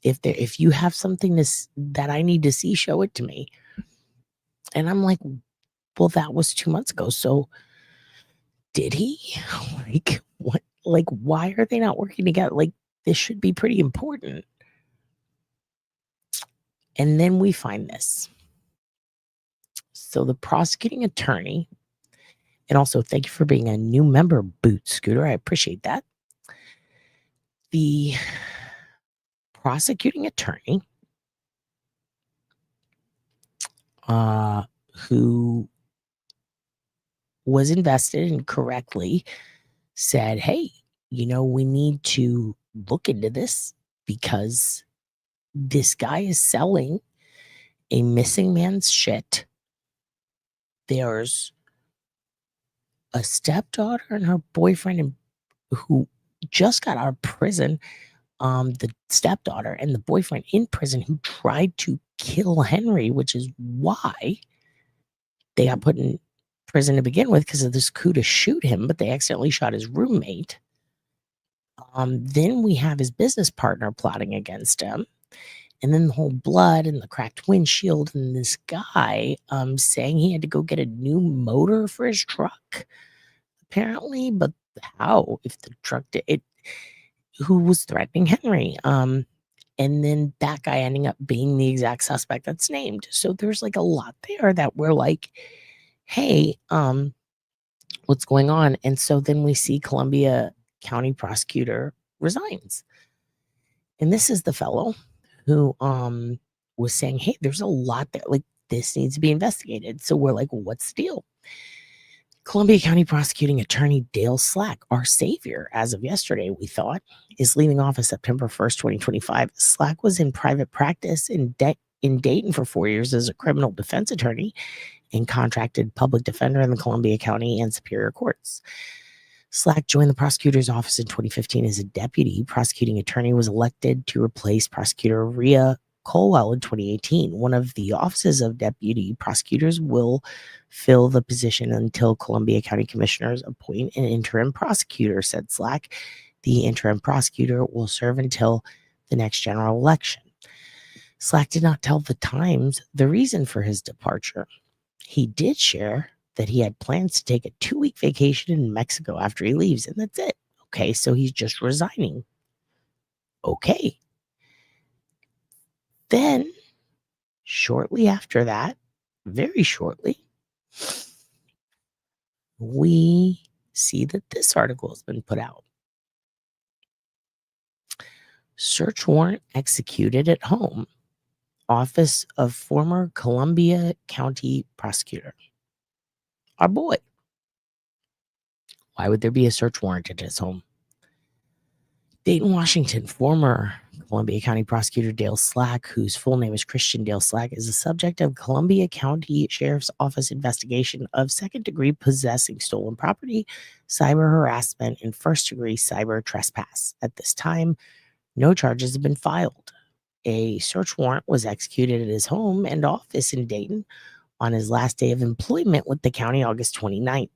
if you have something that I need to see, show it to me. And I'm like, well, that was 2 months ago. So did he? Like, what? Like, why are they not working together? Like, this should be pretty important. And then we find this. So the prosecuting attorney, and also thank you for being a new member, Boot Scooter. I appreciate that. The prosecuting attorney, who was invested and correctly said, hey, we need to look into this because this guy is selling a missing man's shit. There's a stepdaughter and her boyfriend who just got out of prison. The stepdaughter and the boyfriend in prison who tried to kill Henry, which is why they got put in prison to begin with, because of this coup to shoot him, but they accidentally shot his roommate. Then we have his business partner plotting against him. And then the whole blood and the cracked windshield, and this guy saying he had to go get a new motor for his truck, apparently. But how? If the truck did it, who was threatening Henry? And then that guy ending up being the exact suspect that's named. So there's like a lot there that we're like, hey, what's going on? And so then we see Columbia County prosecutor resigns. And this is the fellow who was saying, hey, there's a lot there. Like, this needs to be investigated. So we're like, well, what's the deal? Columbia County prosecuting attorney Dale Slack, our savior as of yesterday, we thought, is leaving office September 1st, 2025. Slack was in private practice in Dayton for 4 years as a criminal defense attorney and contracted public defender in the Columbia County and Superior Courts. Slack joined the prosecutor's office in 2015 as a deputy prosecuting attorney, was elected to replace prosecutor Rhea Colwell in 2018. One of the offices of deputy prosecutors will fill the position until Columbia County commissioners appoint an interim prosecutor, said Slack. The interim prosecutor will serve until the next general election. Slack did not tell the Times the reason for his departure. He did share that he had plans to take a 2-week vacation in Mexico after he leaves, and that's it. Okay, so he's just resigning. Okay. Then, shortly after that, very shortly, we see that this article has been put out. Search warrant executed at home. Office of former Columbia County prosecutor. Our boy. Why would there be a search warrant at his home? Dayton, Washington, former Columbia County prosecutor Dale Slack, whose full name is Christian Dale Slack, is the subject of Columbia County Sheriff's Office investigation of second-degree possessing stolen property, cyber harassment, and first-degree cyber trespass. At this time, no charges have been filed. A search warrant was executed at his home and office in Dayton on his last day of employment with the county, August 29th,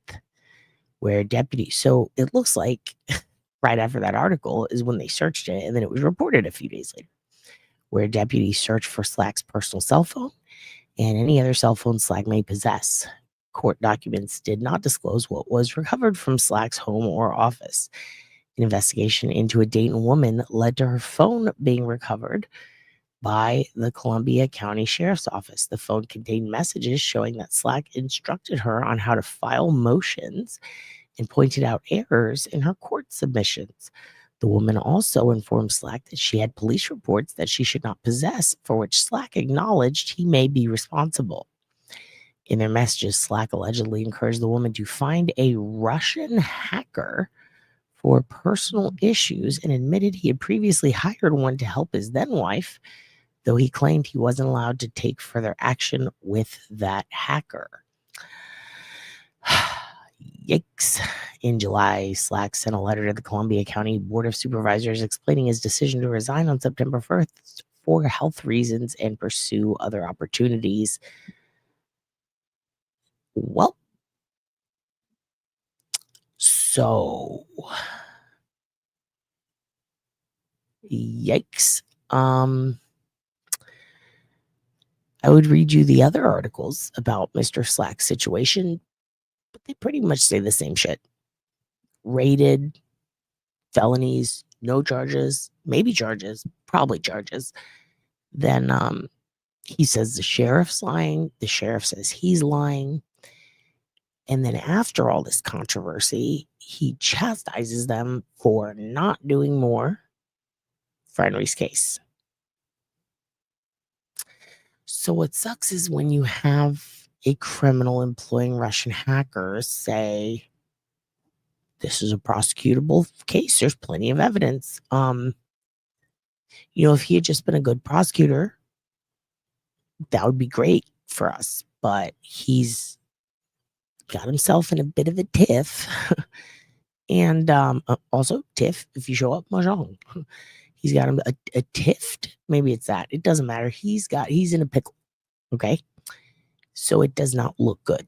where deputies, so it looks like right after that article is when they searched it, and then it was reported a few days later, where deputies searched for Slack's personal cell phone and any other cell phone Slack may possess. Court documents did not disclose what was recovered from Slack's home or office. An investigation into a Dayton woman led to her phone being recovered by the Columbia County Sheriff's Office. The phone contained messages showing that Slack instructed her on how to file motions and pointed out errors in her court submissions. The woman also informed Slack that she had police reports that she should not possess, for which Slack acknowledged he may be responsible. In their messages, Slack allegedly encouraged the woman to find a Russian hacker for personal issues and admitted he had previously hired one to help his then-wife, though he claimed he wasn't allowed to take further action with that hacker. Yikes. In July, Slack sent a letter to the Columbia County Board of Supervisors explaining his decision to resign on September 1st for health reasons and pursue other opportunities. Well, so yikes. I would read you the other articles about Mr. Slack's situation, but they pretty much say the same shit. Raided, felonies, no charges, maybe charges, probably charges. Then he says the sheriff's lying. The sheriff says he's lying. And then after all this controversy, he chastises them for not doing more for Henry's case. So what sucks is when you have a criminal employing Russian hackers say, this is a prosecutable case. There's plenty of evidence. If he had just been a good prosecutor, that would be great for us. But he's got himself in a bit of a tiff. And also, tiff, if you show up, mahjong. He's got him a tiffed. Maybe it's that. It doesn't matter. He's in a pickle. Okay. So it does not look good.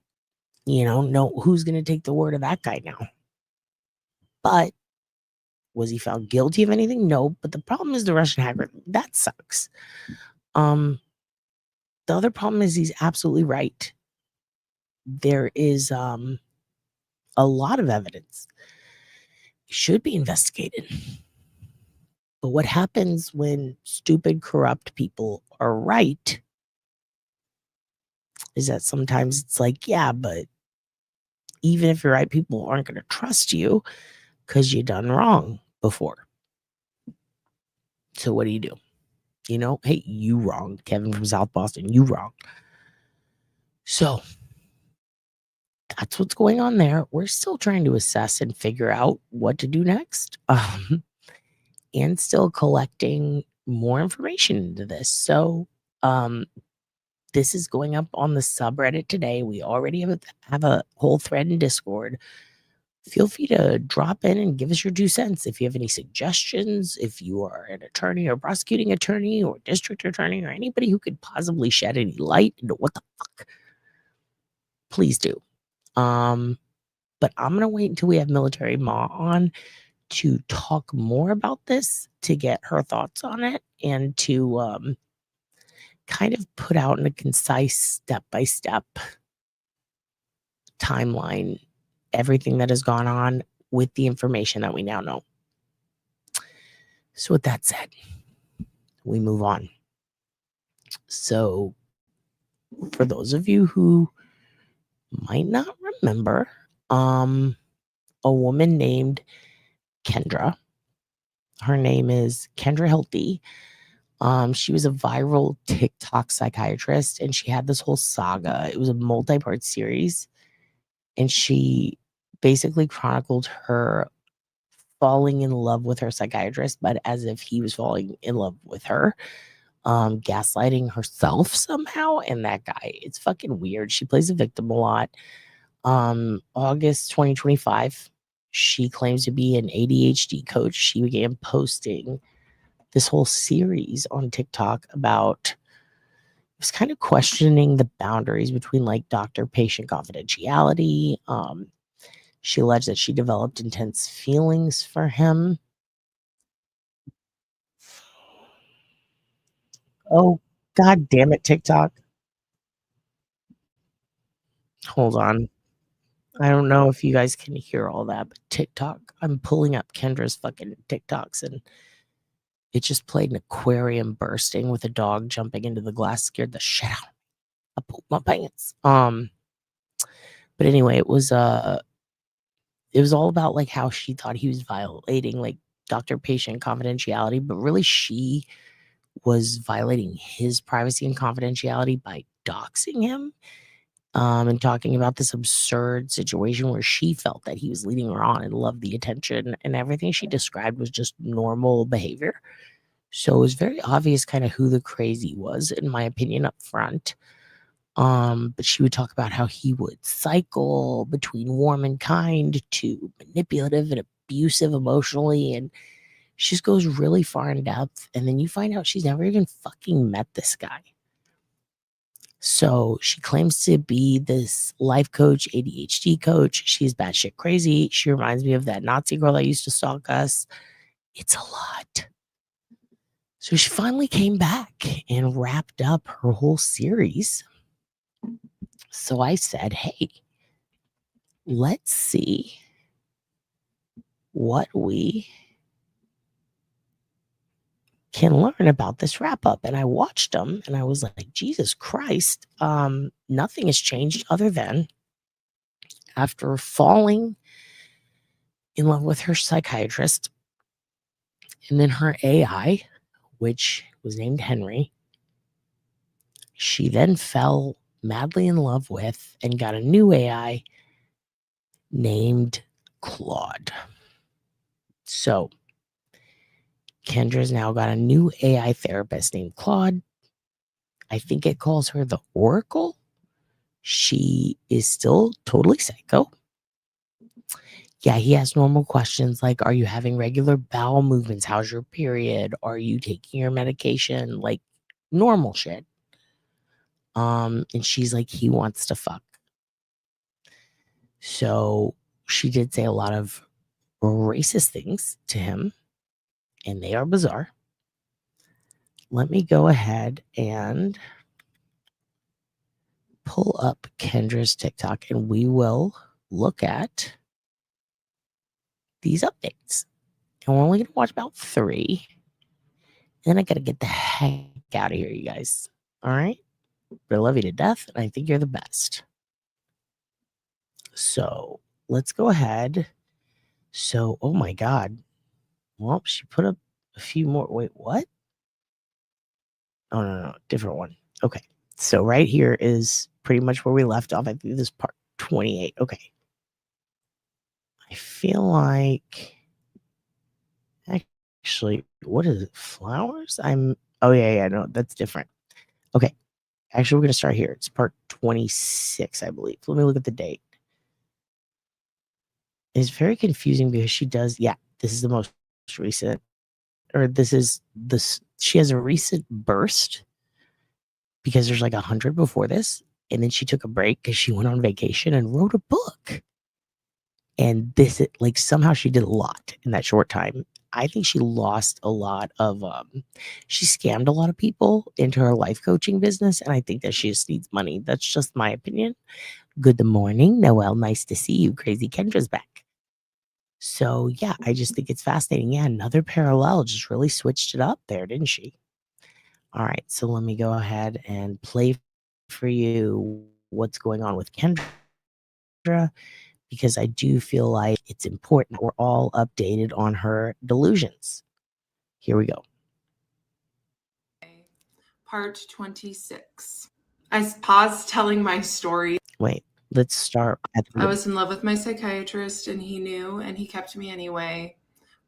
No, who's going to take the word of that guy now? But was he found guilty of anything? No. But the problem is the Russian hacker. That sucks. The other problem is he's absolutely right. There is a lot of evidence. It should be investigated. But what happens when stupid, corrupt people are right is that sometimes it's like, yeah, but even if you're right, people aren't going to trust you because you done wrong before. So what do? Hey, you wrong. Kevin from South Boston, you wrong. So that's what's going on there. We're still trying to assess and figure out what to do next. And still collecting more information into this. So This is going up on the subreddit today. We already have a whole thread in Discord. Feel free to drop in and give us your 2 cents. If you have any suggestions, if you are an attorney or prosecuting attorney or district attorney or anybody who could possibly shed any light into what the fuck, please do. But I'm going to wait until we have Military Ma on to talk more about this, to get her thoughts on it, and to kind of put out in a concise step-by-step timeline everything that has gone on with the information that we now know. So with that said, we move on. So for those of you who might not remember, a woman named Kendra, her name is Kendra Healthy. She was a viral TikTok psychiatrist, and she had this whole saga. It was a multi-part series, and she basically chronicled her falling in love with her psychiatrist, but as if he was falling in love with her, gaslighting herself somehow. And that guy, it's fucking weird. She plays a victim a lot. August 2025, she claims to be an ADHD coach. She began posting this whole series on TikTok about, it was kind of questioning the boundaries between like doctor-patient confidentiality. She alleged that she developed intense feelings for him. Oh, God damn it, TikTok. Hold on. I don't know if you guys can hear all that, but TikTok, I'm pulling up Kendra's fucking TikToks, and it just played an aquarium bursting with a dog jumping into the glass, scared the shit out of me. I pooped my pants. But anyway, it was all about like how she thought he was violating like doctor-patient confidentiality, but really she was violating his privacy and confidentiality by doxing him, and talking about this absurd situation where she felt that he was leading her on and loved the attention, and everything she described was just normal behavior. So it was very obvious kind of who the crazy was, in my opinion, up front. But she would talk about how he would cycle between warm and kind to manipulative and abusive emotionally, and she just goes really far in depth, and then you find out she's never even fucking met this guy. So she claims to be this life coach, ADHD coach. She's batshit crazy. She reminds me of that Nazi girl that used to stalk us. It's a lot. So she finally came back and wrapped up her whole series. So I said, hey, let's see what we can learn about this wrap up. And I watched them and I was like, Jesus Christ, nothing has changed other than after falling in love with her psychiatrist and then her AI, which was named Henry, she then fell madly in love with and got a new AI named Claude. So Kendra's now got a new AI therapist named Claude. I think it calls her the Oracle. She is still totally psycho. Yeah, he has normal questions like, are you having regular bowel movements? How's your period? Are you taking your medication? Like normal shit. And she's like, he wants to fuck. So she did say a lot of racist things to him, and they are bizarre. Let me go ahead and pull up Kendra's TikTok, and we will look at these updates. And we're only going to watch about 3. And then I got to get the heck out of here, you guys. All right? I love you to death, and I think you're the best. So let's go ahead. So, oh my God. Well, she put up a few more. Wait, what? Oh, no. Different one. Okay. So right here is pretty much where we left off. I think this is part 28. Okay. I feel like actually, what is it? Flowers? Oh yeah, no, that's different. Okay. Actually, we're going to start here. It's part 26, I believe. Let me look at the date. It's very confusing because she does, yeah, this is the most recent, or this is this, she has a recent burst because there's like 100 before this. And then she took a break because she went on vacation and wrote a book. And this, like, somehow she did a lot in that short time. I think she lost a lot of, she scammed a lot of people into her life coaching business. And I think that she just needs money. That's just my opinion. Good morning, Noelle. Nice to see you. Crazy Kendra's back. So, yeah, I just think it's fascinating. Yeah, another parallel, just really switched it up there, didn't she? All right, so let me go ahead and play for you what's going on with Kendra, because I do feel like it's important we're all updated on her delusions. Here we go. Part 26. I paused telling my story. Wait, let's start at the I was in love with my psychiatrist and he knew and he kept me anyway.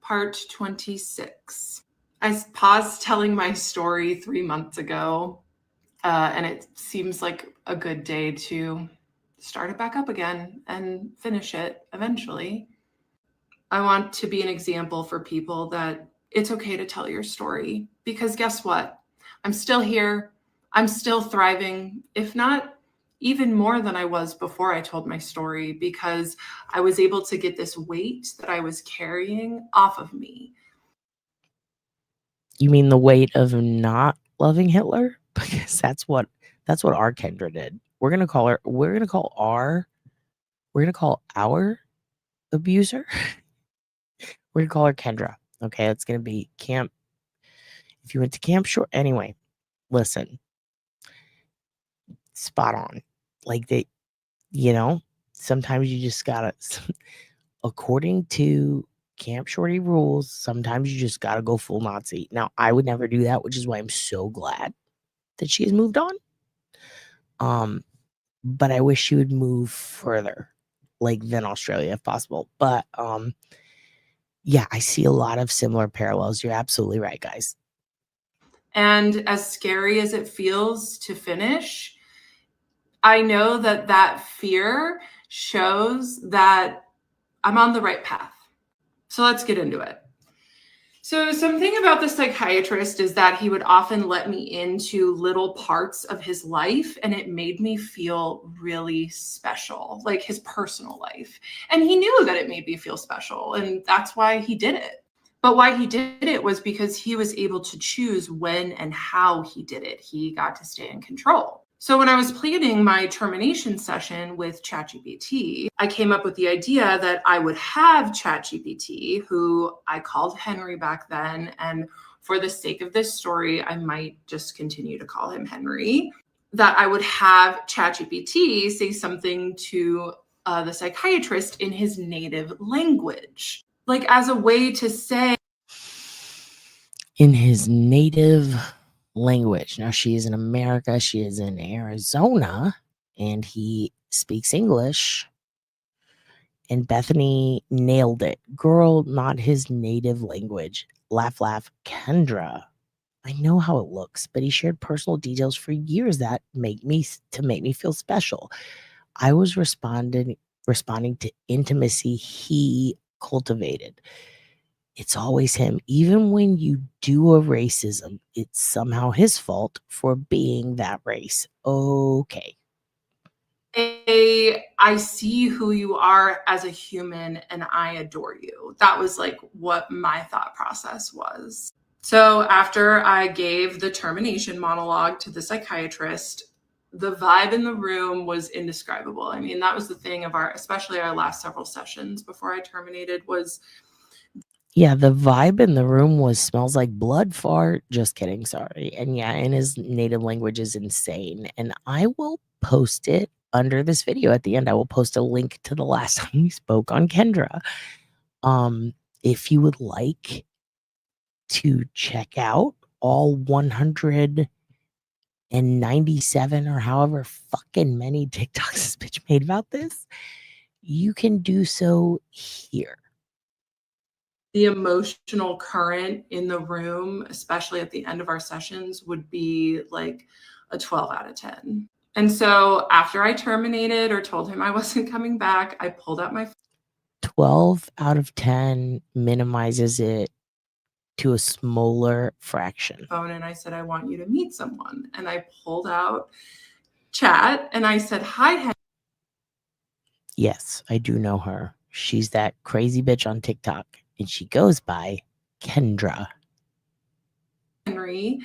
Part 26. I paused telling my story 3 months ago, and it seems like a good day to start it back up again and finish it eventually. I want to be an example for people that it's okay to tell your story, because guess what? I'm still here. I'm still thriving, if not even more than I was before I told my story, because I was able to get this weight that I was carrying off of me. You mean the weight of not loving Hitler? Because that's what our Kendra did. We're gonna call our abuser. We're gonna call her Kendra. Okay, it's gonna be Camp. If you went to Camp Shore, anyway, listen, spot on. Like sometimes you just gotta, according to Camp Shorty rules, sometimes you just gotta go full Nazi. Now, I would never do that, which is why I'm so glad that she has moved on. But I wish she would move further, like than Australia if possible. But yeah, I see a lot of similar parallels. You're absolutely right, guys. And as scary as it feels to finish, I know that that fear shows that I'm on the right path. So let's get into it. So something about the psychiatrist is that he would often let me into little parts of his life, and it made me feel really special, like his personal life. And he knew that it made me feel special, and that's why he did it. But why he did it was because he was able to choose when and how he did it. He got to stay in control. So when I was planning my termination session with ChatGPT, I came up with the idea that I would have ChatGPT, who I called Henry back then, and for the sake of this story, I might just continue to call him Henry, that I would have ChatGPT say something to the psychiatrist in his native language, like as a way to say, in his native language. Now, she is in America, she is in Arizona, and he speaks English. And Bethany nailed it. Girl, not his native language. Laugh, laugh, Kendra. I know how it looks, but he shared personal details for years that make me feel special. I was responding to intimacy he cultivated. It's always him. Even when you do a racism, it's somehow his fault for being that race. Okay. I see who you are as a human and I adore you. That was like what my thought process was. So after I gave the termination monologue to the psychiatrist, the vibe in the room was indescribable. I mean, that was the thing of especially our last several sessions before I terminated was. Yeah, the vibe in the room was smells like blood fart. Just kidding, sorry. And yeah, in his native language is insane. And I will post it under this video at the end. I will post a link to the last time we spoke on Kendra. If you would like to check out all 197 or however fucking many TikToks this bitch made about this, you can do so here. The emotional current in the room, especially at the end of our sessions, would be like a 12 out of 10. And so after I terminated or told him I wasn't coming back, I pulled out my 12 out of 10 minimizes it to a smaller fraction. phone and I said, I want you to meet someone. And I pulled out chat and I said, hi, Yes, I do know her. She's that crazy bitch on TikTok, and she goes by Kendra. Henry.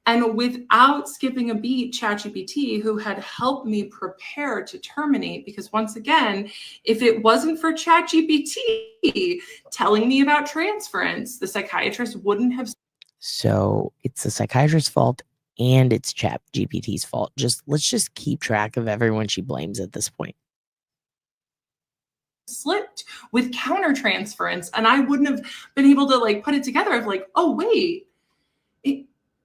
And without skipping a beat, ChatGPT, who had helped me prepare to terminate, because once again, if it wasn't for ChatGPT telling me about transference, the psychiatrist wouldn't have. So it's the psychiatrist's fault and it's ChatGPT's fault. Let's just keep track of everyone she blames at this point. Slipped with countertransference, and I wouldn't have been able to like put it together of like, oh wait,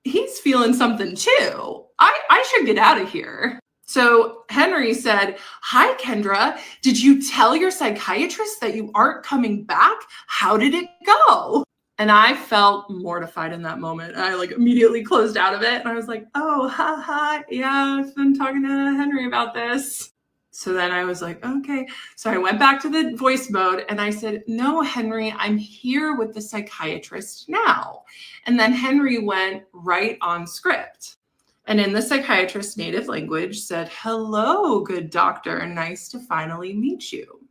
he's feeling something too. I should get out of here. So Henry said, hi, Kendra. Did you tell your psychiatrist that you aren't coming back? How did it go? And I felt mortified in that moment. I like immediately closed out of it. And I was like, oh, haha, yeah, I've been talking to Henry about this. So then I was like, okay. So I went back to the voice mode and I said, no, Henry, I'm here with the psychiatrist now. And then Henry went right on script. And in the psychiatrist's native language said, hello, good doctor. Nice to finally meet you.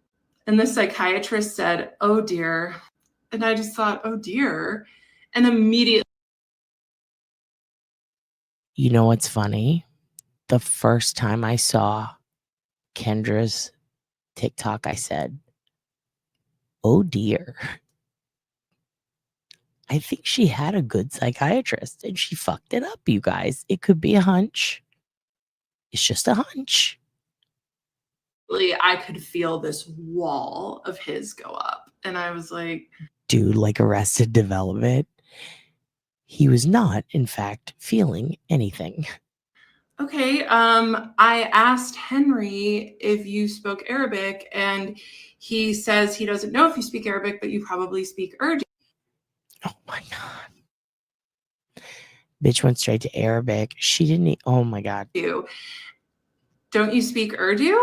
And the psychiatrist said, oh dear. And I just thought, oh dear. And immediately. You know what's funny? The first time I saw Kendra's TikTok, I said, oh dear. I think she had a good psychiatrist and she fucked it up, you guys. It could be a hunch. It's just a hunch. I could feel this wall of his go up. And I was like, dude, like Arrested Development. He was not, in fact, feeling anything. okay, I asked Henry if you spoke Arabic, and he says he doesn't know if you speak Arabic, but you probably speak Urdu. Oh my God. Bitch went straight to Arabic. She didn't, oh my God. Don't you speak Urdu?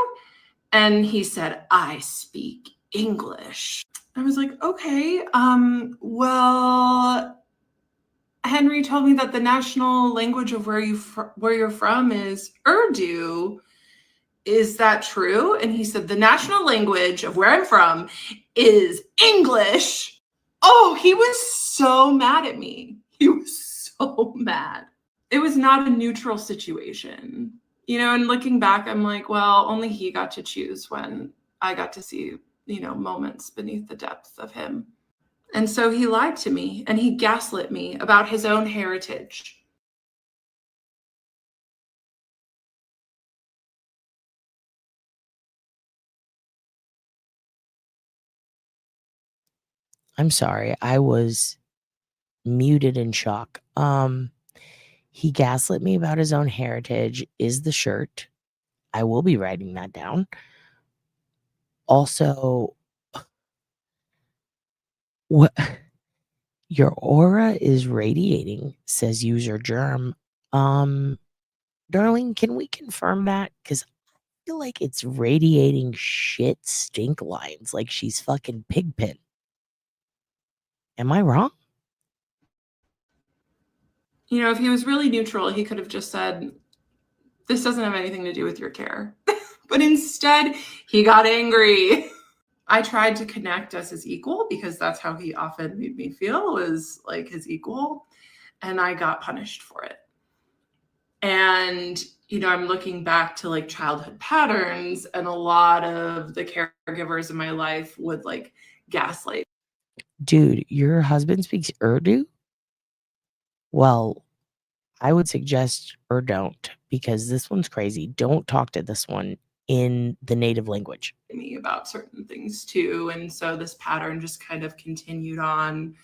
And he said, I speak English. I was like, okay, well, Henry told me that the national language of where you're from is Urdu. Is that true? And he said, the national language of where I'm from is English. Oh, he was so mad at me. He was so mad. It was not a neutral situation. You know, and looking back, I'm like, well, only he got to choose when I got to see, you know, moments beneath the depth of him. And so he lied to me and he gaslit me about his own heritage. I'm sorry. I was muted in shock. He gaslit me about his own heritage is the shirt. I will be writing that down. Also, what your aura is radiating, says user Germ. Darling, can we confirm that? Because I feel like it's radiating shit stink lines like she's fucking Pigpen. Am I wrong? You know, if he was really neutral, he could have just said, this doesn't have anything to do with your care. But instead, he got angry. I tried to connect as his equal because that's how he often made me feel, was like his equal. And I got punished for it. And, you know, I'm looking back to like childhood patterns, and a lot of the caregivers in my life would like gaslight. Dude, your husband speaks Urdu? Well, I would suggest or don't, because this one's crazy. Don't talk to this one in the native language. Me about certain things too. And so this pattern just kind of continued on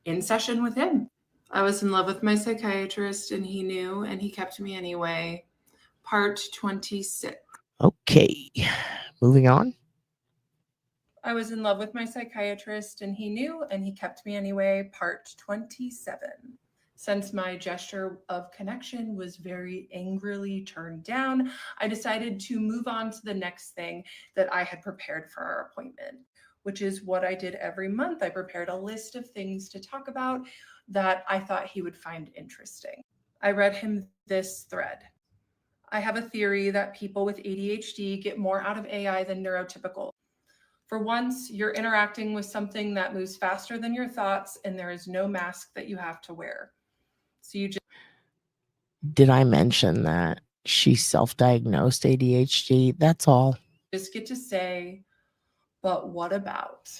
in session with him. I was in love with my psychiatrist and he knew, and he kept me anyway. Part 26. Okay, moving on. I was in love with my psychiatrist and he knew, and he kept me anyway. Part 27. Since my gesture of connection was very angrily turned down, I decided to move on to the next thing that I had prepared for our appointment, which is what I did every month. I prepared a list of things to talk about that I thought he would find interesting. I read him this thread. I have a theory that people with ADHD get more out of AI than neurotypical. For once, you're interacting with something that moves faster than your thoughts, and there is no mask that you have to wear. So you Did I mention that she self-diagnosed ADHD? That's all. just get to say, but what about?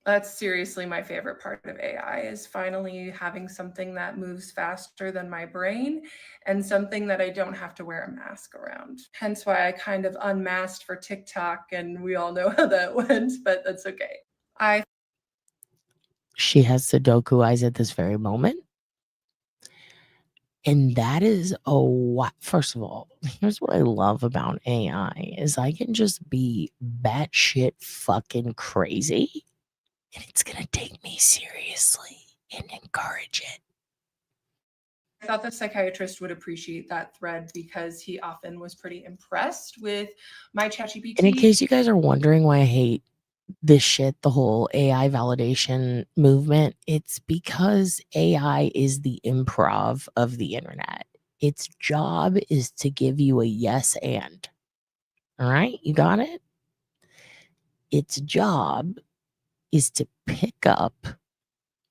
That's seriously my favorite part of AI, is finally having something that moves faster than my brain and something that I don't have to wear a mask around. Hence why I kind of unmasked for TikTok, and we all know how that went, but that's okay. She has Sudoku eyes at this very moment. And that is a what? First of all, here's what I love about AI is I can just be batshit fucking crazy, and it's gonna take me seriously and encourage it. I thought the psychiatrist would appreciate that thread because he often was pretty impressed with my ChatGPT. And in case you guys are wondering why I hate this shit, the whole AI validation movement, it's because AI is the improv of the internet. Its job is to give you a yes and. All right, you got it? Its job is to pick up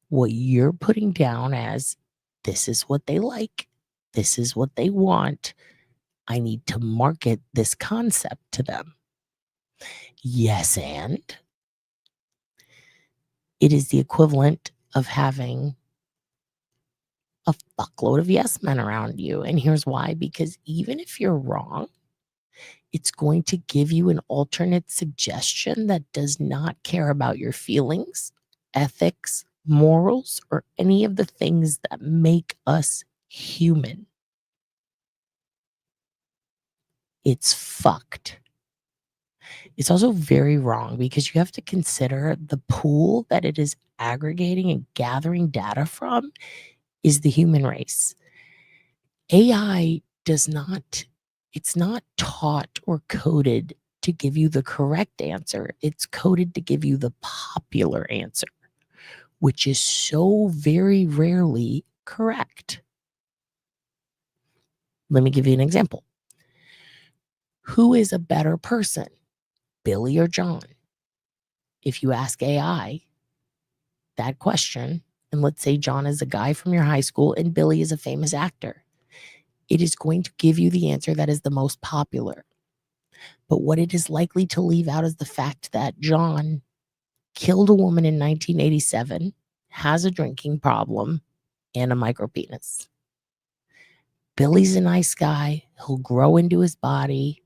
what you're putting down as this is what they like, this is what they want. I need to market this concept to them. Yes, and it is the equivalent of having a fuckload of yes men around you. And here's why, because even if you're wrong, it's going to give you an alternate suggestion that does not care about your feelings, ethics, morals, or any of the things that make us human. It's fucked. It's also very wrong because you have to consider the pool that it is aggregating and gathering data from is the human race. AI does not, it's not taught or coded to give you the correct answer. It's coded to give you the popular answer, which is so very rarely correct. Let me give you an example. Who is a better person, Billy or John? If you ask AI that question, and let's say John is a guy from your high school and Billy is a famous actor, it is going to give you the answer that is the most popular. But what it is likely to leave out is the fact that John killed a woman in 1987, has a drinking problem, and a micropenis. Billy's a nice guy. He'll grow into his body.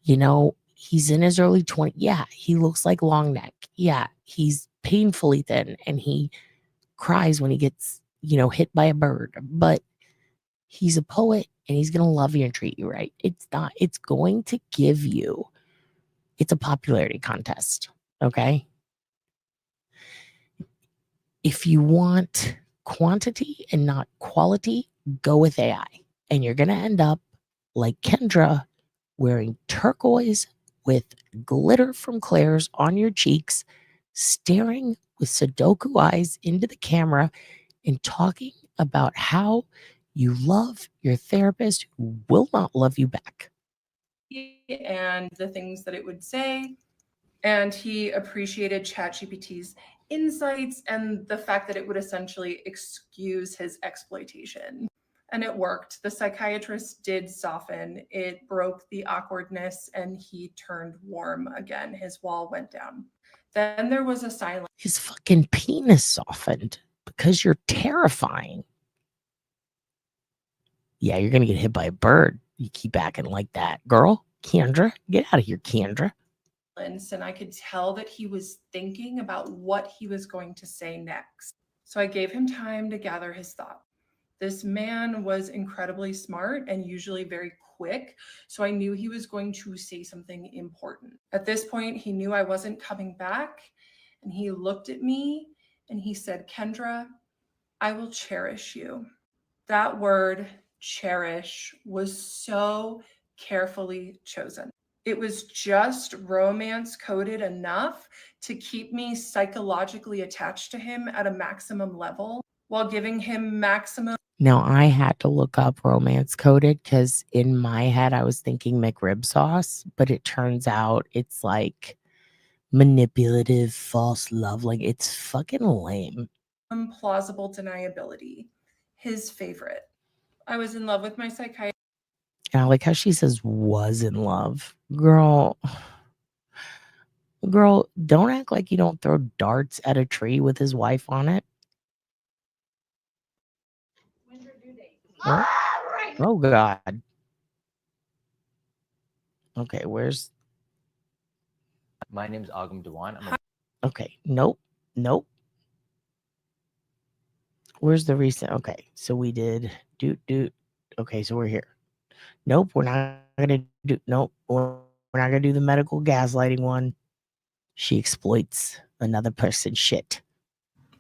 You know, he's in his early 20s. Yeah, he looks like long neck. Yeah, he's painfully thin and he cries when he gets, hit by a bird. But he's a poet and he's going to love you and treat you right. It's going to give you, it's a popularity contest. Okay. If you want quantity and not quality, go with AI. And you're going to end up like Kendra, wearing turquoise with glitter from Claire's on your cheeks, staring with Sudoku eyes into the camera and talking about how you love your therapist who will not love you back. And the things that it would say. And he appreciated ChatGPT's insights and the fact that it would essentially excuse his exploitation. And it worked. The psychiatrist did soften. It broke the awkwardness and he turned warm again. His wall went down. Then there was a silence. His fucking penis softened because you're terrifying. Yeah, you're going to get hit by a bird. You keep acting like that. Girl, Kendra, get out of here, Kendra. And I could tell that he was thinking about what he was going to say next. So I gave him time to gather his thoughts. This man was incredibly smart and usually very quick, so I knew he was going to say something important. At this point, he knew I wasn't coming back, and he looked at me and he said, Kendra, I will cherish you. That word, cherish, was so carefully chosen. It was just romance coded enough to keep me psychologically attached to him at a maximum level while giving him maximum. Now, I had to look up romance coded because in my head I was thinking McRib sauce, but it turns out it's like manipulative, false love. Like, it's fucking lame. Plausible deniability. His favorite. I was in love with my psychiatrist. And I like how she says was in love. Girl, don't act like you don't throw darts at a tree with his wife on it. Oh God. Okay, where's... My name's Agam Dewan. Okay, nope. Where's the recent? Okay, so we did do. Okay, so we're here. Nope, we're not gonna do. Nope, we're not gonna do the medical gaslighting one. She exploits another person's shit.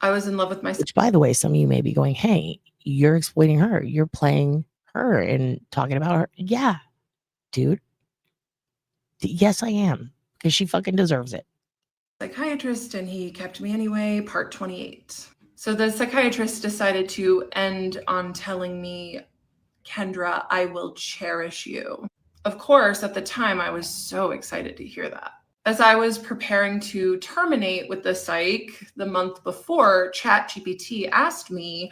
I was in love with my. Which, by the way, some of you may be going, "Hey, you're exploiting her. You're playing her and talking about her." Yeah, dude. Yes, I am, because she fucking deserves it. Psychiatrist, and he kept me anyway. Part 28. So the psychiatrist decided to end on telling me, Kendra, I will cherish you. Of course, at the time, I was so excited to hear that. As I was preparing to terminate with the psych the month before, ChatGPT asked me,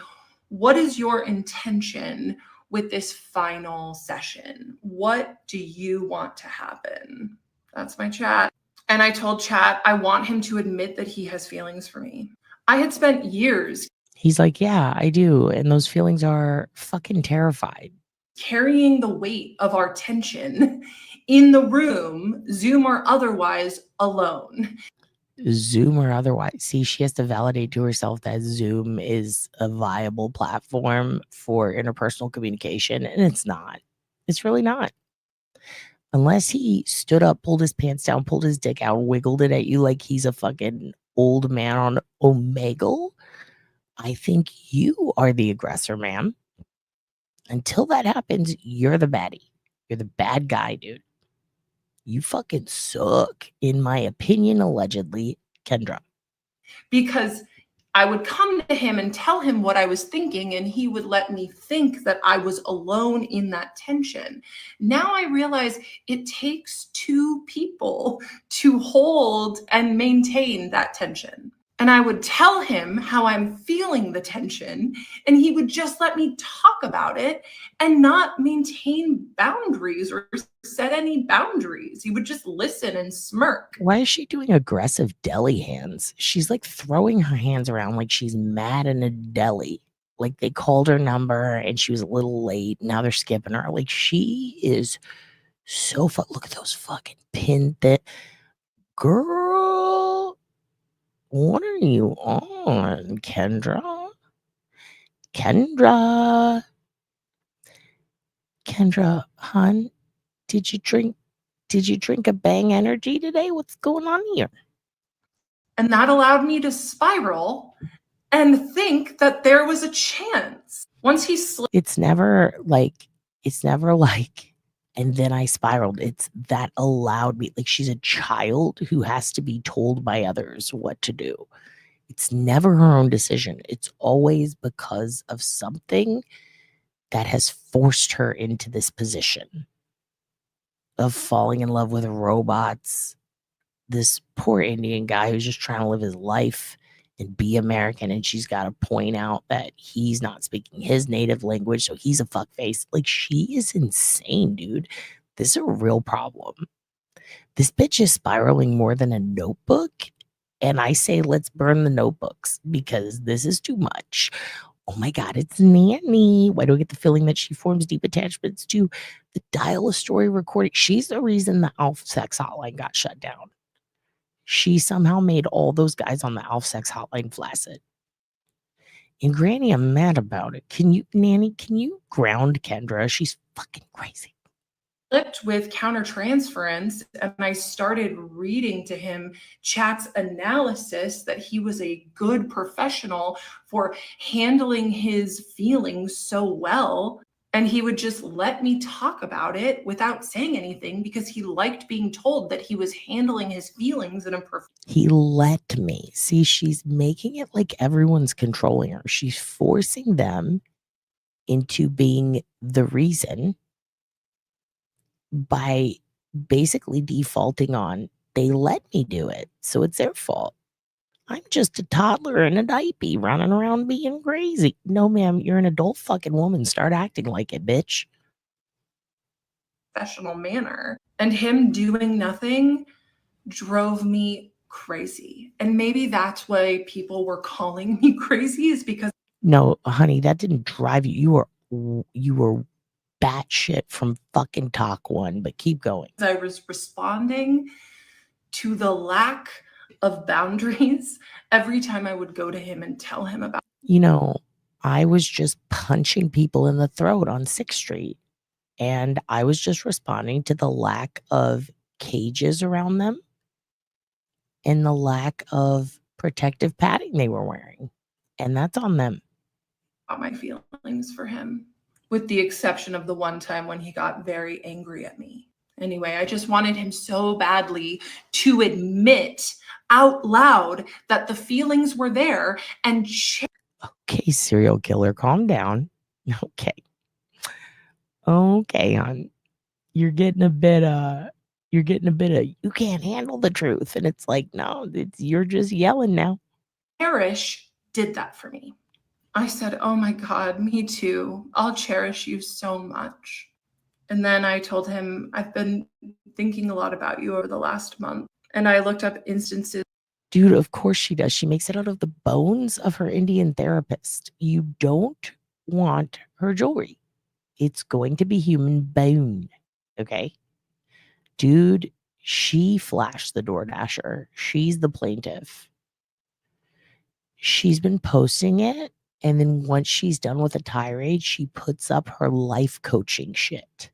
what is your intention with this final session? What do you want to happen? That's my chat. And I told Chat, I want him to admit that he has feelings for me. I had spent years. He's like, yeah, I do. And those feelings are fucking terrified. Carrying the weight of our tension in the room, Zoom or otherwise, alone. Zoom or otherwise. See, she has to validate to herself that Zoom is a viable platform for interpersonal communication. And it's not. It's really not. Unless he stood up, pulled his pants down, pulled his dick out, wiggled it at you like he's a fucking old man on Omegle, I think you are the aggressor, ma'am. Until that happens, you're the baddie. You're the bad guy, dude. You fucking suck, in my opinion, allegedly, Kendra. Because I would come to him and tell him what I was thinking, and he would let me think that I was alone in that tension. Now I realize it takes two people to hold and maintain that tension. And I would tell him how I'm feeling the tension, and he would just let me talk about it and not maintain boundaries or set any boundaries. He would just listen and smirk. Why is she doing aggressive deli hands? She's like throwing her hands around like she's mad in a deli. Like they called her number and she was a little late. Now they're skipping her. Like she is so look at those fucking pin that girl. What are you on, Kendra? Kendra, hun, did you drink a Bang Energy today? What's going on here? And that allowed me to spiral and think that there was a chance. Once he slipped. It's never like, and then I spiraled. It's that allowed me. Like she's a child who has to be told by others what to do. It's never her own decision. It's always because of something that has forced her into this position of falling in love with robots. This poor Indian guy who's just trying to live his life and be American, and she's got to point out that he's not speaking his native language, so he's a fuckface. Like, she is insane, dude. This is a real problem. This bitch is spiraling more than a notebook, and I say let's burn the notebooks because this is too much. Oh my God, it's Nanny. Why do I get the feeling that she forms deep attachments to the dial-a-story recording? She's the reason the Alf Sex Hotline got shut down. She somehow made all those guys on the Alf Sex Hotline flaccid. And Granny, I'm mad about it. Nanny, can you ground Kendra? She's fucking crazy. with countertransference, and I started reading to him chat's analysis that he was a good professional for handling his feelings so well. And he would just let me talk about it without saying anything because he liked being told that he was handling his feelings in a He let me. See, she's making it like everyone's controlling her. She's forcing them into being the reason by basically defaulting on, they let me do it, so it's their fault. I'm just a toddler in a diaper running around being crazy. No, ma'am, you're an adult fucking woman. Start acting like it, bitch. professional manner. And him doing nothing drove me crazy. And maybe that's why people were calling me crazy, is because No, honey, that didn't drive you. You were batshit from fucking talk one, but keep going. I was responding to the lack of boundaries every time I would go to him and tell him about. You know, I was just punching people in the throat on 6th Street, and I was just responding to the lack of cages around them and the lack of protective padding they were wearing. And that's on them. My feelings for him, with the exception of the one time when he got very angry at me. Anyway, I just wanted him so badly to admit out loud that the feelings were there and Okay, serial killer, calm down. Okay. Okay, hon. You're getting a bit of you can't handle the truth. And it's like, no, you're just yelling now. Cherish did that for me. I said, oh my God, me too. I'll cherish you so much. And then I told him, I've been thinking a lot about you over the last month. And I looked up instances. Dude, of course she does. She makes it out of the bones of her Indian therapist. You don't want her jewelry. It's going to be human bone. Okay? Dude, she flashed the DoorDasher. She's the plaintiff. She's been posting it. And then once she's done with a tirade, she puts up her life coaching shit.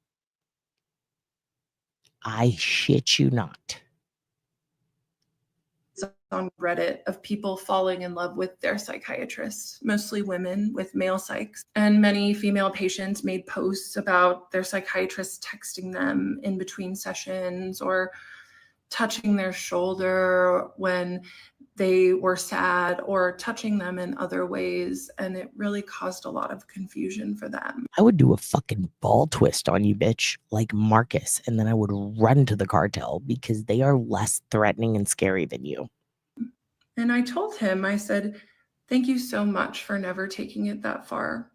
I shit you not. On Reddit of people falling in love with their psychiatrists, mostly women with male psychs. And many female patients made posts about their psychiatrist texting them in between sessions or touching their shoulder when they were sad or touching them in other ways. And it really caused a lot of confusion for them. I would do a fucking ball twist on you, bitch, like Marcus. And then I would run to the cartel because they are less threatening and scary than you. And I told him, I said, thank you so much for never taking it that far.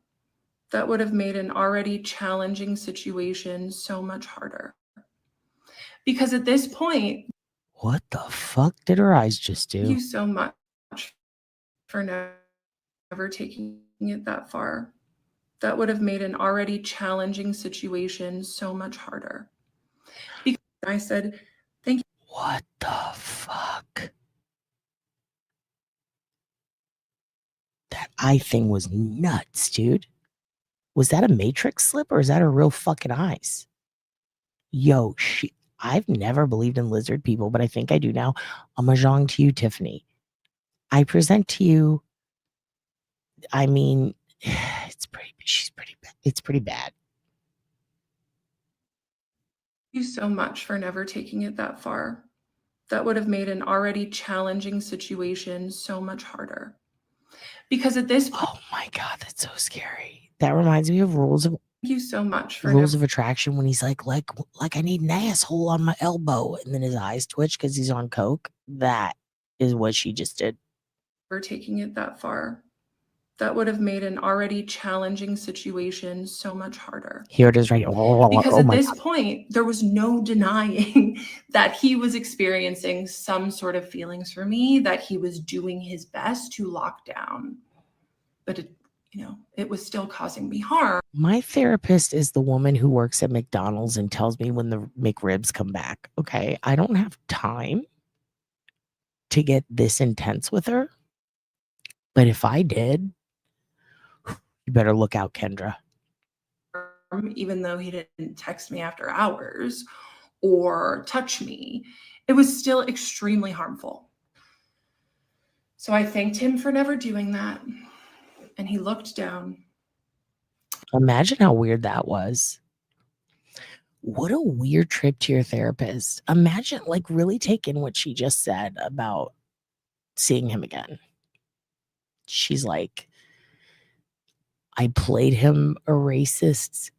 That would have made an already challenging situation so much harder. Because at this point, what the fuck did her eyes just do? Thank you so much for never taking it that far. That would have made an already challenging situation so much harder. Because I said, thank you. What the fuck? That eye thing was nuts, dude. Was that a Matrix slip or is that her real fucking eyes? Yo, I've never believed in lizard people, but I think I do now. Mahjong to you, Tiffany. I present to you, I mean, it's pretty bad. Thank you so much for never taking it that far. That would have made an already challenging situation so much harder. Because at this point, oh my God, that's so scary. That reminds me of Rules of Thank you so much for Rules of Attraction when he's like I need an asshole on my elbow, and then his eyes twitch because he's on coke. That is what she just did. For taking it that far. That would have made an already challenging situation so much harder. Here it is right. Because oh at my this God. point, there was no denying that he was experiencing some sort of feelings for me, that he was doing his best to lock down. But it was still causing me harm. My therapist is the woman who works at McDonald's and tells me when the McRibs come back. Okay, I don't have time to get this intense with her. But if I did, you better look out, Kendra. even though he didn't text me after hours or touch me. It was still extremely harmful. So I thanked him for never doing that. And he looked down. Imagine how weird that was. What a weird trip to your therapist. Imagine, like, really taking what she just said about seeing him again. She's like, I played him a racist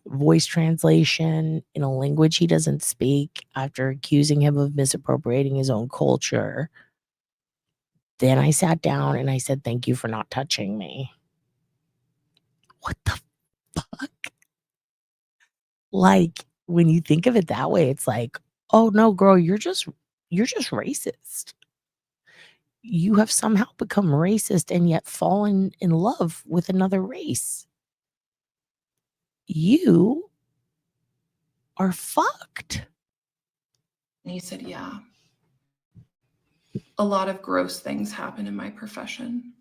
voice translation in a language he doesn't speak after accusing him of misappropriating his own culture. Then I sat down and I said, thank you for not touching me. What the fuck? Like, when you think of it that way, it's like, oh no, girl, you're just racist. You have somehow become racist and yet fallen in love with another race. You are fucked. And he said, yeah. A lot of gross things happen in my profession.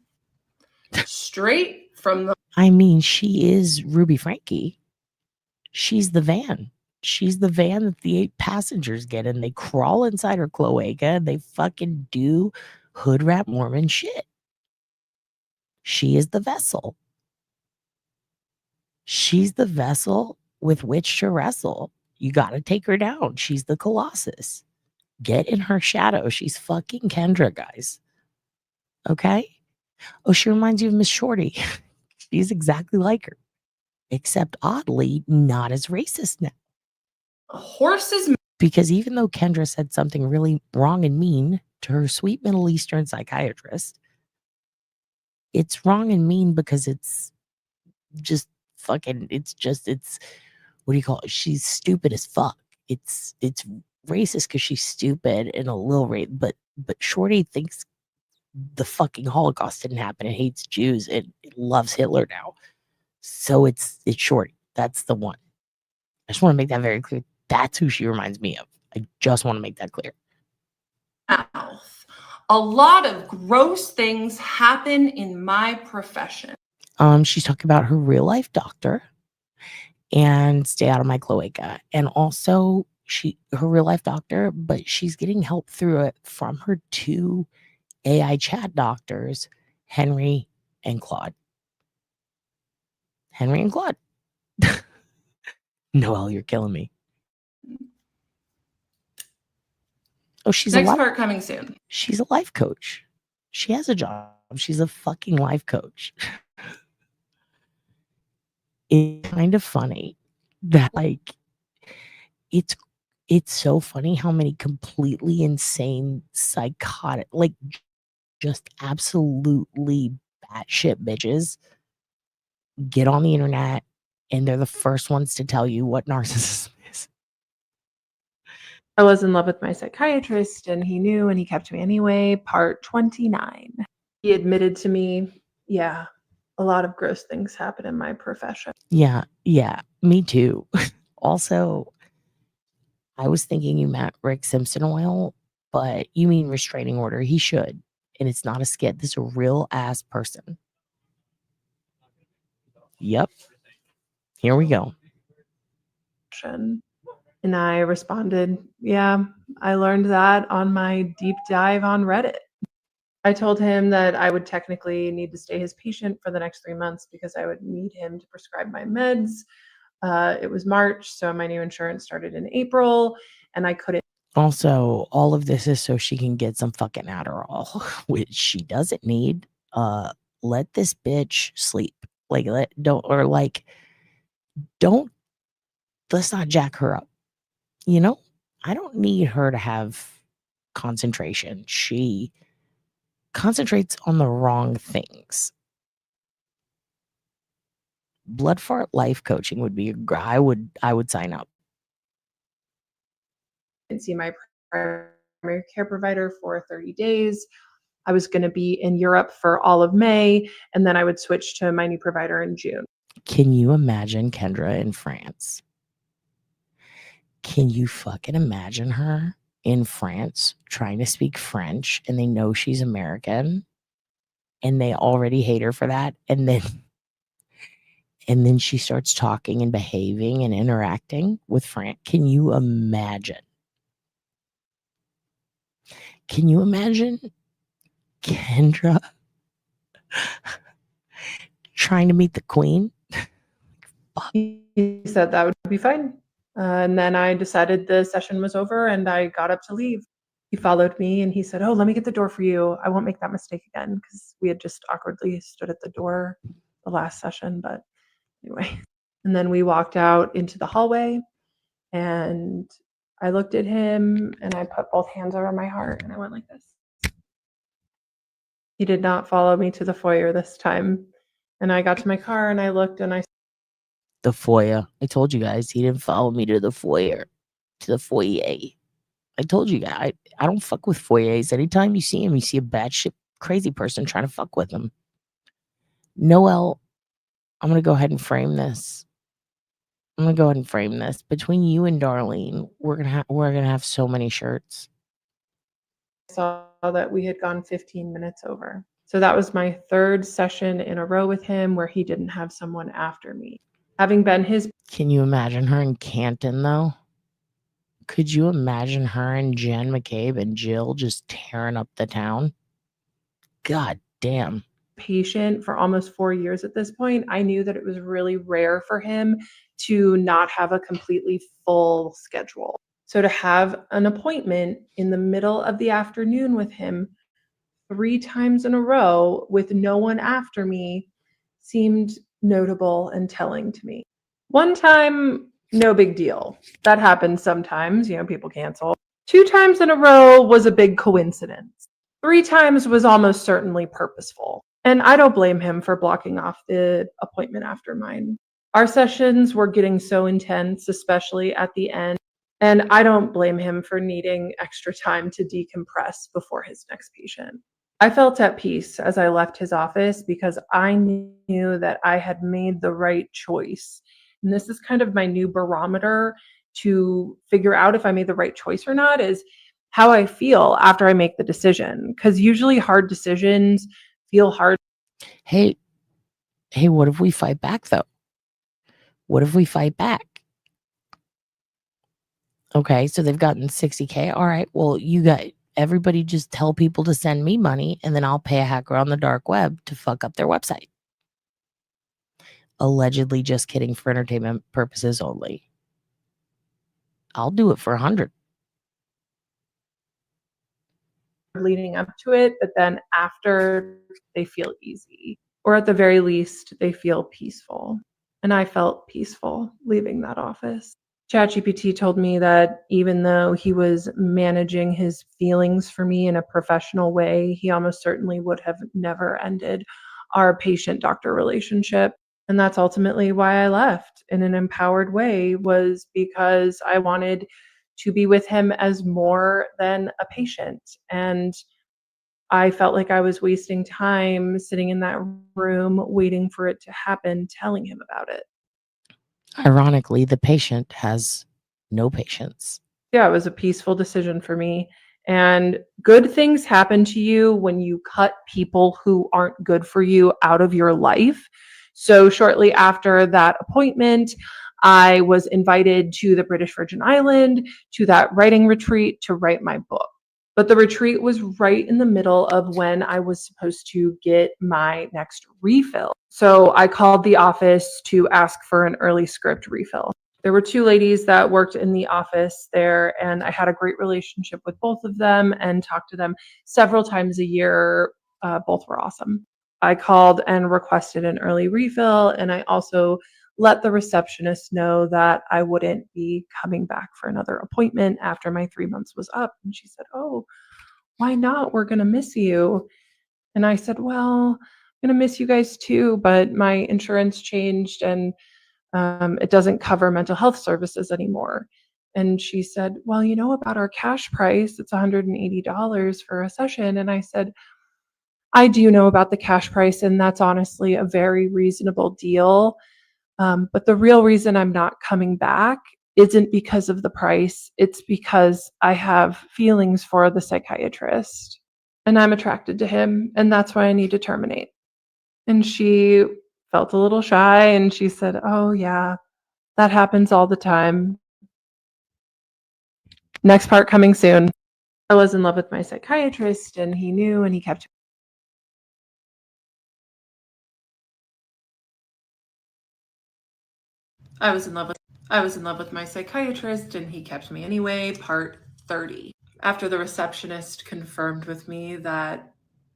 Straight from the... I mean, she is Ruby Frankie. She's the van. She's the van that the 8 passengers get in. They crawl inside her cloaca and they fucking do hood rat Mormon shit. She is the vessel. She's the vessel with which to wrestle. You got to take her down. She's the Colossus. Get in her shadow. She's fucking Kendra, guys. Okay? Oh, she reminds you of Miss Shorty. She's exactly like her. Except oddly, not as racist now. Horses. Because even though Kendra said something really wrong and mean to her sweet Middle Eastern psychiatrist, it's wrong and mean because it's just fucking, it's what do you call it? She's stupid as fuck. It's racist because she's stupid and a little but Shorty thinks the fucking Holocaust didn't happen and hates Jews and loves Hitler now. So it's Shorty. That's the one. I just want to make that very clear. That's who she reminds me of. I just want to make that clear. Mouth. A lot of gross things happen in my profession. She's talking about her real life doctor and stay out of my cloaca. And also her real life doctor, but she's getting help through it from her 2 AI chat doctors, Henry and Claude. Henry and Claude. Noelle, you're killing me. Oh, she's Next part coming soon. She's a life coach. She has a job. She's a fucking life coach. It's kind of funny that, like, it's so funny how many completely insane, psychotic, like, just absolutely batshit bitches get on the internet and they're the first ones to tell you what narcissism is. I was in love with my psychiatrist and he knew and he kept me anyway. Part 29. He admitted to me, yeah, a lot of gross things happen in my profession. Yeah, me too. Also, I was thinking you meant Rick Simpson oil, but you mean restraining order. He should. And it's not a skit. This is a real ass person. Yep. Here we go. And I responded, yeah, I learned that on my deep dive on Reddit. I told him that I would technically need to stay his patient for the next 3 months because I would need him to prescribe my meds. It was March, so my new insurance started in April, and I couldn't. Also, all of this is so she can get some fucking Adderall, which she doesn't need. Let this bitch sleep. Like, let's not jack her up. You know, I don't need her to have concentration. She concentrates on the wrong things. Blood fart life coaching would be I would sign up. And see my primary care provider for 30 days. I was going to be in Europe for all of May, and then I would switch to my new provider in June. Can you imagine Kendra in France? Can you fucking imagine her in France trying to speak French and they know she's American and they already hate her for that? And And then she starts talking and behaving and interacting with Frank. Can you imagine? Can you imagine Kendra trying to meet the queen? He said that would be fine. And then I decided the session was over and I got up to leave. He followed me and he said, "Oh, let me get the door for you. I won't make that mistake again," because we had just awkwardly stood at the door the last session. But anyway, and then we walked out into the hallway and I looked at him and I put both hands over my heart and I went like this. He did not follow me to the foyer this time. And I got to my car and I looked and I The foyer. I told you guys he didn't follow me to the foyer. To the foyer. I told you guys I don't fuck with foyers. Anytime you see him, you see a batshit crazy person trying to fuck with him. Noelle, I'm gonna go ahead and frame this. Between you and Darlene, we're gonna have so many shirts. saw that we had gone 15 minutes over. So that was my third session in a row with him where he didn't have someone after me. Having been his Can you imagine her in Canton though? Could you imagine her and Jen McCabe and Jill just tearing up the town? God damn. patient for almost 4 years at this point, I knew that it was really rare for him to not have a completely full schedule. So to have an appointment in the middle of the afternoon with him 3 times in a row with no one after me seemed notable and telling to me. One time, no big deal. That happens sometimes, people cancel. 2 times in a row was a big coincidence. 3 times was almost certainly purposeful. And I don't blame him for blocking off the appointment after mine. Our sessions were getting so intense, especially at the end. And I don't blame him for needing extra time to decompress before his next patient. I felt at peace as I left his office because I knew that I had made the right choice. And this is kind of my new barometer to figure out if I made the right choice or not, is how I feel after I make the decision. Because usually hard decisions feel hard. Hey, what if we fight back though? What if we fight back? Okay, so they've gotten 60K. All right, well, everybody just tell people to send me money and then I'll pay a hacker on the dark web to fuck up their website. Allegedly, just kidding, for entertainment purposes only. I'll do it for 100. Leading up to it, but then after they feel easy, or at the very least, they feel peaceful. And I felt peaceful leaving that office. ChatGPT told me that even though he was managing his feelings for me in a professional way, he almost certainly would have never ended our patient-doctor relationship. And that's ultimately why I left in an empowered way, was because I wanted to be with him as more than a patient. And I felt like I was wasting time sitting in that room waiting for it to happen, telling him about it. Ironically, the patient has no patience. Yeah, it was a peaceful decision for me. And good things happen to you when you cut people who aren't good for you out of your life. So shortly after that appointment, I was invited to the British Virgin Island to that writing retreat to write my book. But the retreat was right in the middle of when I was supposed to get my next refill. So I called the office to ask for an early script refill. There were 2 ladies that worked in the office there, and I had a great relationship with both of them and talked to them several times a year. Both were awesome. I called and requested an early refill, and I also let the receptionist know that I wouldn't be coming back for another appointment after my 3 months was up. And she said, "Oh, why not? We're going to miss you." And I said, "Well, I'm going to miss you guys too, but my insurance changed and it doesn't cover mental health services anymore." And she said, "Well, you know about our cash price, it's $180 for a session." And I said, "I do know about the cash price, and that's honestly a very reasonable deal. But the real reason I'm not coming back isn't because of the price. It's because I have feelings for the psychiatrist and I'm attracted to him, and that's why I need to terminate." And she felt a little shy, and she said, "Oh, yeah, that happens all the time. Next part coming soon." I was in love with my psychiatrist, and he knew, and he kept I was in love with my psychiatrist, and he kept me anyway, part 30. After the receptionist confirmed with me that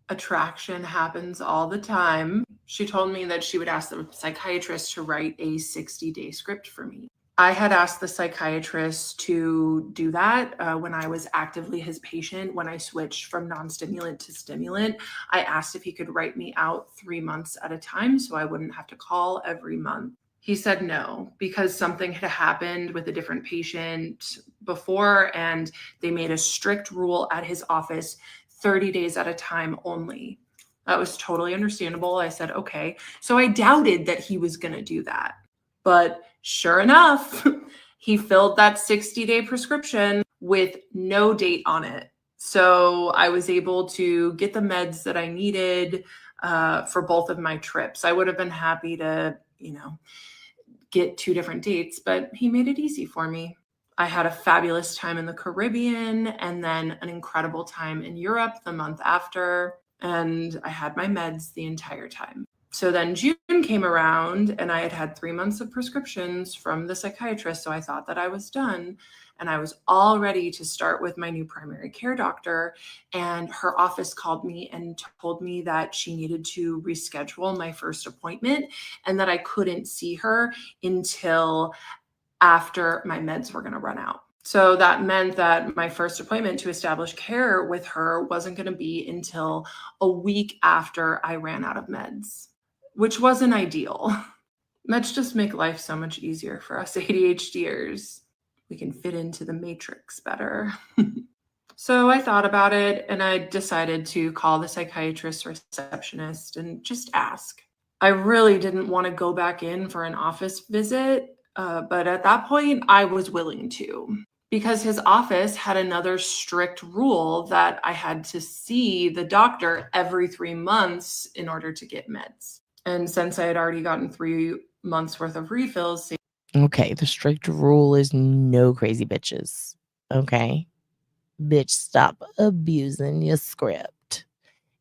attraction happens all the time, she told me that she would ask the psychiatrist to write a 60-day script for me. I had asked the psychiatrist to do that when I was actively his patient. When I switched from non-stimulant to stimulant, I asked if he could write me out 3 months at a time so I wouldn't have to call every month. He said no, because something had happened with a different patient before, and they made a strict rule at his office, 30 days at a time only. That was totally understandable. I said, okay. So I doubted that he was going to do that. But sure enough, he filled that 60-day prescription with no date on it. So I was able to get the meds that I needed for both of my trips. I would have been happy to, get 2 different dates, but he made it easy for me. I had a fabulous time in the Caribbean and then an incredible time in Europe the month after, and I had my meds the entire time. So then June came around and I had 3 months of prescriptions from the psychiatrist, so I thought that I was done. And I was all ready to start with my new primary care doctor. And her office called me and told me that she needed to reschedule my first appointment and that I couldn't see her until after my meds were going to run out. So that meant that my first appointment to establish care with her wasn't going to be until a week after I ran out of meds, which wasn't ideal. Meds just make life so much easier for us ADHDers. We can fit into the matrix better. So I thought about it and I decided to call the psychiatrist receptionist and just ask. I really didn't want to go back in for an office visit, but at that point I was willing to, because his office had another strict rule that I had to see the doctor every 3 months in order to get meds. And since I had already gotten 3 months worth of refills. Okay, the strict rule is no crazy bitches. Okay? Bitch, stop abusing your script.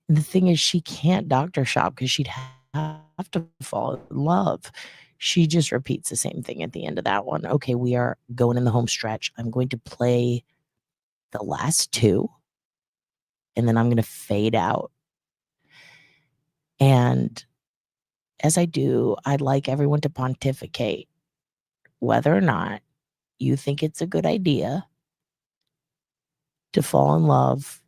The thing is, she can't doctor shop because she'd have to fall in love. She just repeats the same thing at the end of that one. Okay, we are going in the home stretch. I'm going to play the last 2, and then I'm going to fade out. And as I do, I'd like everyone to pontificate whether or not you think it's a good idea to fall in love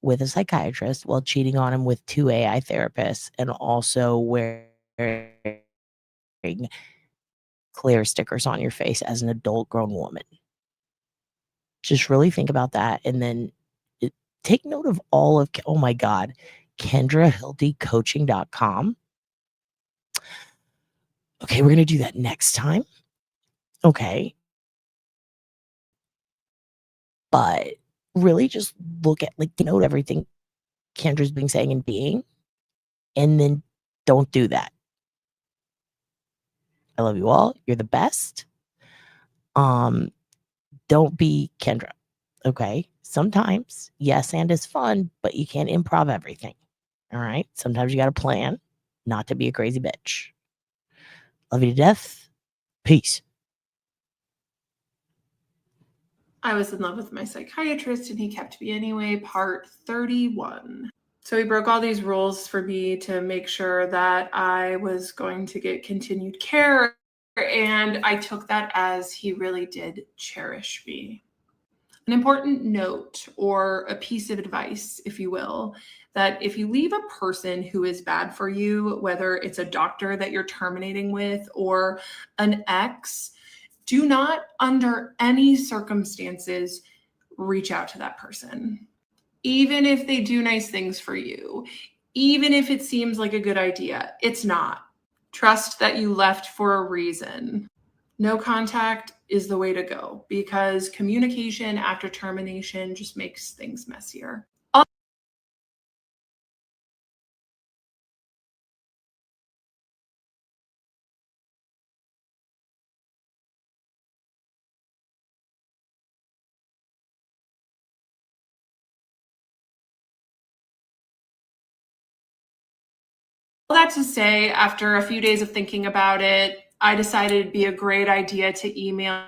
with a psychiatrist while cheating on him with 2 AI therapists and also wearing clear stickers on your face as an adult grown woman. Just really think about that, and then take note of all of, oh my God, KendraHildyCoaching.com. Okay, we're going to do that next time. Okay. But really just look at, note everything Kendra's been saying and being, and then don't do that. I love you all. You're the best. Don't be Kendra. Okay. Sometimes, yes, and is fun, but you can't improv everything. All right. Sometimes you got to plan not to be a crazy bitch. Love you to death. Peace. I was in love with my psychiatrist and he kept me anyway, part 31. So he broke all these rules for me to make sure that I was going to get continued care, and I took that as he really did cherish me. An important note, or a piece of advice, if you will, that if you leave a person who is bad for you, whether it's a doctor that you're terminating with or an ex, do not, under any circumstances, reach out to that person. Even if they do nice things for you, even if it seems like a good idea, it's not. Trust that you left for a reason. No contact is the way to go, because communication after termination just makes things messier. that to say, after a few days of thinking about it, I decided it'd be a great idea to email